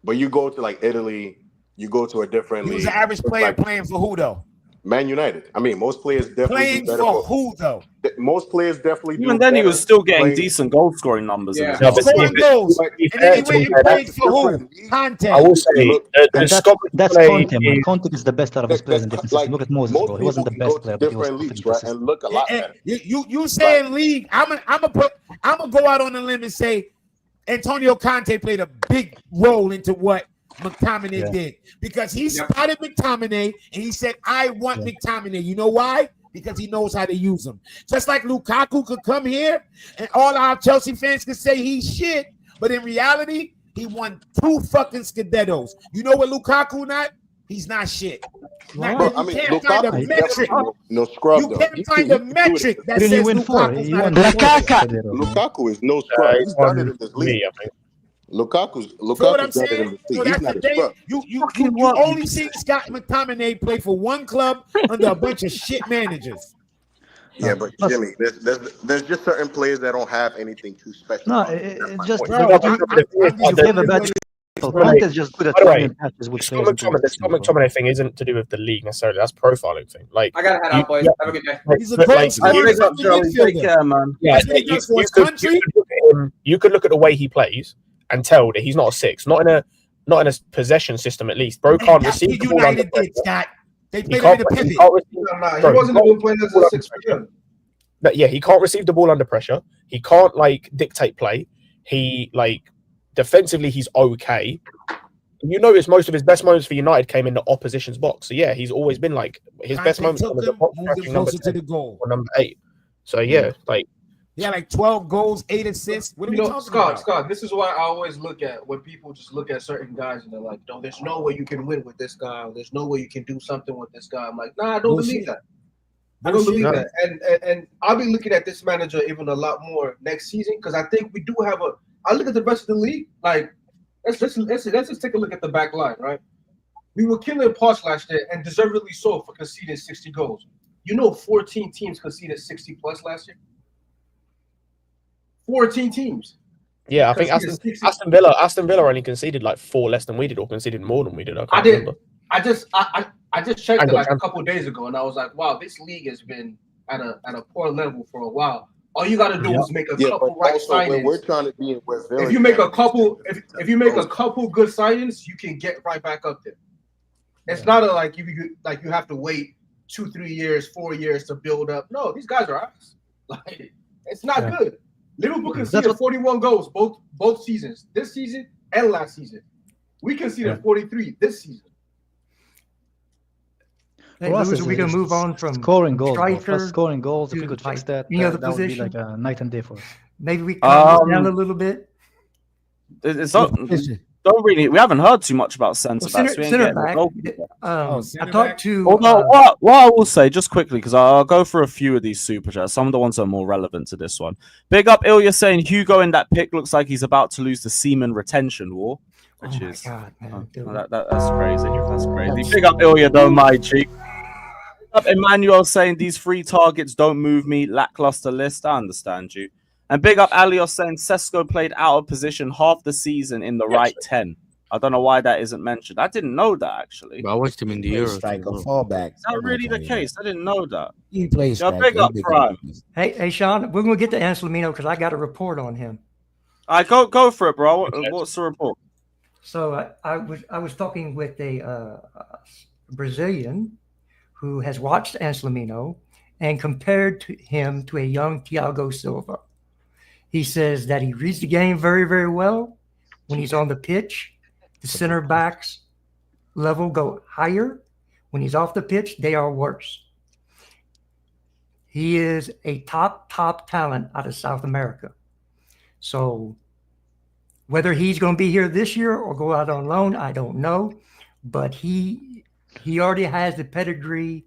S2: But you go to like Italy, you go to a different
S3: He
S2: league.
S3: was an average player
S2: like
S3: playing for who though?
S2: Man United. I mean, most players definitely
S3: Playing
S2: do better
S3: for who though?
S2: Most players definitely do
S1: Even then, he
S2: better
S1: was still getting
S2: playing-
S1: decent goal scoring numbers.
S9: Yeah.
S1: In his
S3: Scoring goals. And then he went and played for who? Conte.
S12: I will say
S6: And that's Conte, man. Conte is the best out of his players in different
S2: like,
S6: systems. Look at Moses,
S2: most
S6: bro. He wasn't the
S2: people
S6: best
S2: go
S6: player,
S2: to
S6: but he was
S2: different leagues,
S6: perfect
S2: right, and look a lot better.
S3: You saying league? I'm gonna go out on a limb and say Antonio Conte played a big role into what McTominay did because he spotted McTominay and he said, "I want McTominay." You know why? Because he knows how to use him. Just like Lukaku could come here and all our Chelsea fans could say he's shit, but in reality, he won 2 fucking Scudettos. You know what Lukaku not? He's not shit. Not,
S2: Bro,
S3: you
S2: I mean,
S3: can't find a
S2: Lukaku
S3: metric.
S2: no scrub
S3: You
S2: though.
S3: can't find a metric that
S6: Didn't he
S3: says
S6: win 4?
S3: Lukaku's
S6: He
S3: not
S6: won
S3: a
S2: Lukaku is no scrub. He's done it in this league.
S12: I think.
S2: Lukaku's
S3: So what I'm
S2: done it in
S3: saying,
S2: this
S3: so
S2: league. He's
S3: that's
S2: not
S3: the
S2: a
S3: day
S2: scrub.
S3: you only see Scott McTominay play for one club under a bunch of shit managers.
S2: Yeah, but Jimmy, there's just certain players that don't have anything too special.
S6: No,
S2: about them. That's
S6: it's
S2: my
S6: just
S2: point.
S6: you have a bad. Conte's just good at
S12: By the way,
S6: finding patches which players
S12: the Scott McTominay thing isn't to do with the league necessarily. That's profiling thing. Like
S9: I gotta head out, boys. Have a good day.
S3: He's a goal scorer.
S1: Take care, man.
S12: Yeah,
S3: That's what he does for his country.
S12: you could look at the way he plays and tell that he's not a 6, not in a possession system at least. Bro can't
S3: That's
S12: receive
S3: what
S12: the ball under
S3: United did,
S12: pressure.
S3: Scott. They
S12: He
S3: played him
S12: can't,
S3: in the
S12: he
S3: pivot.
S12: can't receive,
S10: He
S12: bro,
S10: wasn't even playing as a 6 for him.
S12: But yeah, he can't receive the ball under pressure. He can't like dictate play. He like defensively, he's okay. You notice most of his best moments for United came in the opposition's box. So yeah, he's always been like his best moments
S3: took
S12: come as a
S3: him,
S12: box
S3: moved him
S12: crashing number
S3: closer to
S12: 10
S3: the goal.
S12: or number 8. So yeah, like
S3: He had like 12 goals, 8 assists. What are we talking about?
S10: Scott, this is why I always look at when people just look at certain guys and they're like, no, there's no way you can win with this guy. Or there's no way you can do something with this guy. I'm like, nah, I don't believe that. I don't believe that. And I'll be looking at this manager even a lot more next season because I think we do have I look at the rest of the league. Like, let's just take a look at the back line, right? We were killing Posh last year and deservedly so for conceding 60 goals. You know, 14 teams conceded 60 plus last year. 14 teams.
S12: yeah, I think Aston Villa only conceded like 4 less than we did, or conceded more than we did. I
S10: did.
S12: remember.
S10: I just checked it like a couple of days ago, and I was like, "Wow, this league has been at a poor level for a while." All you got to do is make a couple right signings.
S2: We're trying to be.
S10: If you make a couple, if you make a couple good signings, you can get right back up there. It's not like you have to wait 2-3 years, 4 years to build up. No, these guys are us. Like it's not good. Liverpool conceded 41 goals both seasons, this season and last season. We conceded 43 this season.
S5: Hey, Lewis, are we going to move on from
S6: scoring goals?
S5: striker
S6: Scoring goals. If
S5: to
S6: we could
S5: like
S6: fix that,
S5: any other
S6: that would be
S5: position?
S6: like a night and day for us.
S5: Maybe we calm this down a little bit.
S1: It's not. Don't really. We haven't heard too much about centre backs.
S5: Center back. I talked to.
S1: Although what I will say just quickly, because I'll go through a few of these super chats. Some of the ones that are more relevant to this one. Big up Ilya saying Hugo in that pick looks like he's about to lose the semen retention war, which is
S5: God, man,
S1: that's crazy. That's crazy. Big up Ilya though, my cheek. Up Emmanuel saying these 3 targets don't move me. Lackluster list. I understand you. And big up Alios saying Sesko played out of position half the season in the right 10. I don't know why that isn't mentioned. I didn't know that actually.
S11: I watched him in the Euros.
S14: Striker, fallback.
S1: Is that really the case? I didn't know that.
S14: He plays.
S1: Big up Prime.
S5: Hey, Sean, we're going to get to Anselmino because I got a report on him.
S1: I go for it, bro. What's the report?
S5: So I was talking with a Brazilian who has watched Anselmino and compared him to a young Thiago Silva. He says that he reads the game very, very well. When he's on the pitch, the center backs level go higher. When he's off the pitch, they are worse. He is a top talent out of South America. So whether he's going to be here this year or go out on loan, I don't know. But he already has the pedigree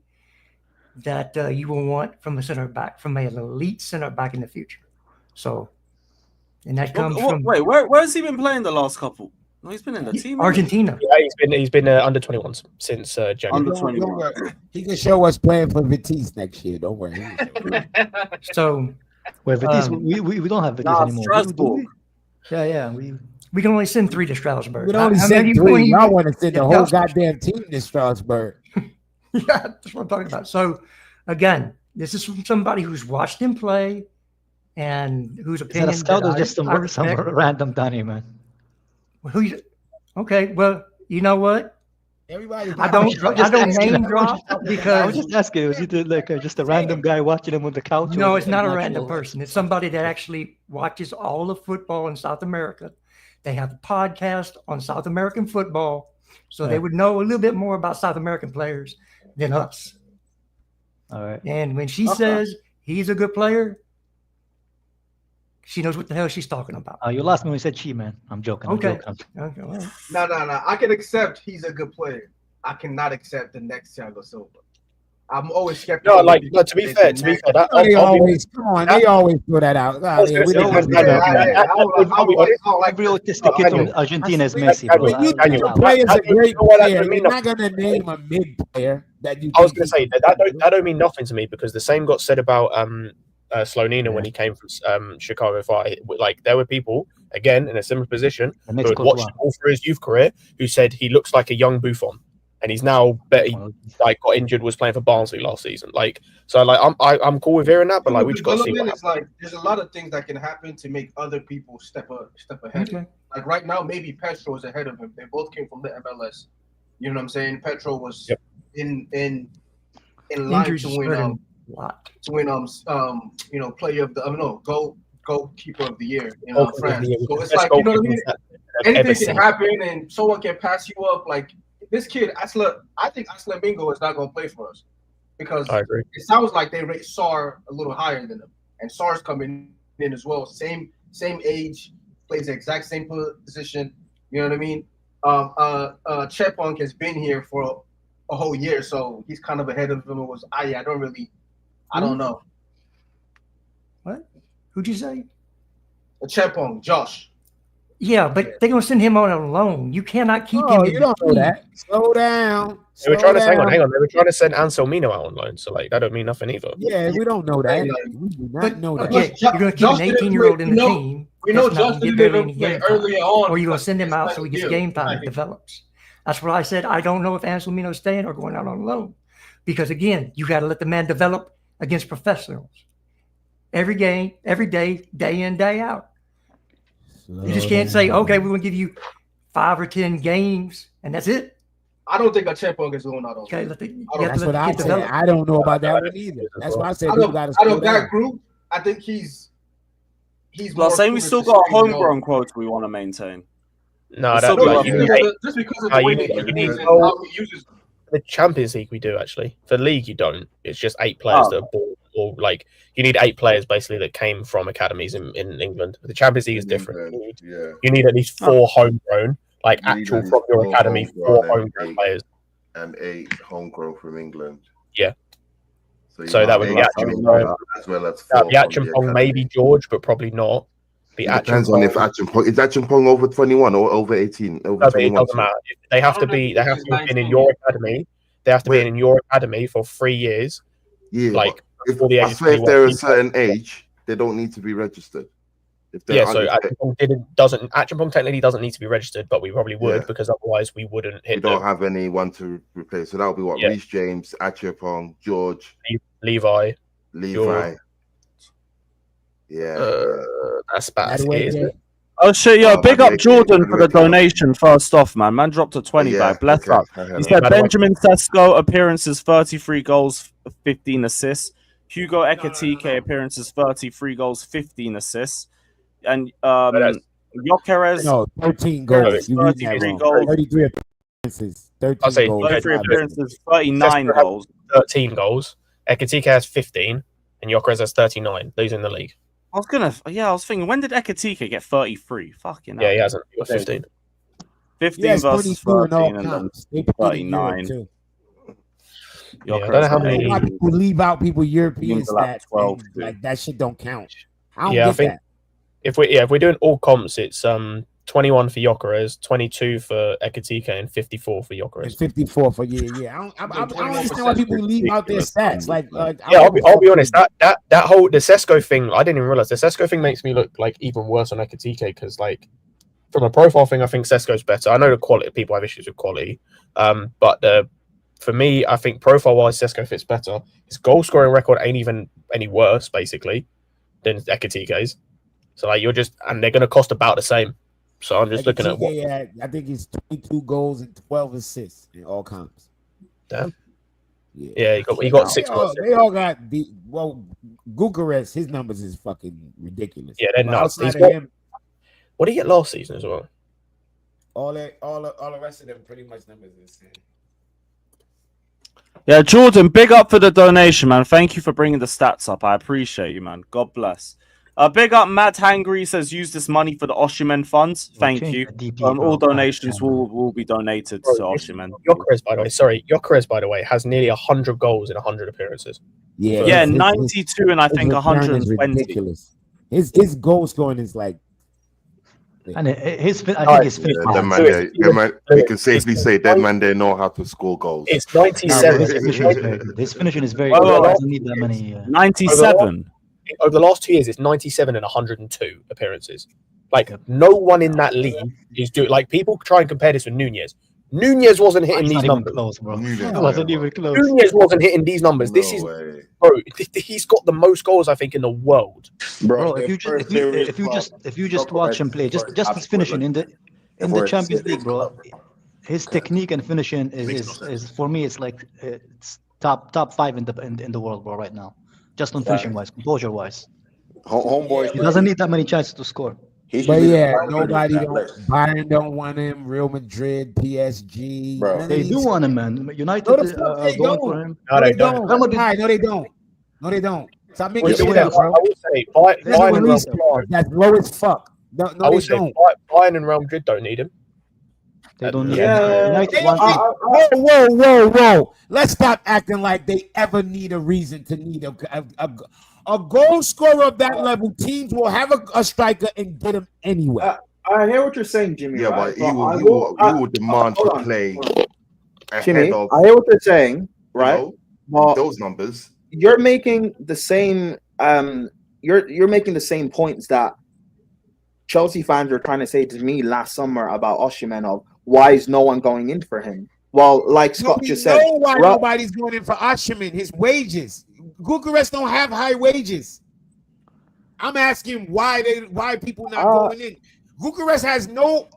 S5: that you will want from a center back, from an elite center back in the future. So, and that comes from.
S1: Wait, where has he been playing the last couple? No, he's been in the team.
S5: Argentina.
S12: Yeah, he's been under 21s since January.
S1: Under 21.
S3: He can show us playing for Betis next year. Don't worry.
S5: So,
S6: well, Betis, we don't have Betis anymore.
S1: Strasbourg.
S5: Yeah. We can only send 3 to Strasbourg.
S3: We can only send 3. Y'all want to send the whole goddamn team to Strasbourg.
S5: Yeah, that's what I'm talking about. So, again, this is from somebody who's watched him play and whose opinion.
S6: Is that a scout or just some random Danny, man?
S5: Okay, well, you know what?
S3: Everybody,
S5: I don't name drop because
S6: I was just asking. Was it like just a random guy watching him on the couch?
S5: No, it's not a random person. It's somebody that actually watches all of football in South America. They have a podcast on South American football, so they would know a little bit more about South American players than us.
S6: All right.
S5: And when she says he's a good player, she knows what the hell she's talking about.
S6: You lost me when you said she, man. I'm joking.
S5: Okay.
S6: I'm
S5: well.
S10: No. I can accept he's a good player. I cannot accept the next Thiago Silva. I'm always skeptical.
S12: No, to be fair,
S3: they always throw that out.
S6: Every autistic kid from Argentina is Messi.
S3: The player's a great player. You're not gonna name a mid player that you.
S12: I was going to say that don't mean nothing to me because the same got said about Slonina when he came from Chicago Fire. Like there were people again in a similar position who had watched him all through his youth career who said he looks like a young Buffon. And he's now got injured, was playing for Barnsley last season. I'm cool with hearing that, but we just got to see what happens.
S10: There's a lot of things that can happen to make other people step ahead.
S5: Okay.
S10: Like right now, maybe Petro is ahead of him. They both came from the MLS. You know what I'm saying? Petro was in line to win player of the goalkeeper of the year in France. So it's like, you know what I mean? Anything can happen, and someone can pass you up. Like this kid, I think Aslan Mingo is not going to play for us because it sounds like they rate Sar a little higher than him, and Sar's coming in as well. Same age, plays the exact same position. You know what I mean? Chepong has been here for a whole year, so he's kind of ahead of him. I don't know.
S5: What? Who'd you say?
S10: Chepong, Josh.
S5: Yeah, but they're gonna send him on a loan. You cannot keep him.
S3: You don't know that. Slow down.
S12: They were trying to hang on. They were trying to send Anselmino out on loan, so that don't mean nothing either.
S3: Yeah, we don't know that. We do not know that.
S5: Okay, you're gonna keep an 18-year-old in the team.
S10: We know Justin didn't play earlier on.
S5: Or you're gonna send him out so he gets game time, develops. That's what I said. I don't know if Anselmino's staying or going out on loan, because again, you got to let the man develop against professionals. Every game, every day, day in, day out. You just can't say, okay, we're going to give you 5 or 10 games, and that's it.
S10: I don't think a Chepong is going out on.
S5: Okay,
S3: that's what I said. I don't know about that one either. That's why I said
S10: out of that group, I think he's.
S1: Plus, saying we still got a homegrown quota we want to maintain.
S12: No,
S10: just because of the way he uses
S12: the Champions League. We do actually. For the league, you don't. It's just 8 players that are bought. Or you need 8 players basically that came from academies in England. The Champions League is different. You need at least 4 homegrown, actual from your academy, 4 homegrown players,
S8: and 8 homegrown from England.
S12: Yeah. So that would be
S8: as well as 4.
S12: The Achimpong maybe George, but probably not.
S8: It depends on if Achimpong is Achimpong over 21 or over 18. Over 21.
S12: It doesn't matter. They have to be. They have to have been in your academy. They have to be in your academy for 3 years.
S8: Yeah. If they're a certain age, they don't need to be registered.
S12: So Achimpong technically doesn't need to be registered, but we probably would because otherwise we wouldn't hit.
S8: We don't have anyone to replace. So that'll be what Reece James, Achimpong, George,
S12: Levi.
S8: George. Yeah.
S12: That's bad.
S13: Oh shit, yo, big
S8: man,
S13: up
S8: yeah,
S13: Jordan
S8: good
S13: for the
S8: work, yeah.
S13: donation first off, man. Man dropped a 20
S8: Yeah,
S13: back. Bless
S8: okay,
S13: up.
S8: I heard
S13: He
S8: that.
S13: said
S12: By the way-
S13: Benjamin Sesko appearances 33 goals, 15 assists. Hugo Ekitike appearances 33 goals, 15 assists. And Gyökeres
S3: No, 13 goals.
S13: appearances
S3: You reading that
S13: 33
S3: wrong.
S13: goals.
S3: 33 appearances. 13
S12: I'll say
S3: goals.
S13: 33
S3: 5
S13: appearances, 39
S12: Sesko
S13: goals.
S12: 13 goals. Ekitike has 15, and Gyökeres has 39. These in the league.
S13: I was thinking, when did Ekitike get 33? Fucking hell.
S12: Yeah, he hasn't. He got 15.
S13: 15
S3: Yes,
S13: versus
S3: 22 in all
S13: 13 and then
S3: counts. They played in Europe
S13: 39.
S3: too.
S12: Yeah, I don't know how
S3: I don't know why
S12: many.
S3: people leave out people European
S13: Teams are like
S3: stats.
S13: 12
S3: and,
S13: too.
S3: like that shit don't count. I don't
S12: Yeah, I
S3: get
S12: think
S3: that.
S12: if we're doing all comps, it's 21 for Gyökeres, 22 for Ekitike, and 54 for
S3: And
S12: Gyökeres.
S3: 54 for yeah. I don't understand why people leave out their stats. Like
S12: Yeah, I'll be honest. That whole the Sesko thing, I didn't even realize the Sesko thing makes me look like even worse on Ekitike because like from a profile thing, I think Sesko's better. I know the quality people have issues with quality, but for me, I think profile wise, Sesko fits better. His goal scoring record ain't even any worse basically than Ekitike's. So like and they're gonna cost about the same. So I'm just looking at what.
S3: I think it's 22 goals and 12 assists in all comps.
S12: Damn. Yeah, he got 6 goals.
S3: They all got Gyökeres, his numbers is fucking ridiculous.
S12: Yeah, they're
S3: But
S12: nuts.
S3: outside of him,
S12: What did he get last season as well?
S3: all the rest of them pretty much numbers is the same.
S13: Yeah, Jordan, big up for the donation, man. Thank you for bringing the stats up. I appreciate you, man. God bless. Big up Mad Hangry says use this money for the Oshimen funds. Thank you. All donations will be donated to Oshimen.
S12: Gyökeres, by the way, Gyökeres, by the way, has nearly 100 goals in 100 appearances.
S3: Yeah,
S13: 92 and I think
S3: his return is
S13: 120.
S3: ridiculous. His goal scoring is like.
S6: And I think his finishing.
S8: That man there, we can safely say that man there know how to score goals.
S12: It's 97.
S6: His finishing is very good. He doesn't need that many.
S13: 97.
S12: Over the last 2 years, it's 97 and 102 appearances. Like no one in that league is doing. Like people try and compare this with Nunez. Nunez wasn't hitting these numbers.
S6: Close, bro. Wasn't even close.
S12: Nunez wasn't hitting these numbers. This is, bro. He's got the most goals I think in the world.
S6: Bro, if you just watch him play, just his finishing in the Champions League, bro. His technique and finishing is for me it's like it's top 5 in the world, bro, right now. Just on finishing wise, composure wise.
S2: Homeboy,
S6: He doesn't need that many chances to score.
S3: But yeah, nobody Bayern don't want him. Real Madrid, PSG.
S2: Bro.
S6: They do want him, man. United
S3: No, the fuck they
S6: going
S3: don't.
S6: for him.
S3: No, they don't.
S6: Real Madrid-
S3: No, they don't. No, they don't. Stop making
S12: Well,
S3: shit
S12: yeah,
S3: up, bro.
S12: I would say Bayern and Real Madrid.
S3: That's low as fuck. No,
S12: I
S3: they
S12: would say
S3: don't.
S12: Bayern and Real Madrid don't need him.
S6: They don't need
S12: Yeah.
S6: him. United
S3: They
S6: want him.
S3: Whoa. Let's stop acting like they ever need a reason to need a goal scorer of that level. Teams will have a striker and get him anywhere.
S14: I hear what you're saying, Jimmy.
S8: Yeah,
S14: right?
S8: but he will demand to play ahead
S14: Jimmy,
S8: of,
S14: I hear what you're saying, right?
S8: you know,
S14: Well,
S8: those numbers.
S14: You're making the same. You're making the same points that Chelsea fans were trying to say to me last summer about Osimhen of why is no one going in for him? Well, like Scott just said,
S3: know why nobody's going in for Osimhen. His wages. Gyökeres don't have high wages. I'm asking why people not going in. Gyökeres has no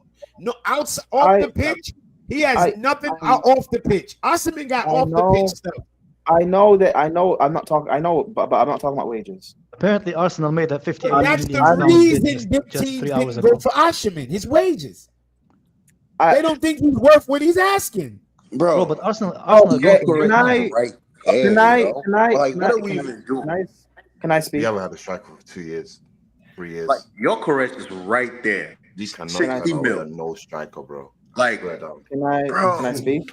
S3: off the pitch. He has nothing off the pitch. Osimhen got off the pitch stuff.
S14: I know. I'm not talking. I know, but I'm not talking about wages.
S6: Apparently, Arsenal made that 58
S3: That's
S6: million
S3: the reason
S6: just
S3: big
S6: 3
S3: teams
S6: hours
S3: didn't go
S6: ago.
S3: for Osimhen. His wages. They don't think he's worth what he's asking,
S6: Bro, but Arsenal
S14: yeah,
S6: go for
S14: can I? Can I speak?
S8: We haven't had a striker for 2 years, 3 years.
S2: Like your correct is right there.
S8: These cannot
S2: 60 mil.
S8: no striker, bro.
S2: Like,
S14: Can I speak?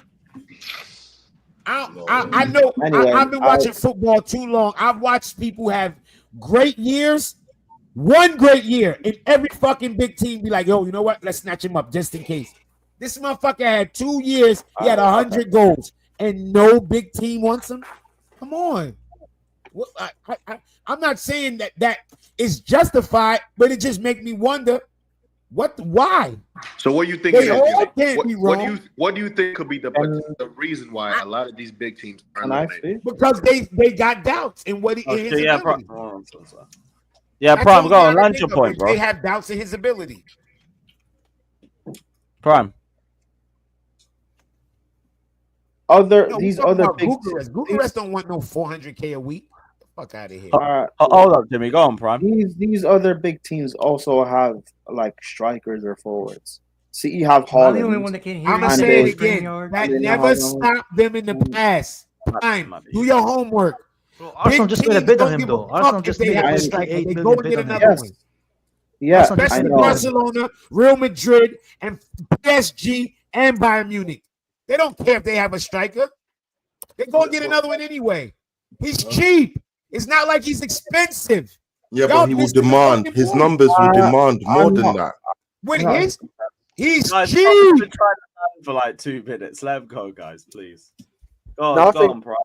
S3: I know.
S14: Anyway,
S3: I've been watching football too long. I've watched people have great years, one great year, and every fucking big team be like, "Yo, you know what? Let's snatch him up just in case." This motherfucker had 2 years. He had 100 goals, and no big team wants him. Come on. I'm not saying that is justified, but it just makes me wonder why.
S2: so what do you think?
S3: They all can't be wrong.
S2: What do you think could be the reason why a lot of these big teams are eliminated?
S3: Because they got doubts in what he in his ability.
S13: Yeah,
S3: That's
S13: Prime,
S3: all
S13: go
S3: you
S13: on,
S3: gotta
S13: land
S3: think
S13: your
S3: of
S13: point,
S3: it.
S13: bro.
S3: They have doubts in his ability.
S13: Prime.
S14: These other big.
S3: Bucharest don't want no 400K a week. Fuck out of here.
S13: Hold up, Jimmy. Go on, Prime.
S14: These other big teams also have like strikers or forwards. See, you have
S5: I'm
S14: Holland.
S5: the only one that can hear
S3: I'm gonna
S5: you.
S3: say it
S5: Spring
S3: again.
S5: yard.
S3: That
S14: They
S3: never
S14: have-
S3: stopped them in the past. Time. Do your homework.
S6: Arsenal just made a
S3: teams
S6: bid on
S3: don't
S6: him
S3: give a
S6: though.
S3: fuck
S6: Arsenal
S3: if
S6: just
S3: they
S6: made a
S3: have a
S6: bid,
S3: striker.
S6: like 8
S3: They
S6: million
S3: go and
S6: bid
S3: get
S6: on him.
S3: another one.
S14: Yeah,
S6: Arsenal just
S3: Especially
S6: made a bid.
S3: Barcelona, Real Madrid, and PSG and Bayern Munich. They don't care if they have a striker. They go and get another one anyway. He's cheap. It's not like he's expensive.
S8: Yeah,
S3: Y'all
S8: but he will
S3: missing the
S8: demand.
S3: fucking
S8: His
S3: point.
S8: numbers will demand more
S14: I'm
S8: than
S14: not-
S8: that.
S3: With
S14: No.
S3: he's
S13: Guys,
S3: cheap.
S13: I've been trying to for like 2 minutes. Let him go, guys, please. Go on,
S12: No, I
S13: go
S12: think-
S13: on, Prime.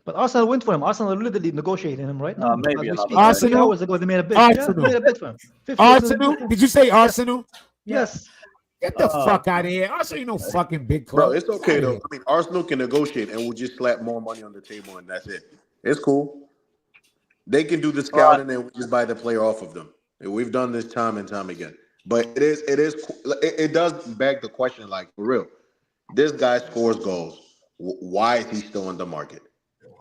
S6: But Arsenal went for him. Arsenal are literally negotiating him right now.
S13: Maybe
S6: As we
S13: another
S6: speak.
S13: day.
S3: Arsenal?
S6: 3 hours ago, they made a bid.
S3: Arsenal.
S6: Yeah, they made a bid for him. 50
S3: Arsenal?
S6: million.
S3: Did you say Arsenal?
S6: Yes.
S3: Get the fuck out of here. Arsenal ain't no fucking big club.
S2: Bro, it's okay though. I mean, Arsenal can negotiate and we'll just slap more money on the table and that's it. It's cool. They can do the scouting and we just buy the player off of them. And we've done this time and time again. But it does beg the question, like for real. This guy scores goals. Why is he still in the market?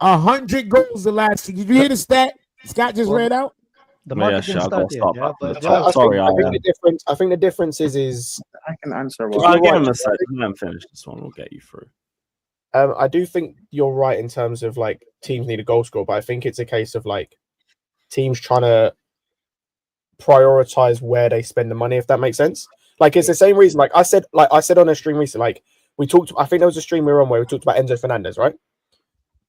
S3: 100 goals the last. Did you hear the stat Scott just read out?
S6: The
S13: Yeah,
S6: market
S13: sure,
S6: didn't
S13: I'll
S6: start
S13: go
S6: yet.
S13: stop
S6: Yeah,
S13: that.
S6: but
S13: Yeah, sorry,
S12: I think
S13: Ian.
S12: the difference. I think the difference is
S14: I can answer
S13: I'll
S14: one.
S13: give him a second. Let him finish this one. We'll get you through.
S12: I do think you're right in terms of like teams need a goal scorer, but I think it's a case of like teams trying to prioritize where they spend the money, if that makes sense. Like it's the same reason. Like I said on a stream recently, like we talked. I think there was a stream we were on where we talked about Enzo Fernandez, right?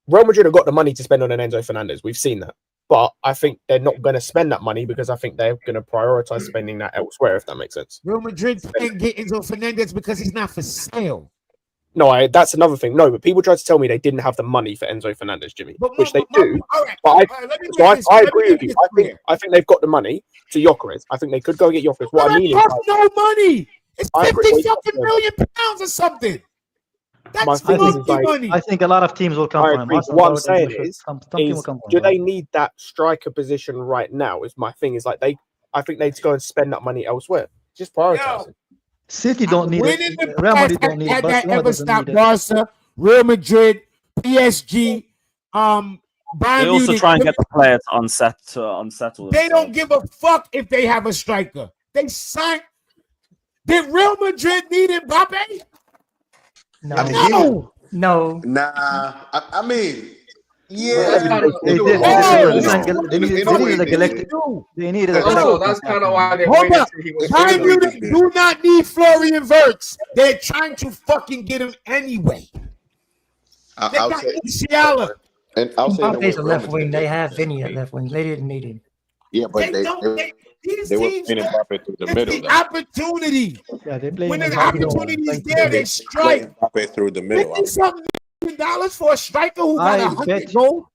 S12: Real Madrid have got the money to spend on an Enzo Fernandez. We've seen that, but I think they're not going to spend that money because I think they're going to prioritize spending that elsewhere, if that makes sense.
S3: Real Madrid can't get Enzo Fernandez because he's not for sale.
S12: No, that's another thing. No, but people tried to tell me they didn't have the money for Enzo Fernandez, Jimmy, which they do.
S3: All right,
S12: But I
S3: let me
S12: agree
S3: make
S12: with you.
S3: this
S12: I
S3: clear.
S12: think they've got the money to Gyökeres. I think they could go and get Gyökeres. What I mean is,
S3: That costs no money. It's
S12: I agree.
S3: 50 fucking million pounds or something. That's
S12: thing is,
S3: monkey
S12: like,
S3: money.
S6: I think a lot of teams will come
S12: I
S6: for him.
S12: agree.
S6: Arsenal
S12: What I'm
S6: already
S12: saying
S6: negotiated.
S12: is,
S6: Some team will come for
S12: do
S6: him.
S12: they need that striker position right now? Is my thing. Is like I think they'd go and spend that money elsewhere. Just prioritize it.
S6: City don't need
S3: When in
S6: it.
S3: the
S6: Real Madrid
S3: past
S6: don't need
S3: had
S6: it.
S3: that
S6: Barcelona
S3: ever
S6: doesn't
S3: stopped
S6: need it.
S3: Barca, Real Madrid, PSG, Bayern
S13: They also
S3: Munich?
S13: try and get the player to unsettle
S3: They don't
S13: themselves.
S3: give a fuck if they have a striker. They sign. Did Real Madrid need Mbappe? No.
S5: No.
S2: Nah, I mean, yeah.
S6: They needed a collective. They needed a collective.
S9: That's kind of why they
S3: Hold
S9: waited
S3: up.
S9: till he was
S3: Bayern
S9: ready.
S3: Munich do not need Florian Wirtz. They're trying to fucking get him anyway. They
S2: I'll
S3: got
S2: say,
S3: Musiala.
S2: and I'll say the
S5: Mbappe's a
S2: way
S5: left
S2: Real
S5: wing.
S2: Madrid
S5: They
S2: did
S5: have
S2: it.
S5: Vinny at left wing. They didn't need him.
S2: Yeah, but
S3: These
S2: they were
S3: teams,
S2: playing Mbappe through the
S3: it's
S2: middle.
S3: the
S2: though.
S3: opportunity.
S6: Yeah, they play
S3: When
S6: him
S3: the
S6: in the middle.
S3: opportunity is
S6: Thank
S3: there,
S6: you.
S3: they strike.
S2: Mbappe through the middle.
S3: $50-something million for a striker who got
S6: I
S3: 100 goals.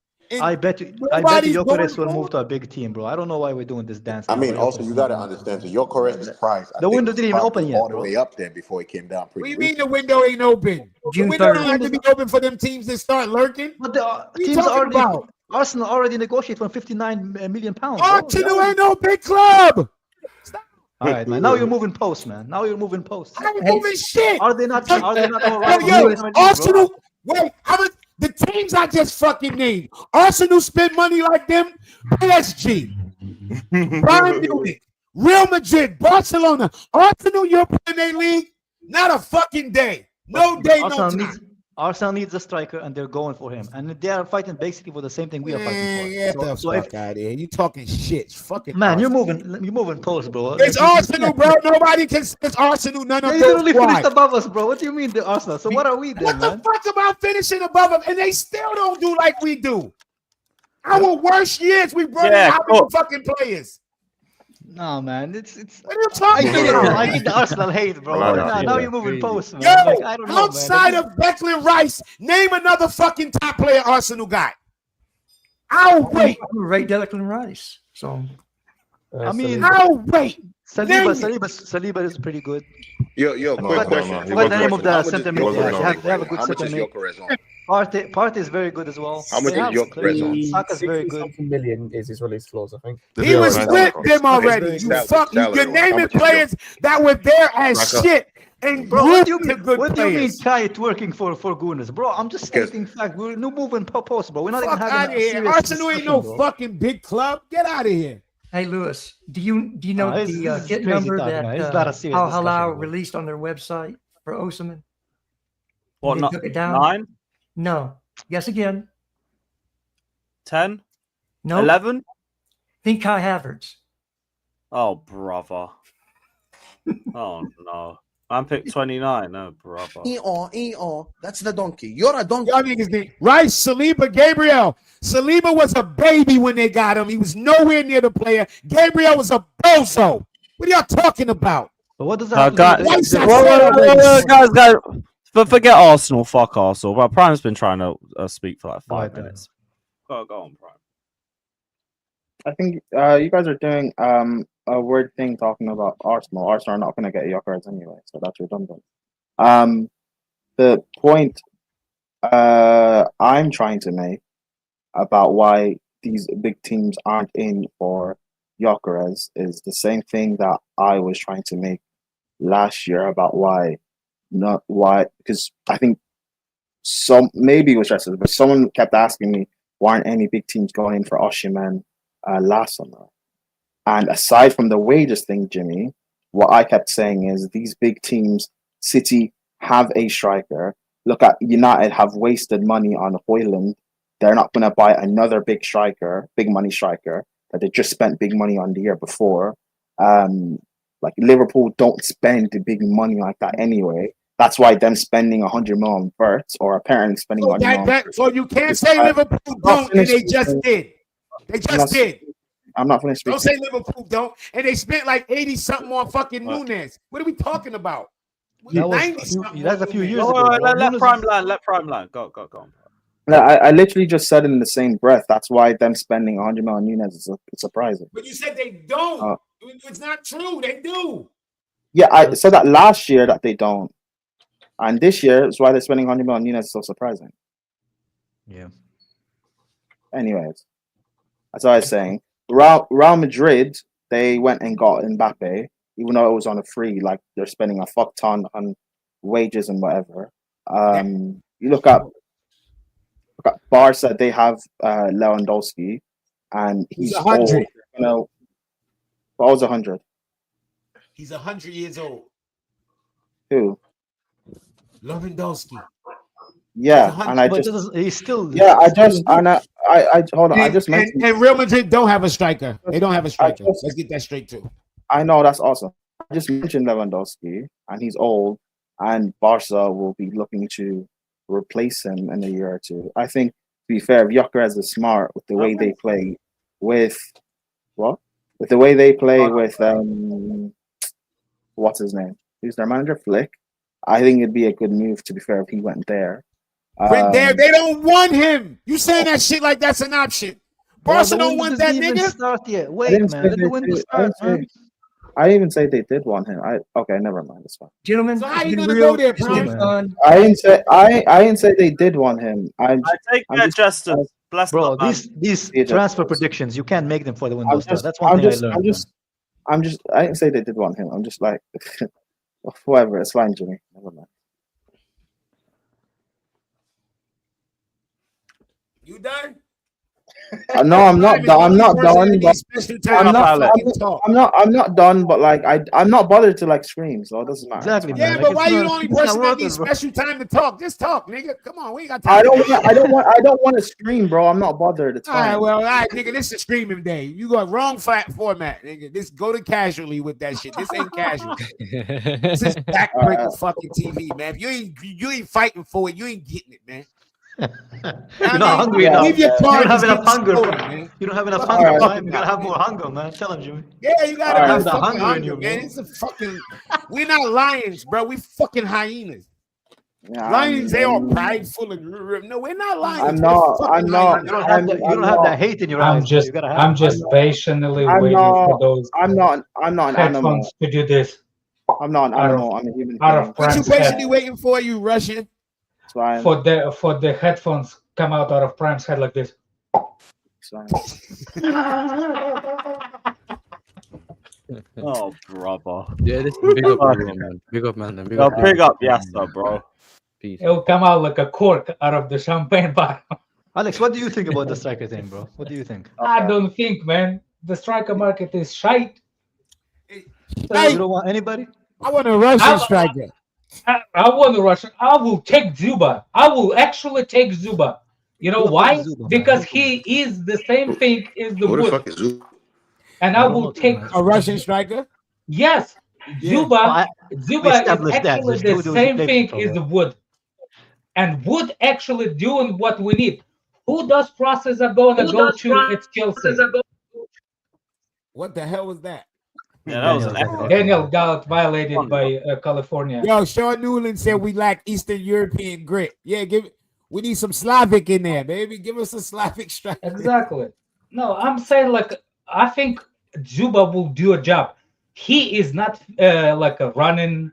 S6: I bet you
S3: nobody's
S6: Gyökeres
S3: going
S6: will move
S3: for
S6: to a big team, bro. I don't know why we're doing this dance.
S2: I
S6: now,
S2: mean,
S6: but
S2: also
S6: Gyökeres
S2: you got to
S6: is-
S2: understand, so Gyökeres' price. I
S6: The
S2: think,
S6: window
S2: was
S6: didn't even
S2: probably
S6: open yet,
S2: all the
S6: bro.
S2: way up there before it came down
S3: What
S2: pretty
S3: do you mean
S2: recently.
S3: the window ain't open? The
S5: June
S3: window
S5: 3rd.
S3: don't have to be open for them teams to start lurking.
S6: But the
S3: What you
S6: teams
S3: talking
S6: already
S3: about?
S6: Arsenal already negotiated for 59 million pounds. bro.
S3: Arsenal ain't no big club.
S6: All right, man. Now you're moving post, man. Now you're moving post.
S3: I ain't moving shit.
S6: Are they not all
S3: Yo,
S6: right?
S3: yo, Arsenal. Wait, the teams I just fucking named. Arsenal spend money like them. PSG, Bayern Munich, Real Madrid, Barcelona, Arsenal, European League. Not a fucking day. No day, no time.
S6: Arsenal needs a striker, and they're going for him. And they are fighting basically for the same thing we are fighting for.
S3: Get the fuck out of here. You talking shit. Fucking
S6: man,
S3: Arsenal.
S6: you're moving post, bro.
S3: It's Arsenal, bro. Nobody can say it's Arsenal. None of
S6: They
S3: those
S6: literally finished
S3: squads.
S6: above us, bro. What do you mean the Arsenal? So what are we then,
S3: What the
S6: man?
S3: fuck about finishing above them? And they still don't do like we do. Our worst years, we brought in how many fucking players?
S6: No, man. It's.
S3: What are you
S6: I
S3: talking
S6: get it,
S3: about?
S6: bro. I get the Arsenal hate, bro. Now you're moving post, man.
S3: Yo,
S6: Like, I don't know,
S3: outside
S6: man.
S3: of Declan Rice, name another fucking top player Arsenal got. I'll wait.
S5: Right, Declan Rice. So,
S6: I mean,
S3: I'll wait.
S6: Saliba is pretty good.
S2: Yo, quick question.
S6: What's the name of the center mid?
S2: How
S6: They have a good
S2: much
S6: center
S2: is
S6: mid.
S2: Gyökeres on?
S6: Partey is very good as well.
S2: How much is Gyökeres on?
S6: Saka's very good.
S12: 60 million is his release clause, I think.
S3: He was with them already. You fuck. You're naming players that were there as shit. and
S6: Bro, what do you
S3: group
S6: mean?
S3: the good
S6: What do you mean
S3: players.
S6: Kai twerking for Gunas, bro? I'm just stating fact. We're no moving post, bro. We're not
S3: Fuck
S6: even
S3: out
S6: having
S3: of
S6: a
S3: here.
S6: serious
S3: Arsenal ain't no
S6: discussion, bro.
S3: fucking big club. Get out of here.
S5: Hey, Lewis, do you know
S6: this
S5: the
S6: is
S5: kit
S6: crazy
S5: number
S6: talk,
S5: that
S6: man. It's not a serious
S5: Al
S6: discussion,
S5: Halal
S6: bro.
S5: released on their website for Osimhen?
S13: What,
S5: They
S13: not
S5: took it down?
S13: 9?
S5: No. Guess again.
S13: 10?
S5: No.
S13: 11?
S5: Think Kai Havertz.
S13: Oh, brother. Oh, no. Man picked 29. No, brother.
S15: That's the donkey. You're a donkey.
S3: Y'all niggas think. Right, Saliba, Gabriel. Saliba was a baby when they got him. He was nowhere near the player. Gabriel was a bozo. What are y'all talking about?
S6: But what does that
S13: guys, but forget Arsenal. Fuck Arsenal. But Prime's been trying to speak for like 5 minutes. Go on, Prime.
S14: I think you guys are doing a weird thing talking about Arsenal. Arsenal are not going to get Gyökeres anyway, so that's redundant. The point I'm trying to make about why these big teams aren't in for Gyökeres is the same thing that I was trying to make last year about because I think maybe it was Rest, but someone kept asking me why aren't any big teams going in for Osimhen last summer. And aside from the wages thing, Jimmy, what I kept saying is these big teams, City have a striker. Look at United have wasted money on Højlund. They're not going to buy another big striker, big money striker that they just spent big money on the year before. Like Liverpool don't spend the big money like that anyway. That's why them spending 100 million on Verts or apparently spending 100 million.
S3: So you can't say Liverpool don't, and they just did. They just did.
S14: I'm not finished speaking.
S3: Don't say Liverpool don't. And they spent like 80 something on fucking Nunes. What are we talking about?
S6: That's a few years
S13: ago.
S6: ago.
S13: Let Prime line. Go on.
S14: No, I literally just said in the same breath. That's why them spending 100 million on Nunes is surprising.
S3: But you said they don't. It's not true. They do.
S14: Yeah, I said that last year that they don't. And this year is why they're spending 100 million on Nunes is so surprising.
S6: Yeah.
S14: Anyways, that's what I was saying. Real Madrid, they went and got Mbappe, even though it was on a free. Like they're spending a fuck ton on wages and whatever. You look at Barca, they have Lewandowski, and he's
S3: 100.
S14: Old. What was 100?
S3: He's 100 years old.
S14: Who?
S3: Lewandowski.
S14: Yeah, and I just
S6: he's still
S14: hold on. I just mentioned
S3: and Real Madrid don't have a striker. They don't have a striker. Let's get that straight too.
S14: I know that's awesome. I just mentioned Lewandowski, and he's old, and Barca will be looking to replace him in a year or two. I think, to be fair, Gyökeres is smart with the way they play with the way they play with what's his name? Who's their manager? Flick. I think it'd be a good move, to be fair, if he went there.
S3: They don't want him. You saying that shit like that's an option. Barca don't want that nigga.
S6: Start yet. Wait, man. Let the window start, man.
S14: I didn't even say they did want him. Okay, never mind. It's fine.
S5: Gentlemen,
S3: so how you gonna go there, bro?
S14: I didn't say they did want him. I
S13: take that, Justin.
S6: Bro, these transfer predictions, you can't make them for the window start. That's one thing I learned.
S14: I didn't say they did want him. I'm just like, whatever. It's fine, Jimmy. Never mind.
S3: You done?
S14: No, I'm not done. I'm not done. I'm not done. But like, I'm not bothered to like scream, so it doesn't matter.
S6: Exactly.
S3: Yeah, but why you the only person that needs special time to talk? Just talk, nigga. Come on, we ain't got time.
S14: I don't want to scream, bro. I'm not bothered. It's fine.
S3: All right, nigga. This is screaming day. You got wrong format, nigga. This go to casually with that shit. This ain't casual. This is backbreaker fucking TV, man. If you ain't fighting for it, you ain't getting it, man.
S6: You're not hungry enough.
S3: You
S6: don't have enough hunger. You don't have enough hunger, man. You gotta have more hunger, man. Tell him, Jimmy.
S3: Yeah, you gotta have
S6: the
S3: hunger
S6: in you,
S3: man. It's a fucking. We're not lions, bro. We fucking hyenas.
S14: Yeah,
S3: lions, they are prideful and no, we're not lions.
S14: I'm not.
S6: You don't have that hate in your eyes.
S16: I'm just patiently waiting for those.
S14: I'm not an animal
S16: to do this.
S14: I'm not an animal. I'm a human
S16: being.
S3: What you patiently waiting for, you Russian?
S16: For the headphones come out of Prime's head like this.
S1: Oh, brother.
S11: Yeah, this is big up, everyone, man. Big up, man. Big up,
S1: big up, yes, sir, bro.
S11: Peace.
S16: It'll come out like a cork out of the champagne bottle.
S6: Alex, what do you think about the striker thing, bro? What do you think?
S16: I don't think, man. The striker market is shite.
S6: So you don't want anybody?
S3: I want a Russian striker.
S16: I want a Russian. I will take Zuba. I will actually take Zuba. You know why? Because he is the same thing as the
S2: Who the
S16: Wood.
S2: fuck is Zuba?
S16: And I will take
S3: a Russian striker.
S16: Yes, Zuba. Zuba is
S6: established that.
S16: actually
S6: There's
S16: the
S6: two
S16: same
S6: different
S16: thing
S6: people,
S16: as the Wood, and Wood actually doing what we need. Who those crosses are going to go to? It's Chelsea.
S3: What the hell was that?
S1: Yeah, that was an echo.
S16: Daniel got violated by California.
S3: Yo, Sean Newland said we lack Eastern European grit. Yeah, we need some Slavic in there, baby. Give us a Slavic striker.
S16: Exactly. No, I'm saying like I think Zuba will do a job. He is not like a running,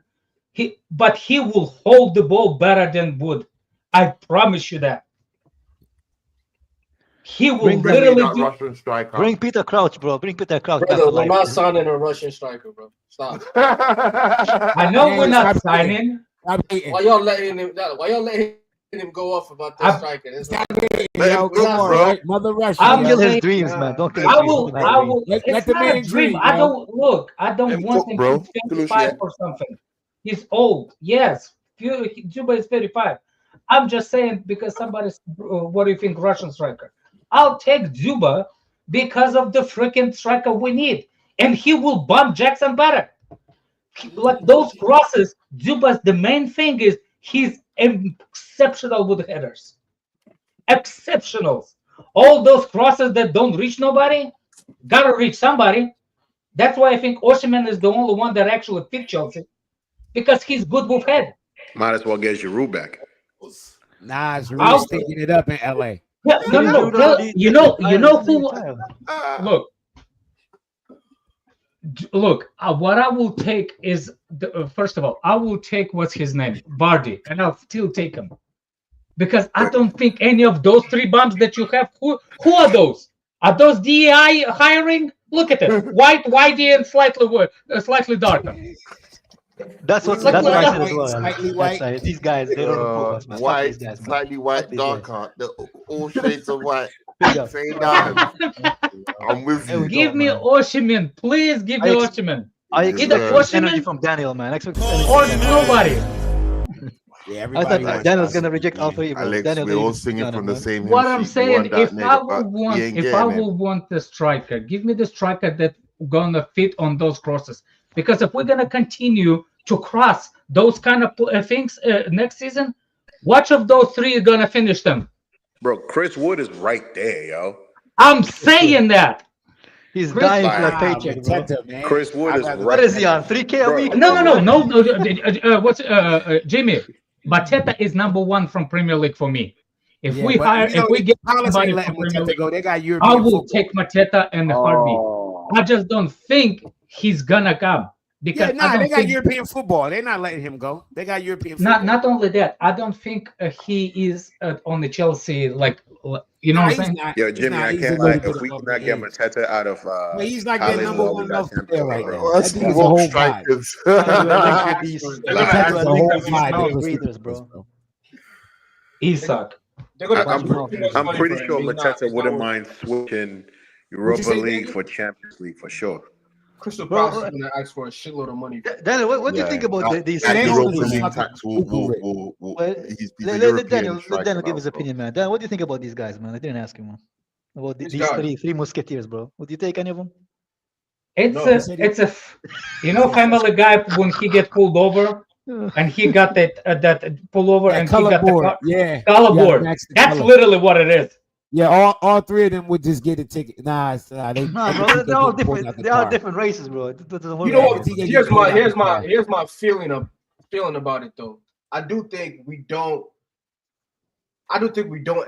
S16: but he will hold the ball better than Wood. I promise you that. He will literally do.
S8: Russian striker.
S6: Bring Peter Crouch, bro. Bring Peter Crouch.
S10: Brother, we're not signing a Russian striker, bro. Stop.
S16: I know we're not signing.
S10: Why y'all letting him go off about this striker? It's like,
S3: Mother Russia.
S16: I'm
S6: kill his
S16: saying-
S6: dreams, man. Don't kill his
S16: I
S6: dreams.
S16: will. I will.
S3: Let
S16: It's
S3: the
S16: not
S3: man
S16: a dream.
S3: dream,
S16: I
S3: bro.
S16: don't look. I don't want him
S2: bro.
S16: to be 55 or something. He's old. Yes, Juba is 35. I'm just saying because somebody's. What do you think, Russian striker? I'll take Zuba because of the freaking striker we need, and he will bump Jackson better. Like those crosses, Zuba's the main thing is he's exceptional with headers. Exceptional. All those crosses that don't reach nobody, gotta reach somebody. That's why I think Osimhen is the only one that actually fit Chelsea because he's good with head.
S2: Might as well get Giroud back.
S3: Nah, it's really sticking it up in LA.
S16: Yeah, no. You know who? Look. What I will take is first of all, I will take what's his name, Vardy, and I'll still take him because I don't think any of those three bumps that you have. Who are those? Are those DEI hiring? Look at it, whitey, and slightly darker.
S6: That's what
S3: Slightly
S6: I said
S3: white,
S6: as well.
S3: slightly
S6: That's
S3: white.
S6: these guys, they don't report us, man. Fuck
S8: White,
S6: these guys, man.
S8: slightly white,
S6: Fuck these guys.
S8: darker, all shades of white.
S6: Big up.
S8: Say that. I'm with you.
S16: Give me Osimhen, please. Give me Osimhen.
S6: I
S16: Either
S6: expect energy
S16: Osimhen
S6: from Daniel, man. I expect
S16: or nobody.
S3: Yeah,
S6: I thought Daniel's gonna reject all three. Bro.
S8: Alex,
S6: Daniel,
S8: we're all singing from the same hymn
S16: What I'm
S8: sheet. You
S16: saying,
S8: want that
S16: if I
S8: nigga,
S16: will
S8: but
S16: want,
S8: he ain't
S16: if I
S8: getting it.
S16: will want the striker, give me the striker that gonna fit on those crosses. Because if we're gonna continue to cross those kind of things next season, which of those three is gonna finish them?
S2: Bro, Chris Wood is right there, yo.
S16: I'm saying that.
S6: He's dying for a paycheck, bro.
S2: Chris Wood is right.
S6: What is he on? 3K a week?
S16: No. What's Jimmy? Mateta is number one from Premier League for me. If we get somebody from Premier League,
S3: go, they got European
S16: I will
S3: football.
S16: take Mateta and heartbeat. I just don't think he's gonna come because
S3: Yeah,
S16: I don't
S3: they got
S16: think,
S3: European football. They're not letting him go. They got European football.
S16: not only that, I don't think he is on the Chelsea you know what I'm saying?
S2: Yo, Jimmy, I can't lie. If we cannot get Mateta out of
S3: he's like their
S2: Palace,
S3: number
S2: well,
S3: one
S2: we got
S3: love player right now.
S8: Well, that's
S3: That dude's
S8: the
S3: a whole
S8: wrong
S3: vibe.
S8: strikers.
S3: That's a whole vibe.
S6: Bro.
S16: Isak.
S2: I'm pretty sure Mateta wouldn't mind switching Europa
S10: say,
S2: League
S10: Danny?
S2: for Champions League for sure.
S10: Crystal Palace is going to ask for a shitload of money.
S6: Daniel, what do you think about these?
S8: That
S6: these
S8: Europa
S6: things?
S8: League tax will he's a
S6: Let
S8: European
S6: Daniel
S8: striker
S6: give
S8: now,
S6: his
S8: bro.
S6: opinion, man. Dan, what do you think about these guys, man? I didn't ask him, man. About
S10: Which
S6: these
S10: guy?
S6: three musketeers, bro. Would you take any of them?
S16: It's a Family Guy when he get pulled over and he got that pullover and he
S3: color
S16: got
S3: board.
S16: the color board. That's literally what it is.
S3: Yeah, all three of them would just get a ticket. Nah, they
S6: bro, they're all different. They are different races, bro. It doesn't work
S10: You know
S6: like
S10: what?
S6: that.
S10: Here's my feeling about it though. I do think we don't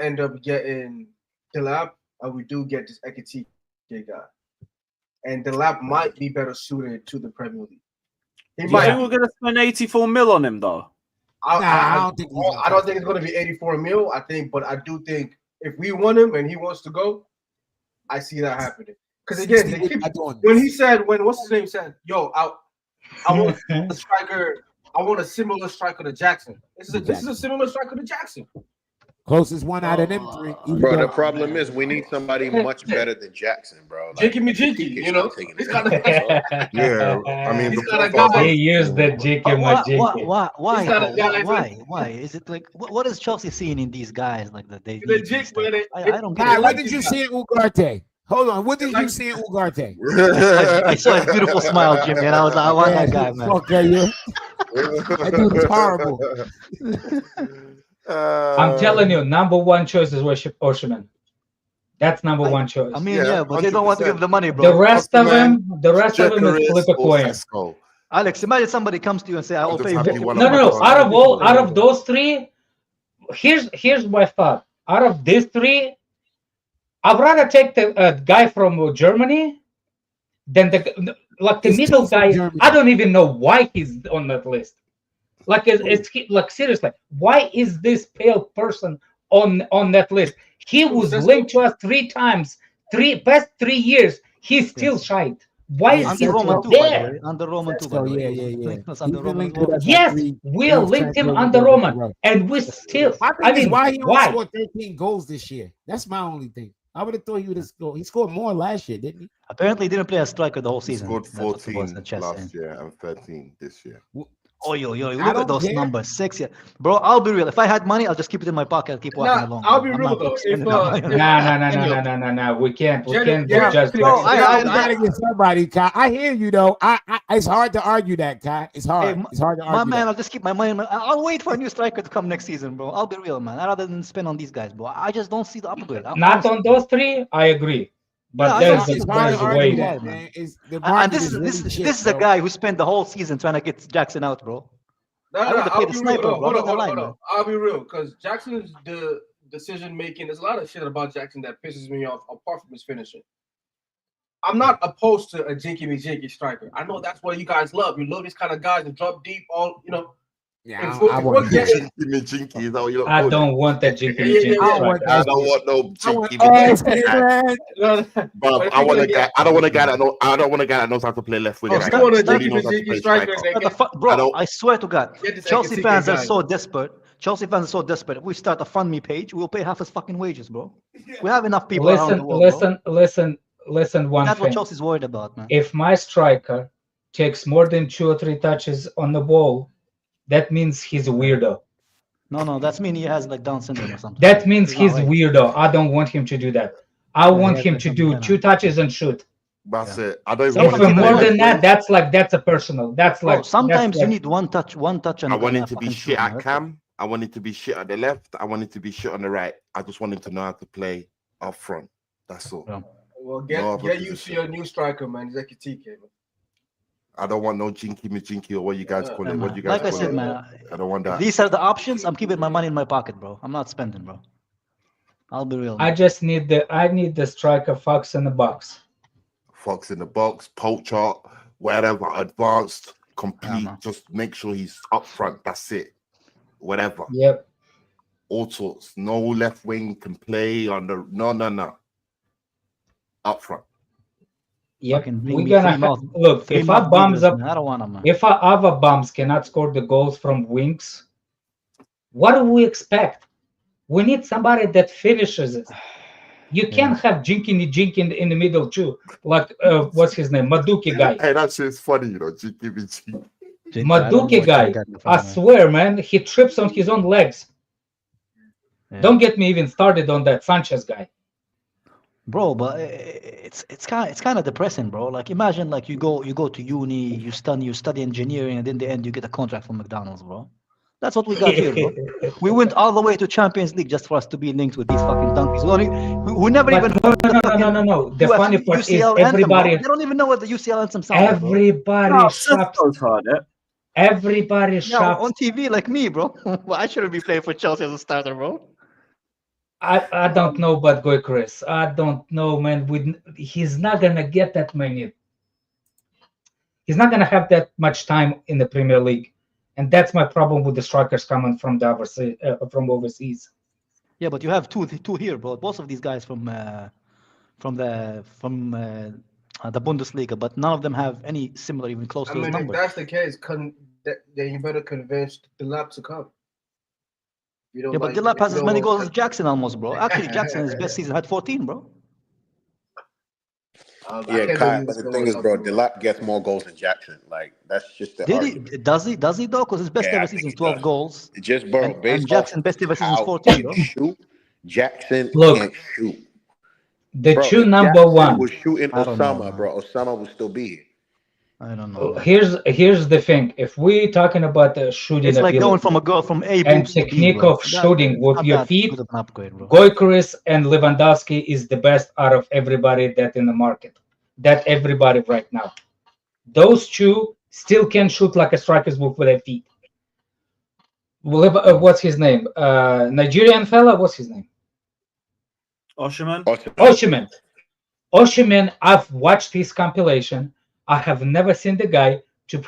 S10: end up getting Delap, and we do get this Ekitike guy. And Delap might be better suited to the Premier League.
S1: You think we're gonna spend 84 mil on him though?
S10: I don't think it's going to be 84 mil. But I do think if we want him and he wants to go, I see that happening. Because again, they keep, when he said, what's his name said, yo, I want a striker. I want a similar striker to Jackson. This is a similar striker to Jackson.
S3: Closest one out of them three.
S2: Bro, the problem is we need somebody much better than Jackson, bro.
S10: Jinky me jinky, you know. He's got
S8: Yeah, I mean,
S10: he's got a guy.
S11: He used the jinky my jinky.
S6: Why? Is it like what is Chelsea seeing in these guys? Like that they.
S3: I don't get it. What did you see in Ugarte? Hold on. What did you see in Ugarte?
S6: I saw his beautiful smile, Jimmy, and I was like, I want that guy, man.
S3: Fuck you. That dude is horrible.
S16: I'm telling you, number one choice is Osimhen. That's number one choice.
S6: I mean, yeah, but they don't want to give the money, bro.
S16: The rest of them is flip a coin.
S6: Alex, imagine somebody comes to you and say, "I will pay you."
S16: No. Out of those three, here's my thought. Out of these three, I'd rather take the guy from Germany than the middle guy. I don't even know why he's on that list. Like it's like seriously, why is this pale person on that list? He was linked to us 3 times, past 3 years. He's still shite. Why is he still there?
S6: Under Roman too, by the way.
S16: Yes, we linked him under Roman, and we still.
S3: I mean, why he only scored 13 goals this year? That's my only thing. I would have thought he would have scored. He scored more last year, didn't he?
S6: Apparently, he didn't play a striker the whole season.
S8: He scored 14 last year and 13 this year.
S6: Oh, yo, look at those numbers. 6 years. Bro, I'll be real. If I had money, I'll just keep it in my pocket and keep walking along.
S10: I'll be real though.
S16: No. We can't
S3: just. I gotta get somebody, Kai. I hear you though. It's hard to argue that, Kai. It's hard. It's hard to argue.
S6: My man, I'll just keep my money. I'll wait for a new striker to come next season, bro. I'll be real, man. Rather than spend on these guys, bro. I just don't see the upgrade.
S16: Not on those 3. I agree. But there's way.
S6: And this is a guy who spent the whole season trying to get Jackson out, bro.
S10: I'll be real, because Jackson's the decision making. There's a lot of shit about Jackson that pisses me off, apart from his finishing. I'm not opposed to a jinky me jinky striker. I know that's what you guys love. You love these kind of guys that drop deep, all you know.
S8: Yeah, I want jinky.
S16: I don't want that jinky.
S8: I don't want no jinky. But I want a guy. I don't want a guy that knows how to play left wing.
S10: I want a jinky striker.
S6: Bro, I swear to God, Chelsea fans are so desperate. If we start a FundMe page, we'll pay half his fucking wages, bro. We have enough people around the world.
S16: Listen. One
S6: That's
S16: thing.
S6: what Chelsea's worried about, man.
S16: If my striker takes more than 2 or 3 touches on the ball, that means he's a weirdo.
S6: No, that means he has like Down syndrome or something.
S16: That means he's weirdo. I don't want him to do that. I want him to do 2 touches and shoot.
S8: That's it. I don't
S16: even want more than that. That's a personal. That's like
S6: sometimes you need one touch. And
S8: I want him to be shit at cam. I want him to be shit at the left. I want him to be shit on the right. I just want him to know how to play up front. That's all.
S10: Well, get used to your new striker, man. He's Ekitike, man.
S8: I don't want no jinky or what you guys call it. What you guys
S6: like I said, man.
S8: I don't want that.
S6: These are the options. I'm keeping my money in my pocket, bro. I'm not spending, bro. I'll be real.
S16: Man. I just need the striker fox in the box.
S8: Fox in the box, poacher, whatever, advanced, complete. Just make sure he's up front. That's it. Whatever.
S16: Yep.
S8: All sorts. No left wing can play on the no. Up front.
S16: Yep, we're gonna look. If our bums up, I don't want them. If our other bums cannot score the goals from wings, what do we expect? We need somebody that finishes it. You can't have jinky in the middle too. Like what's his name, Maduki guy.
S8: Hey, that's just funny, you know, jinky.
S16: Maduki guy. I swear, man, he trips on his own legs. Yeah. Don't get me even started on that Sanchez guy.
S6: Bro, but it's kind of depressing, bro. Like imagine like you go to uni, you study engineering, and in the end you get a contract from McDonald's, bro. That's what we got here, bro. We went all the way to Champions League just for us to be linked with these fucking donkeys. We never even.
S16: No. The funny part is everybody.
S6: They don't even know what the UCL anthem sounds.
S16: Everybody shops. Everybody shops
S6: on TV like me, bro. Well, I shouldn't be playing for Chelsea as a starter, bro.
S16: I don't know about Gyökeres. I don't know, man. He's not gonna get that many. He's not gonna have that much time in the Premier League, and that's my problem with the strikers coming from overseas.
S6: Yeah, but you have two here, bro. Both of these guys from the Bundesliga, but none of them have any similar, even close to his
S10: if
S6: numbers.
S10: that's the case, then you better convince Delap to come.
S6: Yeah, but Delap has as many goals as Jackson almost, bro. Actually, Jackson, his best season, had 14, bro.
S2: Yeah, Kai, but the thing is, bro, Delap gets more goals than Jackson. Like, that's just the argument.
S6: Does he though? Because his best ever season is 12 goals.
S2: It just, bro,
S6: and Jackson's best ever season is 14, bro.
S2: Shoot, Jackson
S16: Look,
S2: can't shoot.
S16: The
S2: Bro,
S16: two
S2: if
S16: number
S2: Jackson
S16: one.
S2: was shooting
S6: I don't know,
S2: Osama, bro. Osama would still be here.
S6: I don't know.
S16: Here's the thing. If we're talking about the shooting
S6: It's like
S16: ability
S6: going from a girl from A
S16: and
S6: boobs to B,
S16: technique
S6: bro.
S16: of shooting with your feet,
S6: Good of an upgrade, bro.
S16: Gyökeres and Lewandowski is the best out of everybody that in the market. That everybody right now. Those two still can shoot like a striker's with their feet. What's his name? Nigerian fella. What's his name?
S1: Osimhen.
S16: Osimhen. I've watched his compilation. I have never seen the guy to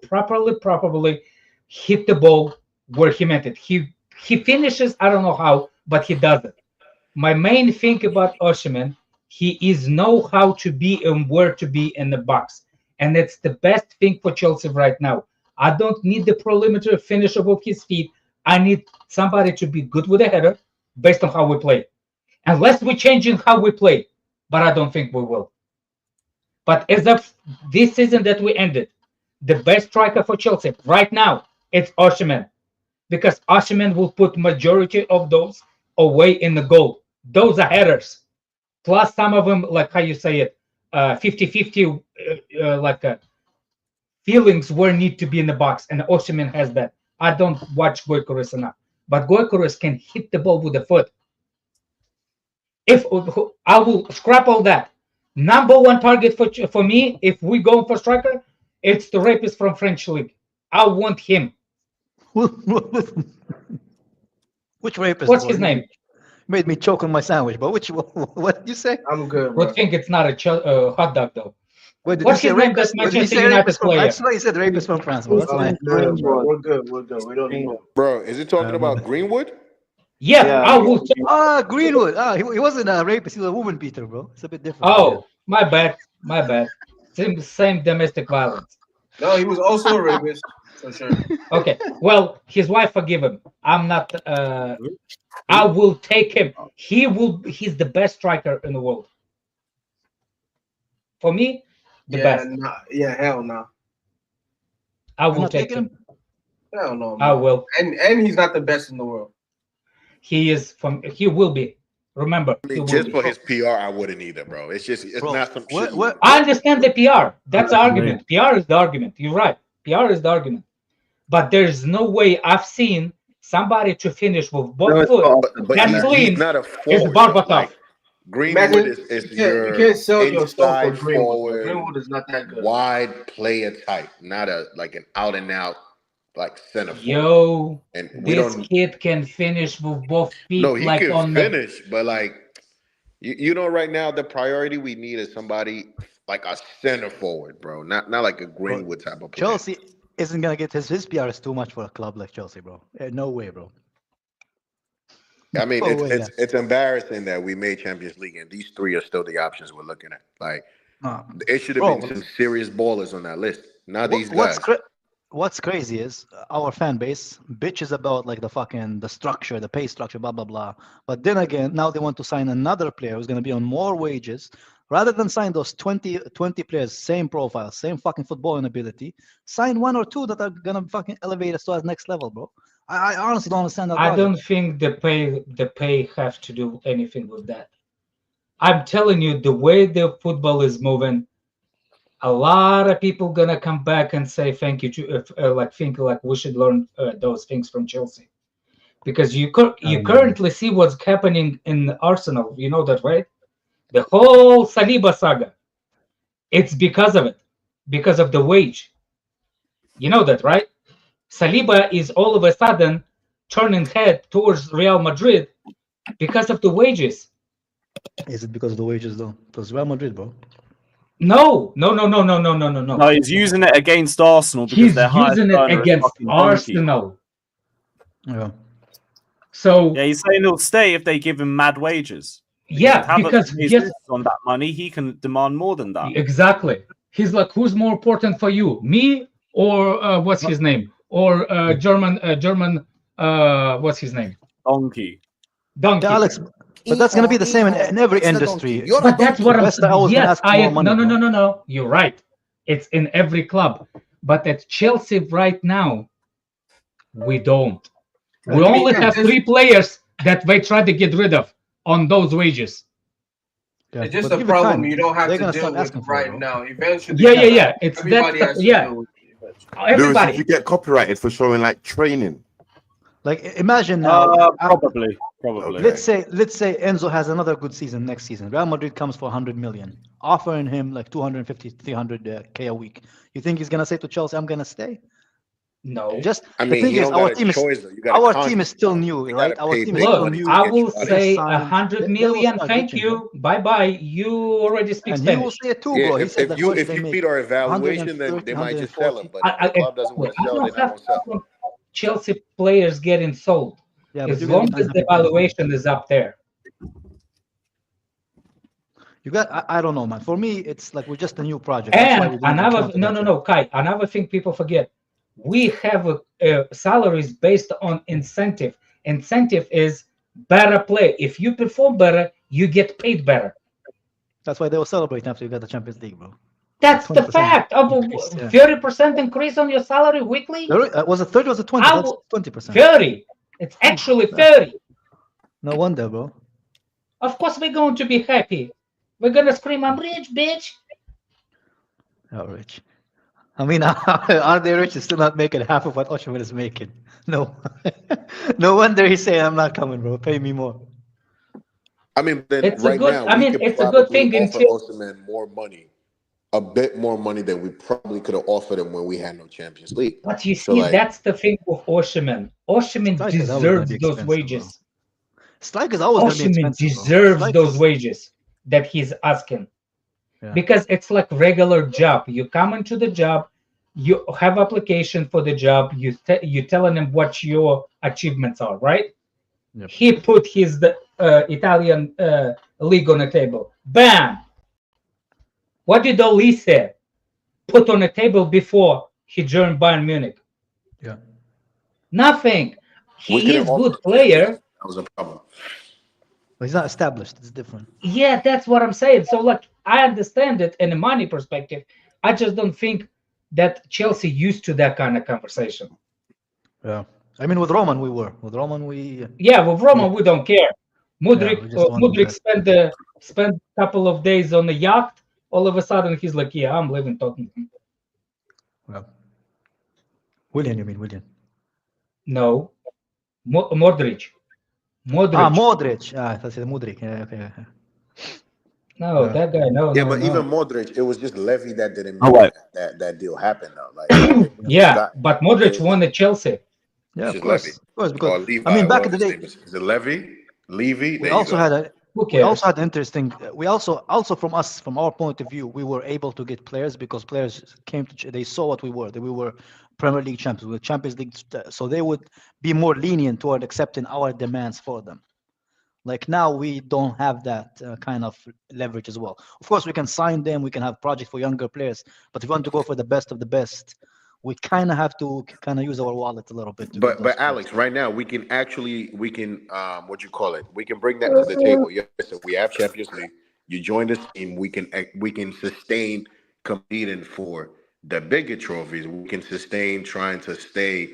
S16: properly hit the ball where he meant it. He finishes. I don't know how, but he does it. My main thing about Osimhen, he is know how to be and where to be in the box, and it's the best thing for Chelsea right now. I don't need the perimeter finisher with his feet. I need somebody to be good with a header based on how we play. Unless we're changing how we play, but I don't think we will. But as of this season that we ended, the best striker for Chelsea right now, it's Osimhen. Because Osimhen will put majority of those away in the goal. Those are headers. Plus some of them, like how you say it, 50-50, feelings where need to be in the box. And Osimhen has that. I don't watch Gyökeres enough. But Gyökeres can hit the ball with the foot. If I will scrap all that. Number one target for me, if we go for striker, it's the rapist from French league. I want him.
S6: Which rapist?
S16: What's his name?
S6: Made me choke on my sandwich, but what did you say?
S10: I'm good,
S16: bro. I think it's not a hot dog though.
S6: Wait,
S16: what's his name? That's Manchester United player.
S6: I swear he said rapist from France, bro. That's fine.
S10: We're good. We don't need him.
S2: Bro, is it talking about Greenwood?
S16: Yeah, I will.
S6: Greenwood. He wasn't a rapist. He was a woman beater, bro. It's a bit different.
S16: Oh, my bad. Same domestic violence.
S10: No, he was also a rapist for sure.
S16: Okay, well, his wife forgive him. I'm not. I will take him. He's the best striker in the world. For me, the best.
S10: Hell no.
S16: I will take him.
S10: Hell no.
S16: I will.
S10: And he's not the best in the world.
S16: He is from. He will be. Remember,
S2: just for his PR, I wouldn't either, bro. It's not some shit.
S16: I understand the PR. That's the argument. PR is the argument. You're right. PR is the argument. But there's no way I've seen somebody to finish with both foot. That's clean.
S2: Not a
S16: forward. It's Barbatov.
S2: Like, Greenwood is your
S10: you can't sell your stuff for Greenwood.
S2: Forward,
S10: Greenwood is not that good.
S2: Wide player type, not an out and out like center forward.
S16: Yo,
S2: and
S16: this kid can finish with both feet.
S2: No, he
S16: like
S2: can
S16: on
S2: finish, but like you know, right now the priority we need is somebody like a center forward, bro. Not like a Greenwood type of player.
S6: Chelsea isn't gonna get his PR is too much for a club like Chelsea, bro. No way, bro.
S2: I mean, it's embarrassing that we made Champions League and these three are still the options we're looking at. Like, it should have been some serious ballers on that list. Not these guys.
S6: What's crazy is our fan base bitches about like the structure, the pay structure, blah blah blah. But then again, now they want to sign another player who's gonna be on more wages. Rather than sign those 20 players, same profile, same fucking footballing ability, sign one or two that are gonna fucking elevate us to our next level, bro. I honestly don't understand that.
S16: I don't think the pay have to do anything with that. I'm telling you, the way the football is moving, a lot of people gonna come back and say thank you to think like we should learn those things from Chelsea, because you currently see what's happening in Arsenal. You know that, right? The whole Saliba saga. It's because of it, because of the wage. You know that, right? Saliba is all of a sudden turning head towards Real Madrid because of the wages.
S6: Is it because of the wages though? Because Real Madrid, bro.
S16: No.
S1: No, he's using it against Arsenal because they're
S16: using it against Arsenal.
S6: Yeah.
S16: So
S1: yeah, he's saying he'll stay if they give him mad wages.
S16: Yeah, because
S1: Jesus on that money, he can demand more than that.
S16: Exactly. He's like, who's more important for you, me or what's his name, or German, what's his name?
S1: Donkey.
S16: Donkey.
S6: Alex, but that's going to be the same in every industry.
S16: But that's what I'm
S6: saying.
S16: Yes, no. You're right. It's in every club. But at Chelsea right now, we don't. We only have 3 players that they try to get rid of on those wages.
S10: It's just a problem you don't have to deal with right now. Eventually,
S16: Yeah. It's
S10: everybody
S16: that.
S10: has to
S16: Yeah.
S10: deal with it.
S8: Lewis, if you get copyrighted for showing like training.
S6: Like imagine now.
S1: Probably.
S6: Let's say Enzo has another good season next season. Real Madrid comes for 100 million, offering him like 250, 300 K a week. You think he's gonna say to Chelsea, "I'm gonna stay"?
S16: No.
S6: Just
S2: I
S6: the
S2: mean,
S6: thing
S2: you
S6: is,
S2: don't
S6: our
S2: got a
S6: team is
S2: choice, though. You got a
S6: team is still new, right? Our team is still
S16: Look,
S6: new.
S16: I will say
S6: They
S16: 100
S6: will
S16: million.
S6: start
S16: Thank
S6: reaching,
S16: you. Bye bye. You already speak
S6: And
S16: Spanish.
S6: he will say it too,
S2: Yeah,
S6: bro. He
S2: if,
S6: said
S2: if
S6: that
S2: you
S6: much
S2: if
S6: they
S2: you
S6: make
S2: meet our evaluation, then
S6: 130,
S2: they might just sell him. But if the club doesn't want to
S16: I
S2: sell, they're
S16: don't
S2: not
S16: have
S2: going to sell.
S16: problem Chelsea players getting sold.
S6: Yeah, but
S16: as
S6: you're
S16: long
S6: gonna
S16: as the valuation is up there.
S6: You got, I don't know, man. For me, it's like we're just a new project. That's why we
S16: And
S6: didn't even
S16: another,
S6: count on
S16: no, Kai, another thing people forget, we have salaries based on incentive. Incentive is better play. If you perform better, you get paid better.
S6: That's why they will celebrate after you get the Champions League, bro.
S16: That's the
S6: 20%
S16: fact. Of
S6: increase, yeah.
S16: 30% increase on your salary weekly?
S6: Was it 30 or was it 20? That's 20%.
S16: 30. It's actually 30.
S6: No wonder, bro.
S16: Of course we're going to be happy. We're going to scream, I'm rich, bitch.
S6: How rich? I mean, are they rich and still not making half of what Osimhen is making? No. No wonder he's saying, I'm not coming, bro. Pay me more.
S2: I mean, then
S16: It's
S2: right now, we could
S16: it's a good
S2: probably
S16: thing
S2: offer Osimhen more money, a bit more money than we probably could have offered him when we had no Champions League.
S16: But you
S2: So,
S16: see,
S2: like,
S16: that's the thing with Osimhen. Osimhen
S6: Strikers always gonna
S16: deserves
S6: be
S16: those
S6: expensive,
S16: wages.
S6: Strikers always going to be
S16: Osimhen
S6: expensive, bro.
S16: deserves
S6: Strikers-
S16: those wages that he's asking.
S6: Yeah.
S16: Because it's like regular job. You come into the job, you have application for the job, you telling him what your achievements are, right?
S6: Yep.
S16: He put his Italian league on the table. Bam! What did Olise put on the table before he joined Bayern Munich?
S6: Yeah.
S16: Nothing.
S2: we
S16: He
S2: couldn't
S16: is
S2: offer
S16: good
S2: him
S16: player.
S2: Champions League. That was a problem.
S6: But he's not established. It's different.
S16: Yeah, that's what I'm saying. So, like, I understand it in a money perspective. I just don't think that Chelsea used to that kind of conversation.
S6: Yeah. I mean, with Roman, we were. With Roman, we.
S16: Yeah, with Roman, we don't care. Mudryk,
S6: we just want the
S16: Mudryk spent a couple of days on the yacht. All of a sudden, he's like, "Yeah, I'm leaving Tottenham."
S6: Well, William, you mean William?
S16: No, Modric.
S6: Modric. I thought you said Mudryk. Yeah, okay.
S16: No, that guy. No,
S2: Yeah,
S16: no,
S2: but
S16: no.
S2: even Modric, it was just Levy that didn't
S1: Oh,
S2: make
S1: right.
S2: that deal happen, though. Like,
S16: Yeah, but Modric won at Chelsea.
S6: Yeah,
S2: It's
S6: of
S2: just
S6: course.
S2: Levy.
S6: Of course,
S2: Or
S6: because
S2: Levi.
S6: I mean, back in
S2: whatever
S6: the
S2: his
S6: day,
S2: name is it Levy? Levy?
S6: we
S2: There
S6: also
S2: you go.
S6: had interesting. We also from our point of view, we were able to get players because players came to. They saw what we were. That we were Premier League champions, we were Champions League, so they would be more lenient toward accepting our demands for them. Like now, we don't have that kind of leverage as well. Of course, we can sign them. We can have projects for younger players. But if we want to go for the best of the best, we kind of have to use our wallet a little bit. To get
S2: But
S6: those
S2: Alex, right now we can what you call it? We can bring that to the table. Yes, so we have Champions League. You join this team. We can sustain competing for the bigger trophies. We can sustain trying to stay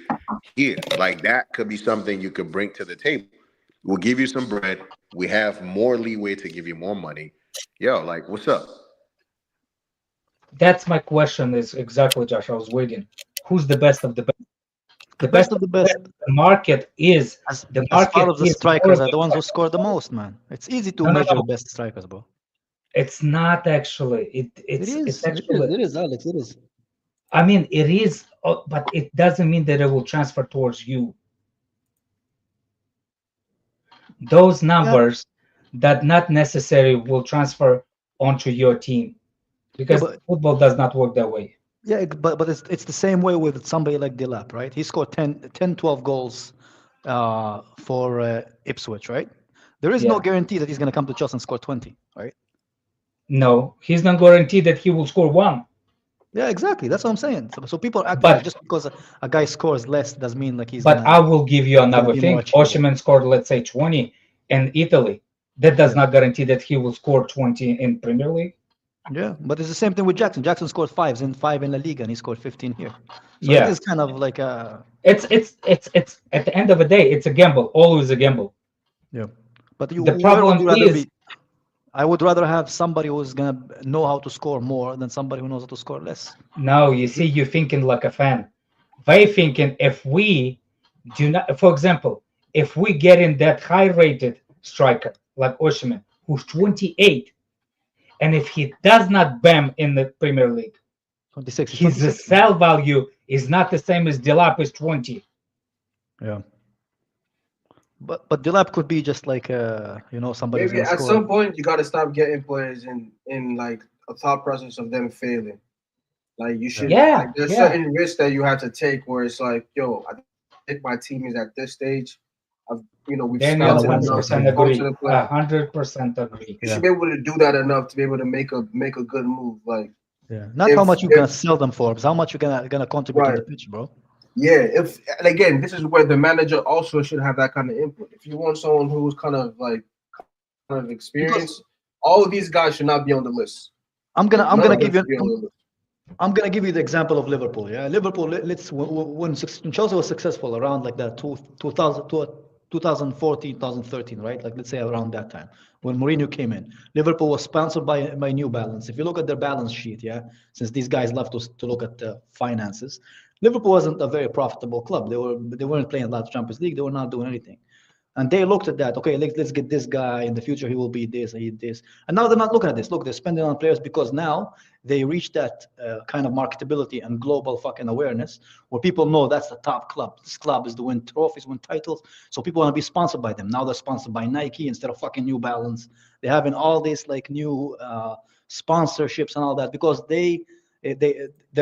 S2: here. Like that could be something you could bring to the table. We'll give you some bread. We have more leeway to give you more money. Yo, like, what's up?
S16: That's my question. Is exactly, Josh. I was waiting. Who's the best of the best?
S6: The best of the best.
S16: The market is
S6: as
S16: the
S6: part
S16: market
S6: of the
S16: is
S6: strikers
S16: more
S6: are the ones who score the most, man. It's easy to
S16: No, no,
S6: measure
S16: no.
S6: best strikers, bro.
S16: It's not actually. It's actually.
S6: It is, Alex. It is.
S16: I mean, it is, but it doesn't mean that it will transfer towards you. Those numbers that not necessarily will transfer onto your team because football does not work that way.
S6: Yeah, but it's the same way with somebody like Delap, right? He scored 10, 12 goals for Ipswich, right? There is no guarantee that he's going to come to Chelsea and score 20, right?
S16: No, he's not guaranteed that he will score 1.
S6: Yeah, exactly. That's what I'm saying. So people act like just because a guy scores less doesn't mean like he's.
S16: But
S6: gonna,
S16: I will give you another
S6: be
S16: thing.
S6: more achievable.
S16: Osimhen scored, let's say, 20 in Italy. That does not guarantee that he will score 20 in Premier League.
S6: Yeah, but it's the same thing with Jackson. Jackson scored 5 in La Liga, and he scored 15 here. So
S16: Yeah.
S6: it is kind of like a.
S16: It's at the end of the day, it's a gamble. Always a gamble.
S6: Yeah, but
S16: The problem is,
S6: I would rather have somebody who's gonna know how to score more than somebody who knows how to score less.
S16: no, you see, you're thinking like a fan. They thinking if we do not, for example, if we get in that high-rated striker like Osimhen, who's 28, and if he does not bam in the Premier League,
S6: 26,
S16: his sell value is not the same as Delap is 20.
S6: Yeah. But Delap could be just like somebody who's
S10: Maybe
S6: gonna
S10: at
S6: score.
S10: some point you got to stop getting players in like a thought process of them failing. Like you should. Like, there's certain risks that you have to take where it's like, yo, I think my team is at this stage. We've
S16: Daniel,
S10: scouted
S16: 100% agree. 100% agree.
S10: You should be able to do that enough to be able to make a good move. Like,
S6: yeah, not how much you're gonna sell them for, but how much you're gonna contribute on the pitch, bro.
S10: Yeah, and again, this is where the manager also should have that kind of input. If you want someone who's kind of experienced, all of these guys should not be on the list.
S6: I'm gonna give you the example of Liverpool. Yeah, Liverpool. When Chelsea was successful around like that 2014, 2013, right? Like let's say around that time when Mourinho came in, Liverpool was sponsored by New Balance. If you look at their balance sheet, yeah, since these guys love to look at the finances, Liverpool wasn't a very profitable club. They weren't playing a lot of Champions League. They were not doing anything. And they looked at that. Okay, let's get this guy. In the future, he will be this, he this. And now they're not looking at this. Look, they're spending on players because now they reach that kind of marketability and global fucking awareness where people know that's the top club. This club is to win trophies, win titles. So people want to be sponsored by them. Now they're sponsored by Nike instead of fucking New Balance. They're having all these like new sponsorships and all that because their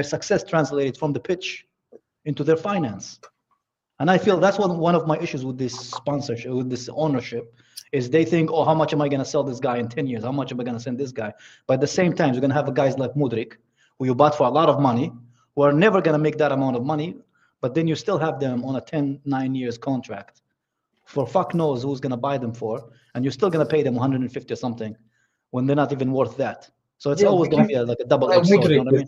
S6: success translated from the pitch into their finance. And I feel that's one of my issues with this sponsorship, with this ownership, is they think, oh, how much am I going to sell this guy in 10 years? How much am I going to send this guy? But at the same time, you're going to have guys like Mudryk, who you bought for a lot of money, who are never going to make that amount of money, but then you still have them on a 9 years contract. For fuck knows who's going to buy them for, and you're still going to pay them 150 or something when they're not even worth that. So it's always going to be like a double-edged sword. You know what I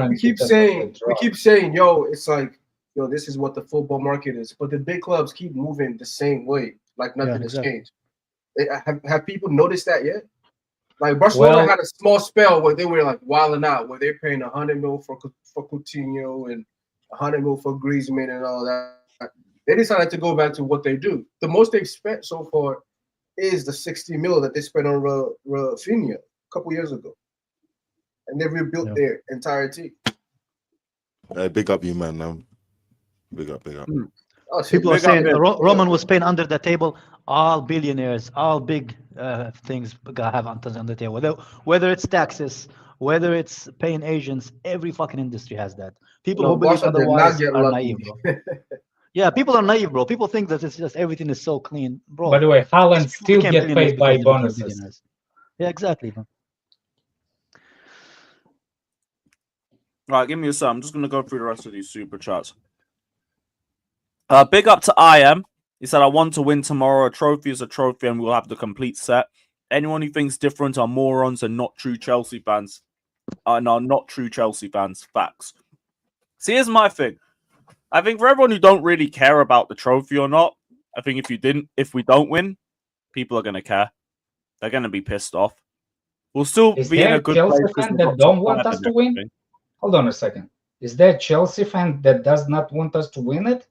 S6: mean?
S10: We keep saying, yo, it's like, yo, this is what the football market is. But the big clubs keep moving the same way, like nothing has changed. Have people noticed that yet? Like Barcelona had a small spell where they were like wilding out, where they're paying 100 mil for Coutinho and 100 mil for Griezmann and all that. They decided to go back to what they do. The most they've spent so far is the 60 mil that they spent on Rafinha a couple years ago, and they rebuilt their entire team.
S8: Big up you, man. Big up.
S6: People are saying Roman was paying under the table. All billionaires, all big things have on the table. Whether it's taxes, whether it's paying agents, every fucking industry has that. People who believe otherwise are naive, bro. Yeah, people are naive, bro. People think that it's just everything is so clean, bro.
S16: By the way, Haaland still get paid by bonuses.
S6: Yeah, exactly, man.
S1: Right, give me a sec. I'm just going to go through the rest of these super chats. Big up to IM. He said, I want to win tomorrow. A trophy is a trophy and we'll have the complete set. Anyone who thinks different are morons and not true Chelsea fans. No, not true Chelsea fans. Facts. See, here's my thing. I think for everyone who don't really care about the trophy or not, I think if we don't win, people are going to care. They're going to be pissed off. We'll still be in a good place.
S16: Is there a Chelsea fan that don't want us to win? Hold on a second. Is there a Chelsea fan that does not want us to win it?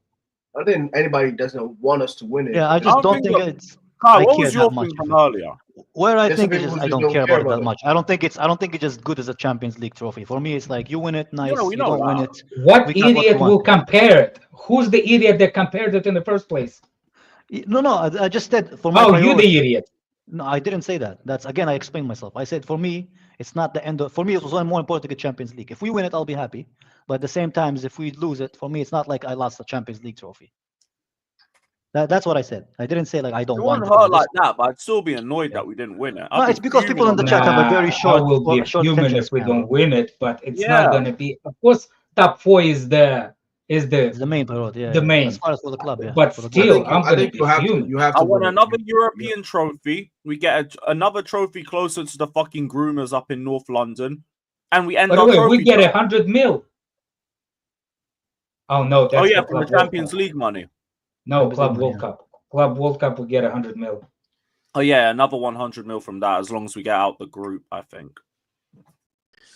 S10: I think anybody doesn't want us to win it.
S6: Yeah, I just don't think it's.
S1: Kyle, what was your thing from earlier?
S6: Where I think it's just, I don't care about it that much. I don't think it's just good as a Champions League trophy. For me, it's like you win it, nice. You don't win it.
S16: What idiot will compare it? Who's the idiot that compared it in the first place?
S6: No, I just said for my.
S16: Oh, you the idiot.
S6: No, I didn't say that. That's again, I explained myself. I said for me, it's not the end of. For me, it was more important to get Champions League. If we win it, I'll be happy. But at the same time, if we lose it, for me, it's not like I lost the Champions League trophy. That's what I said. I didn't say like I don't
S1: It
S6: want
S1: wouldn't
S6: it.
S1: hurt like that, but I'd still be annoyed that we didn't win it.
S6: No,
S1: I'd
S6: it's
S1: be
S6: because people in the chat have a very
S16: I
S6: short,
S16: will be
S6: short
S16: human
S6: attention
S16: if we
S6: span,
S16: don't
S6: bro.
S16: win it, but it's
S1: Yeah.
S16: not gonna be. Of course, top 4 is the
S6: It's the main priority. Yeah,
S16: the
S6: yeah.
S16: main.
S6: As far as for the club, yeah.
S16: But
S6: For the
S16: still,
S6: club.
S16: I'm gonna be human.
S10: You have
S1: I
S10: to
S1: want
S10: win it.
S1: another European trophy. We get another trophy closer to the fucking groomers up in North London, and we end
S16: By the
S1: our
S16: way,
S1: trophy.
S16: we get 100 mil. Oh no, that's
S1: Oh yeah,
S16: the
S1: from the
S16: Club World
S1: Champions
S16: Cup.
S1: League money.
S16: No,
S6: Champions
S16: Club
S6: League
S16: World
S6: money,
S16: Cup. Club World Cup, we get 100 mil.
S1: Oh yeah, another 100 mil from that, as long as we get out the group. I think.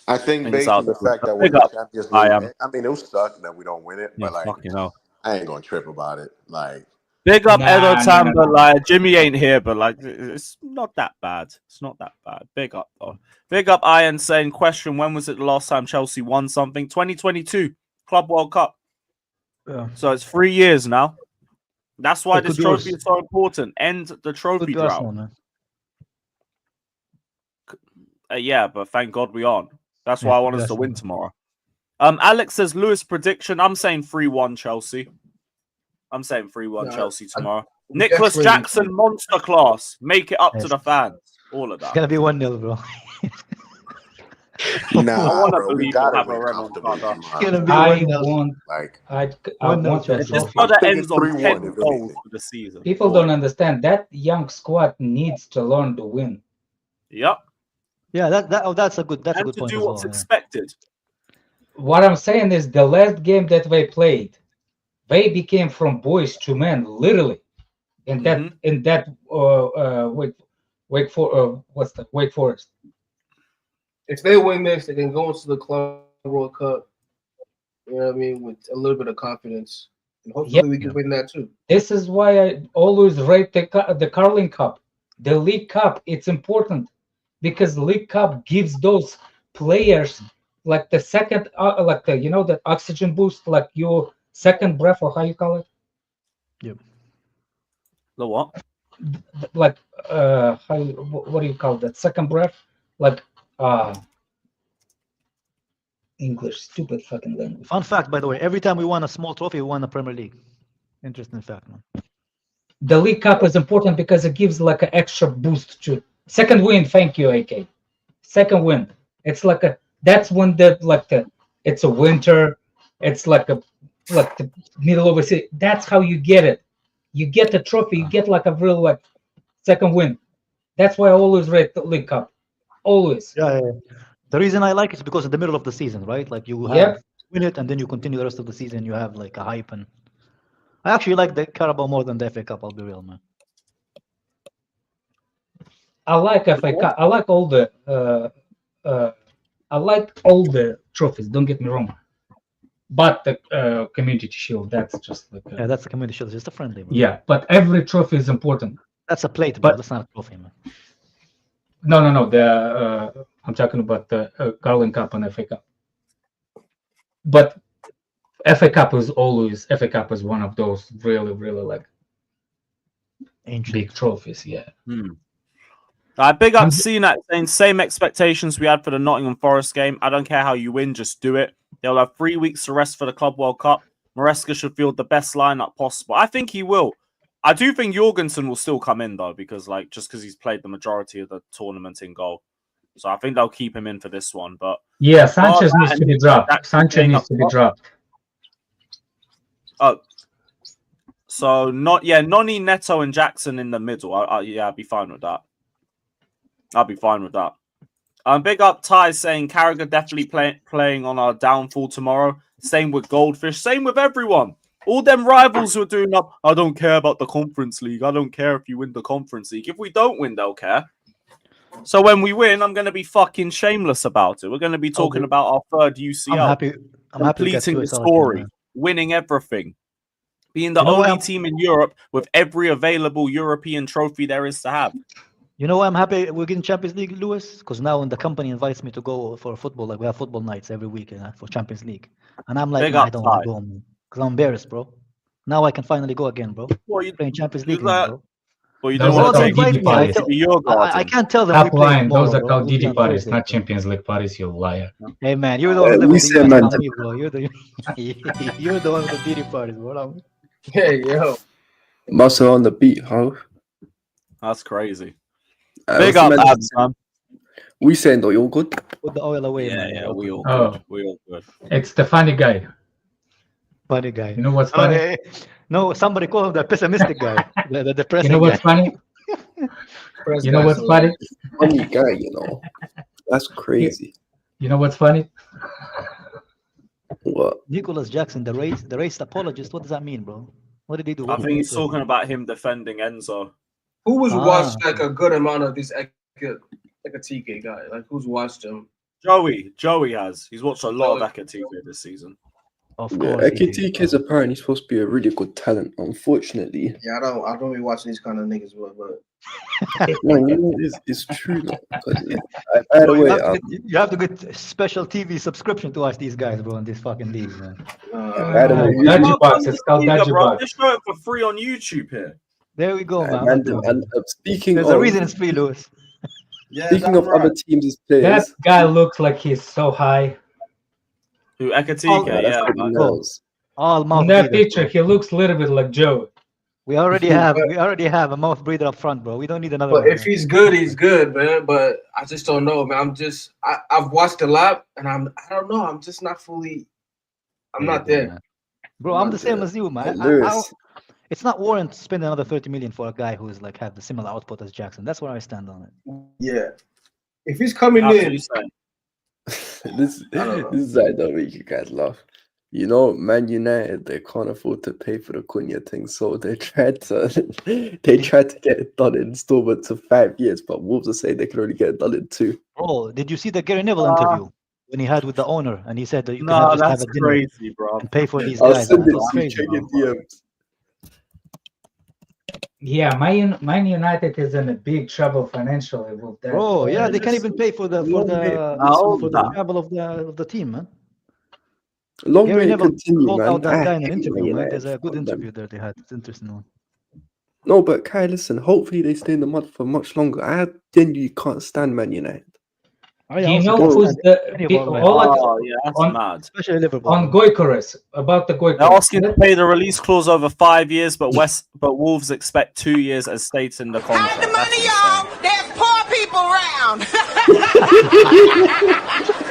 S2: I think
S1: it's
S2: based
S1: out
S2: on the
S1: there.
S2: fact that we're
S1: Big
S2: in the
S1: up.
S2: Champions
S1: I
S2: League,
S1: am.
S2: I mean, it'll suck that we don't win it,
S1: Yeah,
S2: but like,
S1: fucking hell.
S2: I ain't gonna trip about it. Like,
S1: Big up Edo
S16: Nah,
S1: Tam,
S16: nah,
S1: but
S16: nah.
S1: like Jimmy ain't here, but like it's not that bad. It's not that bad. Big up though. Big up Iron saying, question, when was it the last time Chelsea won something? 2022 Club World Cup.
S6: Yeah.
S1: So it's 3 years now. That's why
S6: It
S1: this
S6: could be
S1: trophy
S6: us.
S1: is so important. End the
S6: Could
S1: trophy
S6: be
S1: drought.
S6: Arsenal, man.
S1: Yeah, but thank God we aren't. That's
S6: Yeah,
S1: why I
S6: could
S1: want
S6: be
S1: us to
S6: Arsenal,
S1: win
S6: man.
S1: tomorrow. Alex says Lewis prediction. I'm saying 3-1 Chelsea. I'm saying 3-1
S10: Nah,
S1: Chelsea tomorrow.
S10: we
S1: Nicholas
S10: definitely-
S1: Jackson, monster class. Make it up to
S6: Yes.
S1: the fans. All of
S6: It's
S1: that.
S6: gonna be 1-0, bro.
S1: I
S2: nah,
S1: want to
S2: bro, we
S1: believe we'll
S2: gotta
S1: have a
S2: win
S1: Renault
S2: comfortably
S1: car.
S6: It's
S2: tomorrow.
S6: gonna be
S16: I
S6: 1-0.
S16: want,
S2: Like,
S16: I
S6: 1-0
S16: want that
S6: Chelsea.
S1: This
S16: trophy.
S1: brother
S2: I'm thinking
S1: ends on
S2: 3-1
S1: 10
S2: if
S1: goals
S2: anything.
S1: for the season.
S16: People don't understand that young squad needs to learn to win.
S1: Yep.
S6: Yeah, that's a good
S1: And to
S6: point
S1: do
S6: as
S1: what's
S6: well. Yeah.
S1: expected.
S16: What I'm saying is the last game that they played, they became from boys to men, literally. In that Wake Forest.
S10: If they win this, they can go into the Club World Cup. You know what I mean, with a little bit of confidence, and hopefully we can win that too.
S16: This is why I always rate the Carling Cup, the League Cup. It's important because the League Cup gives those players like the second, like the that oxygen boost, like your second breath, or how you call it.
S6: Yep.
S1: The what?
S16: Like what do you call that? Second breath, like English, stupid fucking language.
S6: Fun fact, by the way, every time we won a small trophy, we won the Premier League. Interesting fact, man.
S16: The League Cup is important because it gives like an extra boost to second win. Thank you, AK. Second win. It's like that's when it's a winter. It's like the middle of a city. That's how you get it. You get the trophy. You get like a real second win. That's why I always rate the League Cup. Always.
S6: Yeah. The reason I like it is because in the middle of the season, right? Like you win it and then you continue the rest of the season. You have like a hype, and I actually like the Carabao more than the FA Cup. I'll be real, man.
S16: I like FA Cup. I like all the trophies. Don't get me wrong. But the Community Shield, that's just like
S6: yeah, that's the Community Shield. It's just a friendly. Man.
S16: Yeah, but every trophy is important.
S6: That's a plate, but that's not a trophy, man.
S16: No. The I'm talking about the Carling Cup and FA Cup. But FA Cup is one of those really, really like
S6: ancient
S16: big trophies. Yeah.
S1: Big up CNAT saying same expectations we had for the Nottingham Forest game. I don't care how you win, just do it. They'll have 3 weeks to rest for the Club World Cup. Maresca should field the best lineup possible. I think he will. I do think Jorgensen will still come in though, because just because he's played the majority of the tournament in goal. So I think they'll keep him in for this one. But
S16: yeah, Sanchez needs to be dropped. Sanchez needs to be dropped.
S1: Oh, so Noni, Neto, and Jackson in the middle. I'd be fine with that. I'll be fine with that. Big up Ty saying Carragher definitely playing on our downfall tomorrow. Same with Goldfish. Same with everyone. All them rivals who are doing up. I don't care about the Conference League. I don't care if you win the Conference League. If we don't win, they'll care. So when we win, I'm going to be fucking shameless about it. We're going to be talking about our third UCL.
S6: I'm happy
S1: completing the story, winning everything, being the only team in Europe with every available European trophy there is to have.
S6: You know why I'm happy we're getting Champions League, Lewis? Because now when the company invites me to go for football, like we have football nights every week for Champions League. And I'm like, I don't want to go, man. Because I'm embarrassed, bro. Now I can finally go again, bro. Playing Champions League now, bro.
S1: Well, you don't want to take Didi parties.
S6: I can't tell them.
S16: Stop lying. Those are called Didi parties, not Champions League parties, you liar.
S6: Hey, man, you're the one who lives in the US, not me, bro. You're the one with the Didi parties, bro.
S10: Hey, yo.
S4: Muscle on the beat, huh?
S1: That's crazy.
S4: Big
S1: up, Abs, man.
S4: We saying though, you're good.
S6: Put the oil away,
S1: Yeah,
S6: man.
S1: yeah, we all
S16: Oh.
S1: good. We all good.
S16: It's the funny guy.
S6: Funny guy.
S16: You know what's funny?
S6: Oh, no, somebody call him the pessimistic guy, the depressing
S16: You know what's
S6: guy.
S16: funny? You know what's funny?
S4: Funny guy, you know. That's crazy.
S16: You know what's funny?
S4: What?
S6: Nicholas Jackson, the race apologist. What does that mean, bro? What did he do?
S1: I think he's talking about him defending Enzo.
S10: Who was watched like a good amount of this Ekitike guy? Like who's watched him?
S1: Joey has. He's watched a lot of Ekitike this season.
S6: Of
S4: Yeah, Ekitike is apparently supposed to be a really good talent. Unfortunately,
S10: Yeah, I don't be watching these kind of niggas, but
S4: no, you know, it's true. Though, by the way,
S6: you have to get special TV subscription to watch these guys, bro, in this fucking league, man.
S16: Digibox. It's called Digibox.
S1: Just show it for free on YouTube here.
S6: There we go, man.
S4: Speaking
S6: There's
S4: of,
S6: a reason it's free, Lewis.
S4: Speaking of other teams' players,
S16: That guy looks like he's so high.
S1: Who Ekitike? Yeah,
S6: all
S16: in that picture, he looks a little bit like Joe.
S6: We already have a mouth breather up front, bro. We don't need another.
S10: But
S6: one,
S10: if he's good, he's good, man. But I just don't know, man. I've watched a lot, and I don't know. I'm just not fully. I'm not there,
S6: man. Bro. I'm the same as you, man. It's not warrant to spend another 30 million for a guy who is like have the similar output as Jackson. That's where I stand on it.
S10: Yeah, if he's coming in,
S4: this is like that make you guys laugh. You know, Man United, they can't afford to pay for the Cunha thing, so they tried to get it done in installments of 5 years, but Wolves are saying they can only get it done in 2.
S6: Bro, did you see the Gary Neville interview when he had with the owner and he said that you can just have a dinner
S1: crazy, bro.
S6: and pay for these
S4: I'll
S6: guys?
S4: send
S6: Man.
S4: it
S6: That's
S4: to you,
S6: crazy,
S4: check
S6: bro.
S4: your DMs.
S16: Yeah, Man United is in a big trouble financially with that.
S6: Bro, yeah, they can't even pay for the travel of the team, man.
S4: Long
S6: Gary
S4: may it
S6: Neville
S4: continue,
S6: called
S4: man.
S6: out that guy in an
S4: I hate
S6: interview,
S4: Man
S6: man.
S4: United
S6: There's a good
S4: for them.
S6: interview there they had. It's interesting one.
S4: No, but Kai, listen, hopefully they stay in the mud for much longer. I genuinely can't stand Man United.
S6: Oh,
S16: Do you know who's
S1: that's mad.
S6: Especially Liverpool.
S16: On Goicoris, about the Goicoris.
S1: They're asking to pay the release clause over 5 years, but Wolves expect 2 years as states in the contract.
S17: Hide the money, y'all. There's poor people around.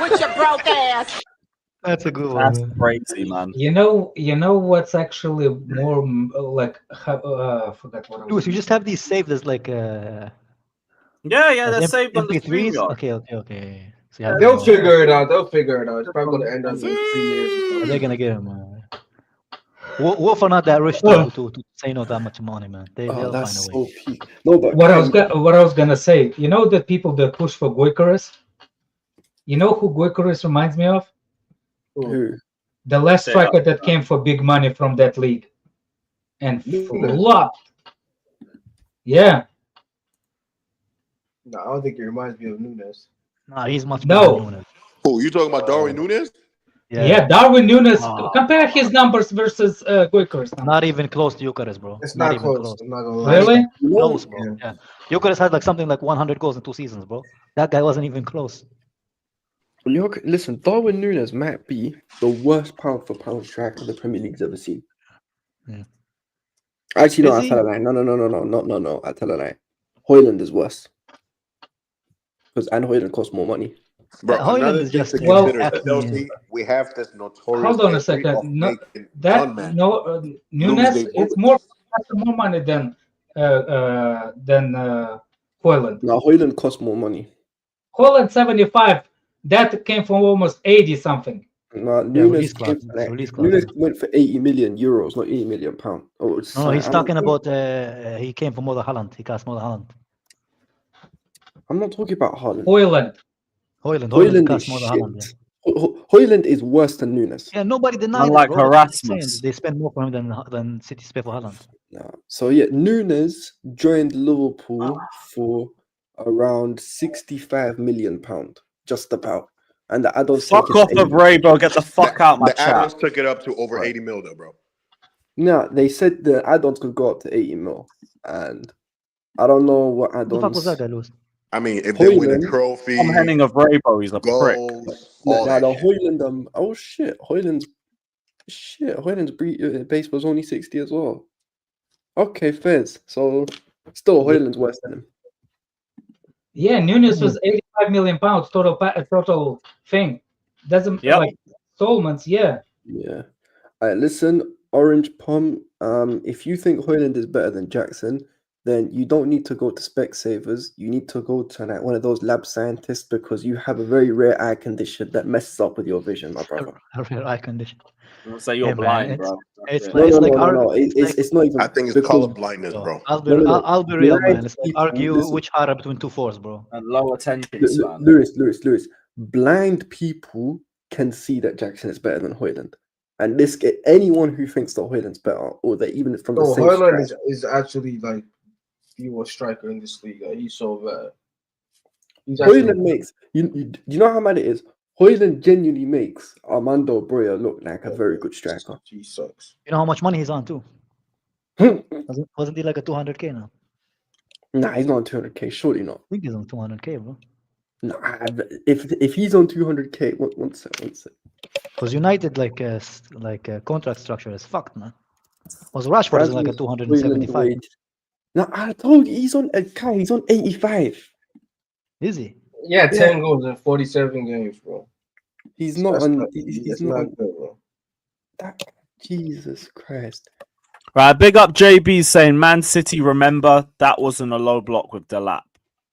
S17: With your broke ass.
S6: That's a good one.
S1: That's crazy, man.
S16: You know what's actually more like I forgot what.
S6: Lewis, you just have these saved as like
S1: yeah, they're saved on the
S6: MP3s.
S1: StreamYard.
S6: Okay. So you have
S10: they'll figure it out. It's probably gonna end up in 3 years.
S6: They're gonna get him. Wolf are not that rich to say no that much money, man. They'll find a way.
S4: Peak. No, but
S16: what I was gonna say, you know the people that push for Goicoris? You know who Goicoris reminds me of?
S4: Who?
S16: The last striker that came for big money from that league and flopped. Yeah.
S10: No, I don't think it reminds me of Nunes.
S6: Nah, he's much better than Nunes.
S2: Oh, you talking about Darwin Nunes?
S16: Yeah, Darwin Nunes. Compare his numbers versus Goicoris.
S6: Not even close to Eucharist, bro.
S10: It's not
S6: even
S10: close. I'm not gonna lie.
S16: Really?
S6: Close, bro. Yeah. Eucharist had like something like 100 goals in 2 seasons, bro. That guy wasn't even close.
S4: Listen, Darwin Nunes might be the worst pound for pound striker the Premier League's ever seen.
S6: Yeah.
S4: Actually, no, I tell a lie. No. I tell a lie. Højlund is worse. Because Højlund costs more money.
S2: Bro,
S6: Højlund is just
S2: Chelsea, we have this notorious.
S16: Hold on a second. Nunes, it's more money than Højlund.
S4: No, Højlund costs more money.
S16: Højlund 75. That came from almost 80 something.
S4: No, Nunes went for 80 million euros, not 80 million pounds. Oh,
S6: no, he's talking about he came from more than Holland. He cost more than Holland.
S4: I'm not talking about Holland.
S6: Højlund costs more than Holland.
S4: Højlund is worse than Nunes.
S6: Yeah, nobody denied
S1: like
S6: it, bro.
S1: harassment.
S6: They spend more for him than City spent for Holland.
S4: No. So yeah, Nunes joined Liverpool for around £65 million, just about. And the add-ons.
S1: Fuck off of Ray, bro. Get the fuck out my
S2: chat. The add-ons
S1: chat.
S2: took it up to over 80 mil, though, bro.
S4: No, they said the add-ons could go up to 80 mil, and I don't know what add-ons.
S6: What the fuck was that, Lewis?
S2: I mean, if they win a trophy,
S1: I'm Henning of Raybo, he's a prick.
S4: Now the Højlund, oh shit, Højlund's base was only 60 as well. Okay, Fizz. So still Højlund's worse than him.
S16: Yeah, Nunes was 85 million pounds total thing. Doesn't like installments. Yeah.
S4: Yeah. All right, listen, Orange Pom. If you think Højlund is better than Jackson, then you don't need to go to Specsavers. You need to go to one of those lab scientists because you have a very rare eye condition that messes up with your vision, my brother.
S6: A rare eye condition.
S1: So you're blind,
S6: man,
S1: bro.
S6: It's
S4: No,
S6: like
S4: it's not even.
S2: I think it's color blindness, bro.
S6: I'll be real, man. It's like argue which hara between two fours, bro.
S1: And lower 10 piece, man.
S4: Lewis. Blind people can see that Jackson is better than Højlund. And anyone who thinks that Højlund's better, or that even from the same
S10: Højlund is actually like the worst striker in this league. He's so bad.
S4: Højlund makes you know how mad it is. Højlund genuinely makes Armando Broja look like a very good striker.
S10: He sucks.
S6: You know how much money he's on too? Wasn't he like a 200k now?
S4: Nah, he's not on 200k. Surely not.
S6: I think he's on 200k, bro.
S4: Nah, if he's on 200k, one sec.
S6: Because United contract structure is fucked, man. Was Rashford is like a 275?
S4: No, I told you he's on 85.
S6: Is he?
S10: Yeah, 10 goals in 47 games, bro.
S4: He's not on.
S10: He's not good, bro.
S4: Jesus Christ.
S1: Right, big up JB saying Man City, remember that wasn't a low block with Delap.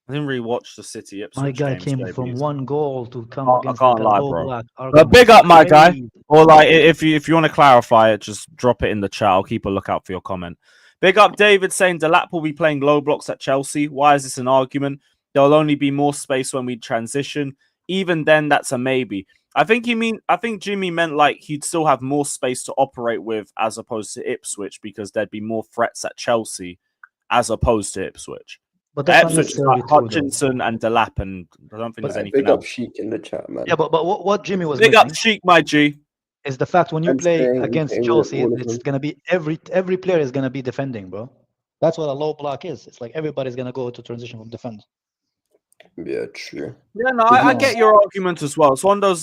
S1: I didn't really watch the City Ipswich
S6: My guy
S1: games,
S6: came
S1: JB.
S6: from one goal to come against
S1: I can't
S6: like
S1: lie,
S6: a low
S1: bro.
S6: block.
S1: But big up, my guy. Or like, if you want to clarify it, just drop it in the chat. I'll keep a lookout for your comment. Big up, David saying Delap will be playing low blocks at Chelsea. Why is this an argument? There'll only be more space when we transition. Even then, that's a maybe. I think Jimmy meant like he'd still have more space to operate with as opposed to Ipswich because there'd be more threats at Chelsea as opposed to Ipswich.
S6: But that's
S1: Ipswich is like Hutchinson and Delap, and I don't think there's anything
S4: big up
S1: else.
S4: Sheik in the chat, man.
S6: Yeah, but what Jimmy was
S1: Big up
S6: missing
S1: Sheik, my G.
S6: is the fact when you play against Chelsea,
S4: all of
S6: it's
S4: them.
S6: gonna be every player is gonna be defending, bro. That's what a low block is. It's like everybody's gonna go to transition from defense.
S4: Yeah, true.
S1: Yeah, no, I get your argument as well. It's one of those.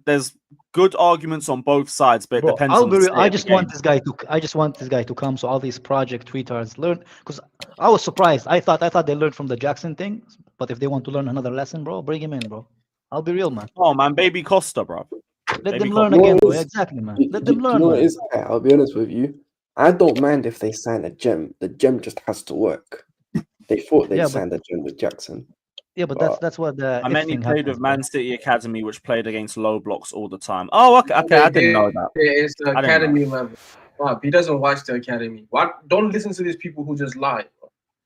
S1: There's good arguments on both sides, but it
S6: Bro,
S1: depends on the state
S6: I
S1: of the
S6: just want
S1: game.
S6: this guy to come so all these project retards learn. Because I was surprised. I thought they learned from the Jackson thing. But if they want to learn another lesson, bro, bring him in, bro. I'll be real, man.
S1: Oh man, baby Costa, bro.
S6: Let them learn again, bro. Exactly, man. Let them learn.
S4: You know what
S6: man.
S4: it is? I'll be honest with you. I don't mind if they sign a gem. The gem just has to work. They thought they signed a gem with Jackson.
S6: Yeah, but that's what the.
S1: I meant he played with Man City Academy, which played against low blocks all the time. Oh, okay, I didn't know that.
S10: It's the
S1: I didn't know.
S10: academy level. Wow, he doesn't watch the academy. What? Don't listen to these people who just lie.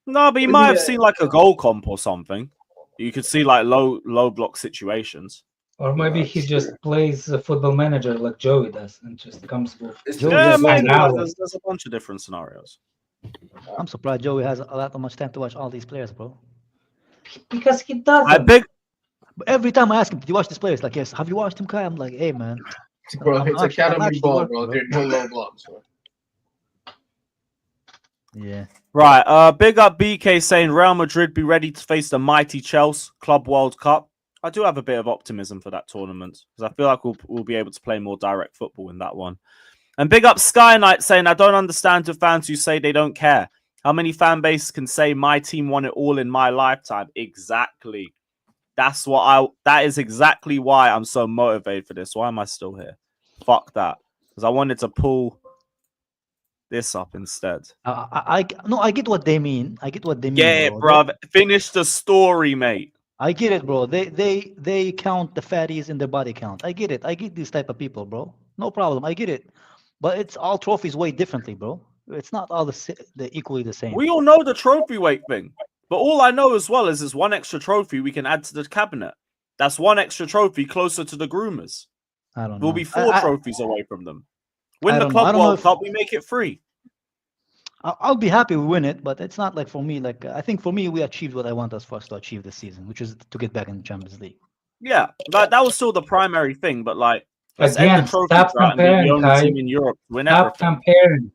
S1: No, but he might have seen like a goal comp or something. You could see like low block situations.
S16: Or maybe he just plays a football manager like Joey does and just comes with.
S1: Yeah, maybe there's a bunch of different scenarios.
S6: I'm surprised Joey has that much time to watch all these players, bro.
S16: Because he doesn't.
S6: Every time I ask him, "Did you watch this player?" He's like, "Yes." Have you watched him, Kai? I'm like, "Hey, man."
S10: Bro, it's academy ball,
S6: working,
S10: bro. They're doing low blocks, bro.
S6: Yeah.
S1: Right. Big up BK saying Real Madrid be ready to face the mighty Chelsea Club World Cup. I do have a bit of optimism for that tournament because I feel like we'll be able to play more direct football in that one. And big up Sky Knight saying I don't understand the fans who say they don't care. How many fan bases can say my team won it all in my lifetime? Exactly. That is exactly why I'm so motivated for this. Why am I still here? Fuck that. Because I wanted to pull this up instead.
S6: I get what they mean. I get what they mean.
S1: Yeah, bro. Finish the story, mate.
S6: I get it, bro. They count the fatties in their body count. I get it. I get these type of people, bro. No problem. I get it. But it's all trophies weighed differently, bro. It's not all the equally the same.
S1: We all know the trophy weight thing. But all I know as well is there's one extra trophy we can add to the cabinet. That's one extra trophy closer to the groomers.
S6: I don't know.
S1: We'll be 4 trophies away from them. Win
S6: I
S1: the
S6: don't know. I
S1: Club
S6: don't know
S1: World
S6: if-
S1: Cup, we make it free.
S6: I'll be happy we win it, but it's not like for me. Like I think for me, we achieved what I want us to achieve this season, which is to get back in the Champions League.
S1: Yeah, that was still the primary thing, but like, let's end
S16: Again,
S1: the trophy
S16: stop
S1: drought and be
S16: comparing,
S1: the only
S16: Kai.
S1: team in Europe to win
S16: Stop
S1: everything.
S16: comparing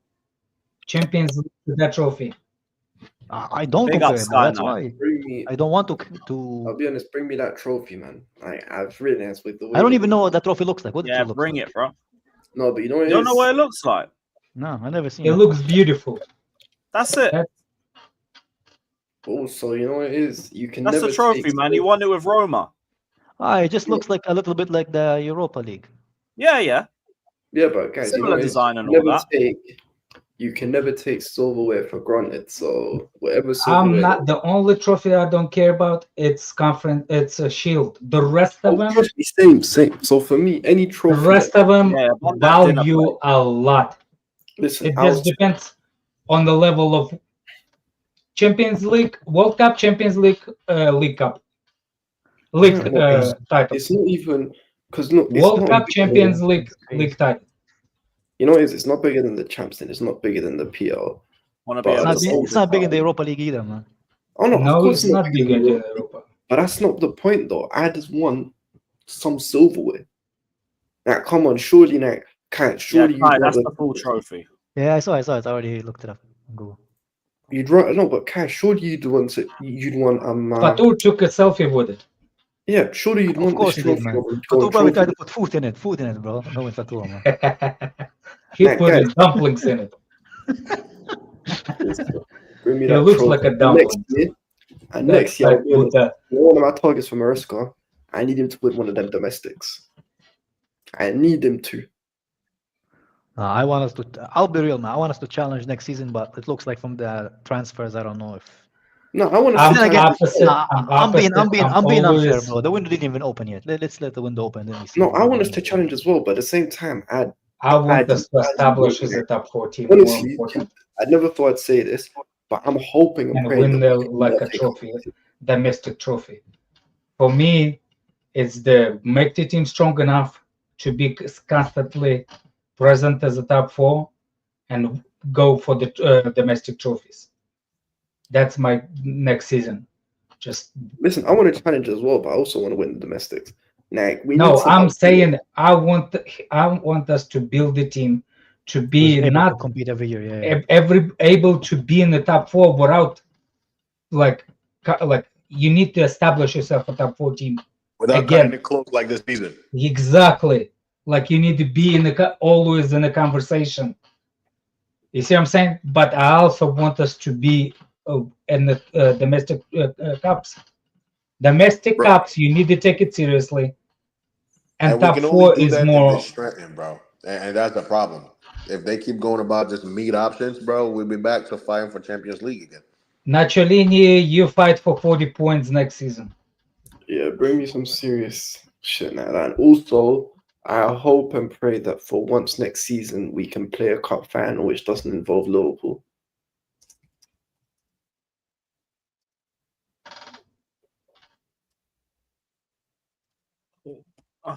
S16: Champions League to that trophy.
S6: I don't
S1: Big
S6: compare.
S1: up
S6: Bro.
S1: Sky
S6: That's
S1: Knight.
S6: why
S4: Bring me.
S6: I don't want to.
S4: I'll be honest. Bring me that trophy, man. I've realized with the way
S6: I don't even know what that trophy looks like. What
S1: Yeah,
S6: does it look
S1: bring
S6: like?
S1: it, bro.
S4: No, but you know what
S1: You
S4: it
S1: don't know
S4: is?
S1: what it looks like.
S6: No, I never seen
S16: It
S6: it.
S16: looks beautiful.
S1: That's it.
S4: Also, you know what it is? You can
S1: That's
S4: never
S1: the trophy,
S4: take
S1: man. He won it with Roma.
S6: It just looks like a little bit like the Europa League.
S1: Yeah, yeah.
S4: Yeah, but guys, you know
S1: Similar
S4: what it is?
S1: design
S4: You
S1: and
S4: can
S1: all
S4: never
S1: that.
S4: you can never take silverware for granted. So whatever
S16: I'm
S4: silverware.
S16: not the only trophy I don't care about. It's conference. It's a shield. The rest of them,
S4: Trust me, same. So for me, any
S16: the
S4: trophy.
S16: rest of them
S1: Yeah, one that didn't
S16: value a lot.
S4: Listen,
S16: It just depends on the level of Champions League, World Cup, Champions League, League Cup, League title.
S4: It's not even because look, it's
S16: World
S4: not
S16: Cup,
S4: bigger
S16: Champions
S4: than-
S16: League, League title.
S4: You know, it's not bigger than the Champs, and it's not bigger than the PL.
S1: Wanna
S4: But
S1: be
S4: at
S1: able
S4: the
S1: to
S4: same
S6: It's not big in
S4: time-
S6: the Europa League either, man.
S4: Oh no,
S16: No,
S4: of course
S16: it's not bigger
S4: than
S16: than
S4: Europa.
S16: Europa.
S4: But that's not the point, though. I just want some silverware. Now, come on, surely, now, surely
S1: Yeah, Kai,
S4: you'd
S1: that's
S4: rather-
S1: the full trophy.
S6: Yeah, I saw it. I already looked it up on Google.
S4: You'd rather no, but Kai, surely you'd want
S16: Fatur took a selfie with it.
S4: Yeah, surely you'd
S6: Of
S4: want
S6: course
S4: this
S6: he did,
S4: trophy
S6: man.
S4: over
S6: Fatur probably tried
S4: trophy.
S6: to put food in it, bro. No, it's Fatur, man.
S16: He
S4: Nah,
S16: put
S4: guys.
S16: his dumplings in it.
S4: Bring me
S16: He
S4: that
S16: looks
S4: trophy.
S16: like a
S4: And
S16: dumpling.
S4: next year,
S16: Like Buddha.
S4: one of my targets for Mariska, I need him to win one of them domestics. I need him to.
S6: I want us to. I'll be real, man. I want us to challenge next season, but it looks like from the transfers, I don't know if.
S4: No, I want to.
S16: I'm
S6: Then again,
S16: opposite.
S6: I'm being unfair,
S16: always-
S6: bro. The window didn't even open yet. Let's let the window open. Then we see.
S4: No, I want us to challenge as well, but at the same time,
S16: I want us to establish as a top 4 team. More
S4: honestly,
S16: important.
S4: I never thought I'd say this, but I'm hoping and
S16: And
S4: praying
S16: win
S4: that
S16: the
S4: we can
S16: like a
S4: take it.
S16: trophy, domestic trophy. For me, it's the make the team strong enough to be constantly present as a top 4 and go for the domestic trophies. That's my next season. Just
S4: Listen, I want to challenge as well, but I also want to win the domestics. Like, we
S16: no,
S4: need to
S16: I'm
S4: have-
S16: saying I want us to build the team to be
S6: able to
S16: not
S6: compete every year. Yeah.
S16: able to be in the top 4 without like you need to establish yourself a top 4 team
S2: Without
S16: again.
S2: cutting it close like this season.
S16: Exactly. Like you need to be in the always in the conversation. You see what I'm saying? But I also want us to be in the domestic cups. Domestic cups, you need to take it seriously. And
S2: we
S16: top
S2: can
S16: 4
S2: only do
S16: is
S2: that
S16: more.
S2: if it's strengthened, bro. And that's the problem. If they keep going about just meat options, bro, we'll be back to fighting for Champions League again.
S16: Naciolini, you fight for 40 points next season.
S4: Yeah, bring me some serious shit now. And also, I hope and pray that for once next season we can play a cup final which doesn't involve Liverpool.
S1: All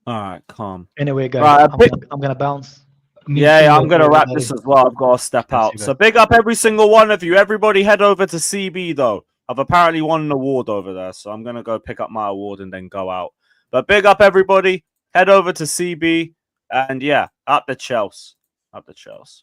S1: right, calm.
S6: Anyway, guys,
S1: Right,
S6: I'm gonna bounce.
S1: Yeah, I'm gonna wrap this as well. I've got to step out. So big up every single one of you. Everybody head over to CB though. I've apparently won an award over there, so I'm gonna go pick up my award and then go out. But big up everybody. Head over to CB and yeah, up the Chelsea. Up the Chelsea.